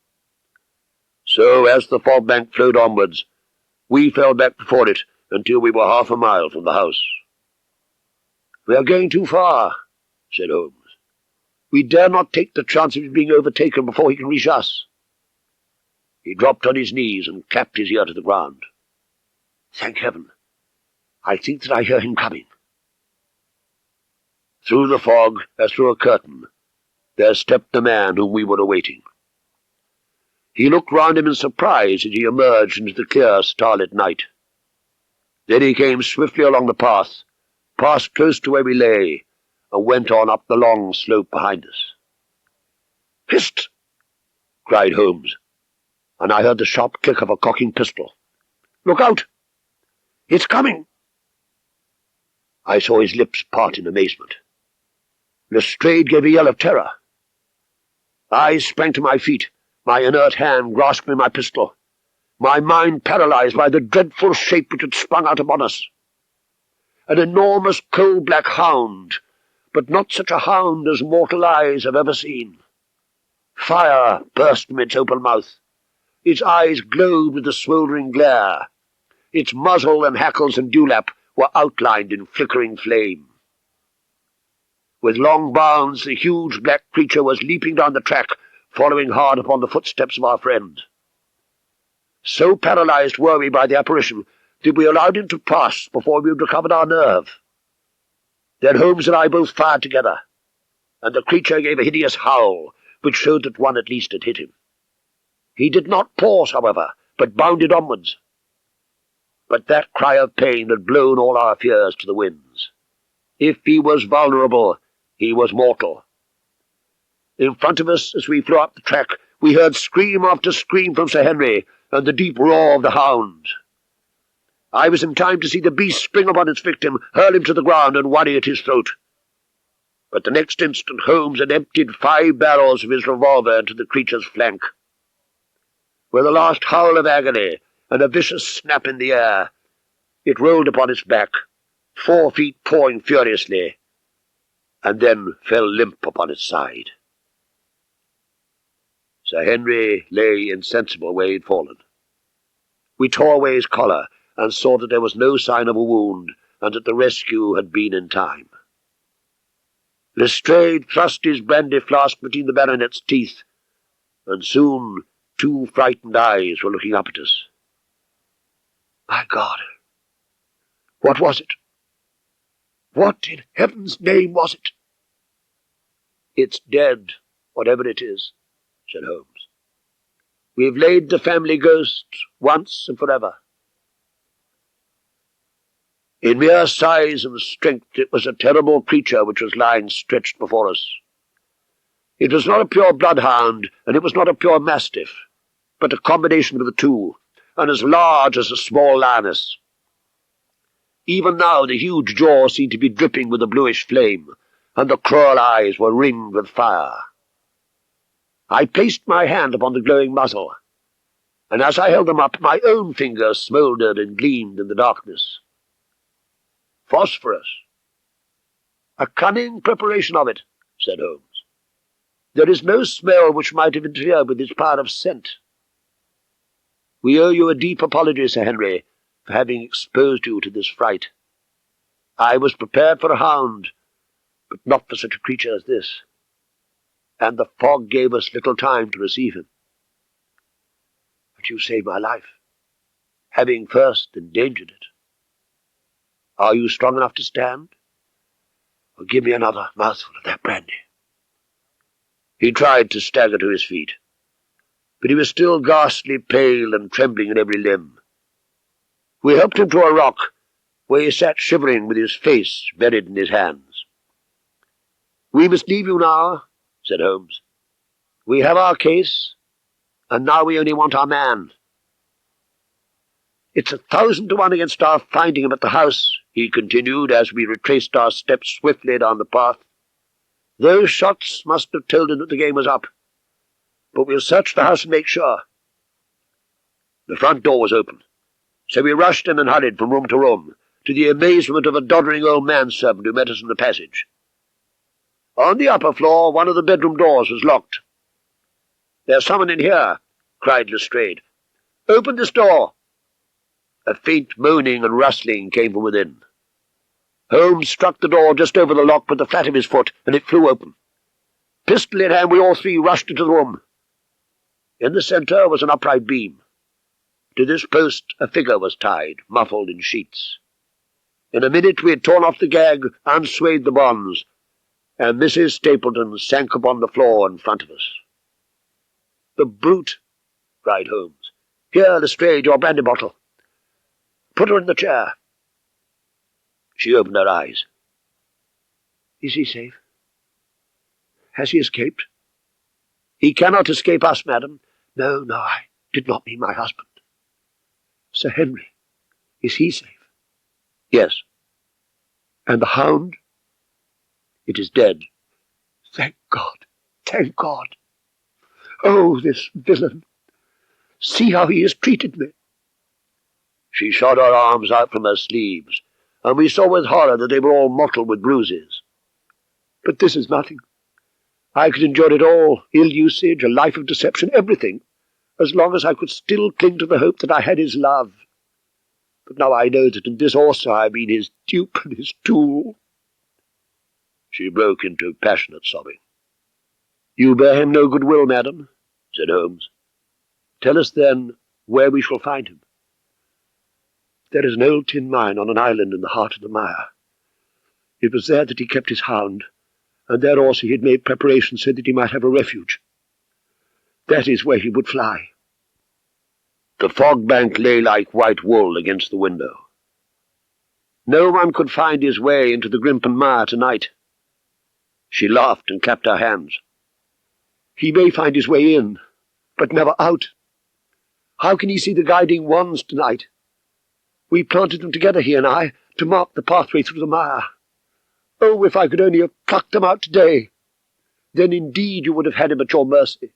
So, as the fog bank flowed onwards, we fell back before it until we were half a mile from the house. "We are going too far," said Holmes. "We dare not take the chance of his being overtaken before he can reach us." He dropped on his knees and clapped his ear to the ground. "Thank heaven! I think that I hear him coming." Through the fog, as through a curtain, there stepped the man whom we were awaiting. He looked round him in surprise as he emerged into the clear, starlit night. Then he came swiftly along the path, passed close to where we lay, and went on up the long slope behind us. "Hist!" cried Holmes, and I heard the sharp click of a cocking pistol. "Look out! It's coming!" I saw his lips part in amazement. Lestrade gave a yell of terror. I sprang to my feet, my inert hand grasping my pistol, my mind paralyzed by the dreadful shape which had sprung out upon us. An enormous coal-black hound, but not such a hound as mortal eyes have ever seen. Fire burst from its open mouth. Its eyes glowed with a smouldering glare. Its muzzle and hackles and dewlap were outlined in flickering flame. With long bounds, the huge black creature was leaping down the track, following hard upon the footsteps of our friend. So paralyzed were we by the apparition that we allowed him to pass before we had recovered our nerve. Then Holmes and I both fired together, and the creature gave a hideous howl, which showed that one at least had hit him. He did not pause, however, but bounded onwards. But that cry of pain had blown all our fears to the winds. If he was vulnerable, he was mortal. In front of us, as we flew up the track, we heard scream after scream from Sir Henry, and the deep roar of the hound. I was in time to see the beast spring upon its victim, hurl him to the ground, and worry at his throat. but the next instant Holmes had emptied 5 barrels of his revolver into the creature's flank. With a last howl of agony and a vicious snap in the air, it rolled upon its back, 4 feet pawing furiously, and then fell limp upon its side. Sir Henry lay insensible where he had fallen. We tore away his collar and saw that there was no sign of a wound, and that the rescue had been in time. Lestrade thrust his brandy flask between the baronet's teeth, and soon 2 frightened eyes were looking up at us. My God! What was it? What in heaven's name was it? It's dead, whatever it is, said Holmes. We've laid the family ghost once and forever. In mere size and strength, it was a terrible creature which was lying stretched before us. It was not a pure bloodhound, and it was not a pure mastiff, but a combination of the two, and as large as a small lioness. Even now the huge jaw seemed to be dripping with a bluish flame, and the cruel eyes were ringed with fire. I placed my hand upon the glowing muzzle, and as I held them up, my own fingers smouldered and gleamed in the darkness. Phosphorus. A cunning preparation of it, said Holmes. There is no smell which might have interfered with its power of scent. We owe you a deep apology, Sir Henry, for having exposed you to this fright. I was prepared for a hound, but not for such a creature as this, and the fog gave us little time to receive him. But you saved my life, having first endangered it. Are you strong enough to stand? Or give me another mouthful of that brandy? He tried to stagger to his feet, but he was still ghastly pale and trembling in every limb. We helped him to a rock, where he sat shivering with his face buried in his hands. We must leave you now, said Holmes. We have our case, and now we only want our man. It's 1,000 to 1 against our finding him at the house, he continued, as we retraced our steps swiftly down the path. Those shots must have told him that the game was up, but we'll search the house and make sure. The front door was open, so we rushed in and hurried from room to room, to the amazement of a doddering old manservant who met us in the passage. On the upper floor, one of the bedroom doors was locked. There's someone in here, cried Lestrade. Open this door. A faint moaning and rustling came from within. Holmes struck the door just over the lock with the flat of his foot, and it flew open. Pistol in hand, we all 3 rushed into the room. In the centre was an upright beam. To this post a figure was tied, muffled in sheets. In a minute we had torn off the gag, unswathed the bonds, and Mrs. Stapleton sank upon the floor in front of us. The brute, cried Holmes. Here, Lestrade, your brandy bottle. Put her in the chair. She opened her eyes. Is he safe? Has he escaped? He cannot escape us, madam. No, I did not mean my husband. Sir Henry, is he safe? Yes. And the hound? It is dead. Thank God, thank God. Oh, this villain! See how he has treated me. She shot her arms out from her sleeves, and we saw with horror that they were all mottled with bruises. But this is nothing. I could endure it all, ill-usage, a life of deception, everything, as long as I could still cling to the hope that I had his love. But now I know that in this also I have been his dupe and his tool. She broke into passionate sobbing. You bear him no good will, madam, said Holmes. Tell us, then, where we shall find him. There is an old tin mine on an island in the heart of the mire. It was there that he kept his hound, and there also he had made preparations so that he might have a refuge. That is where he would fly. The fog bank lay like white wool against the window. No one could find his way into the Grimpen mire tonight. She laughed and clapped her hands. He may find his way in, but never out. How can he see the guiding wands tonight? We planted them together, he and I, to mark the pathway through the mire. Oh, if I could only have plucked them out today! Then indeed you would have had him at your mercy.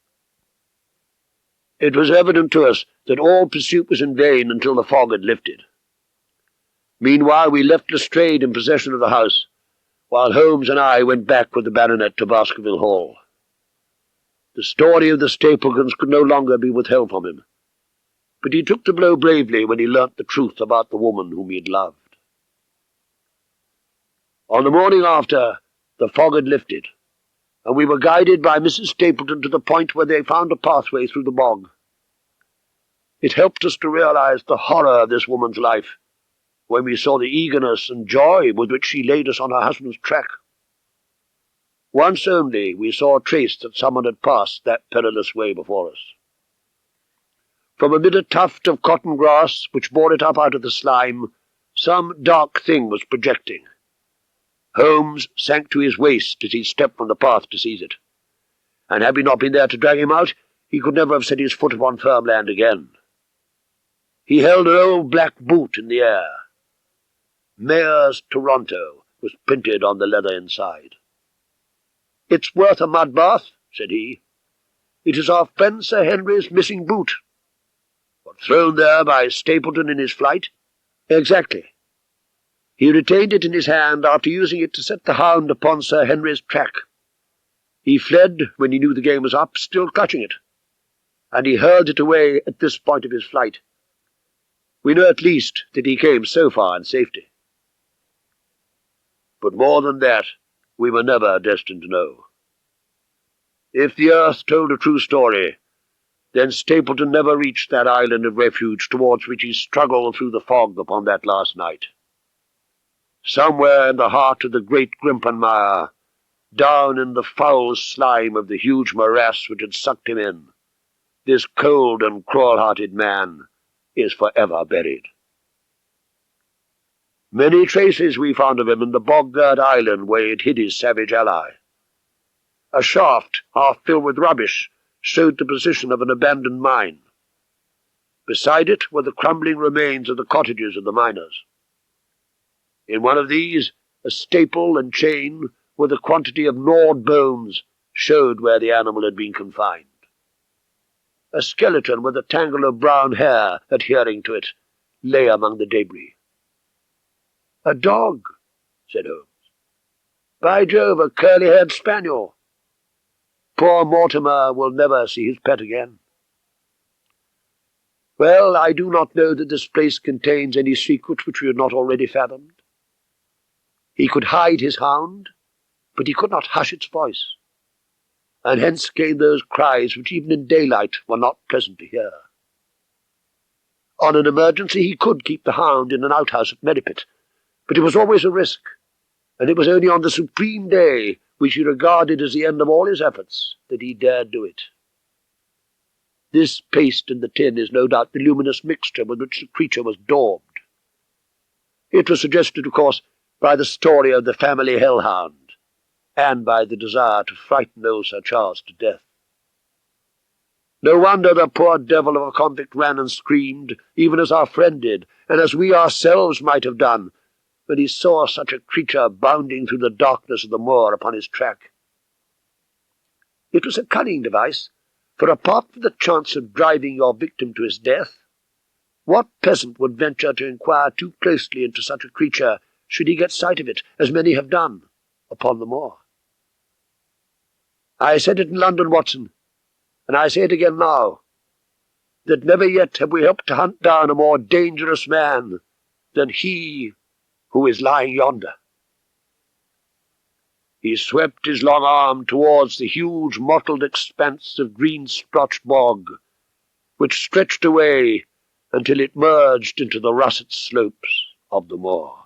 It was evident to us that all pursuit was in vain until the fog had lifted. Meanwhile we left Lestrade in possession of the house, while Holmes and I went back with the baronet to Baskerville Hall. The story of the Stapletons could no longer be withheld from him, but he took the blow bravely when he learnt the truth about the woman whom he had loved. On the morning after, the fog had lifted, and we were guided by Mrs. Stapleton to the point where they found a pathway through the bog. It helped us to realize the horror of this woman's life, when we saw the eagerness and joy with which she laid us on her husband's track. Once only we saw a trace that someone had passed that perilous way before us. From amid a tuft of cotton grass which bore it up out of the slime, some dark thing was projecting. Holmes sank to his waist as he stepped from the path to seize it, and had we not been there to drag him out, he could never have set his foot upon firm land again. He held an old black boot in the air. Mayor's Toronto was printed on the leather inside. "It's worth a mud bath," said he. "It is our friend Sir Henry's missing boot." "But thrown there by Stapleton in his flight?" "Exactly. He retained it in his hand after using it to set the Hound upon Sir Henry's track. He fled when he knew the game was up, still clutching it, and he hurled it away at this point of his flight. We know at least that he came so far in safety. But more than that, we were never destined to know. If the earth told a true story, then Stapleton never reached that island of refuge towards which he struggled through the fog upon that last night. Somewhere in the heart of the great Grimpenmire, down in the foul slime of the huge morass which had sucked him in, this cold and cruel-hearted man is forever buried. Many traces we found of him in the bog-girt island where he had hid his savage ally. A shaft, half filled with rubbish, showed the position of an abandoned mine. Beside it were the crumbling remains of the cottages of the miners. In one of these, a staple and chain with a quantity of gnawed bones showed where the animal had been confined. A skeleton with a tangle of brown hair adhering to it lay among the debris. "A dog," said Holmes. "By Jove, a curly-haired spaniel. Poor Mortimer will never see his pet again. Well, I do not know that this place contains any secret which we have not already fathomed. He could hide his hound, but he could not hush its voice, and hence came those cries which even in daylight were not pleasant to hear. On an emergency he could keep the hound in an outhouse at Merripit, but it was always a risk, and it was only on the supreme day, which he regarded as the end of all his efforts, that he dared do it. This paste in the tin is no doubt the luminous mixture with which the creature was daubed. It was suggested, of course, by the story of the family hellhound, and by the desire to frighten old Sir Charles to death. No wonder the poor devil of a convict ran and screamed, even as our friend did, and as we ourselves might have done, when he saw such a creature bounding through the darkness of the moor upon his track. It was a cunning device, for apart from the chance of driving your victim to his death, what peasant would venture to inquire too closely into such a creature should he get sight of it, as many have done, upon the moor? I said it in London, Watson, and I say it again now, that never yet have we helped to hunt down a more dangerous man than he who is lying yonder. He swept his long arm towards the huge mottled expanse of green-splotched bog, which stretched away until it merged into the russet slopes of the moor.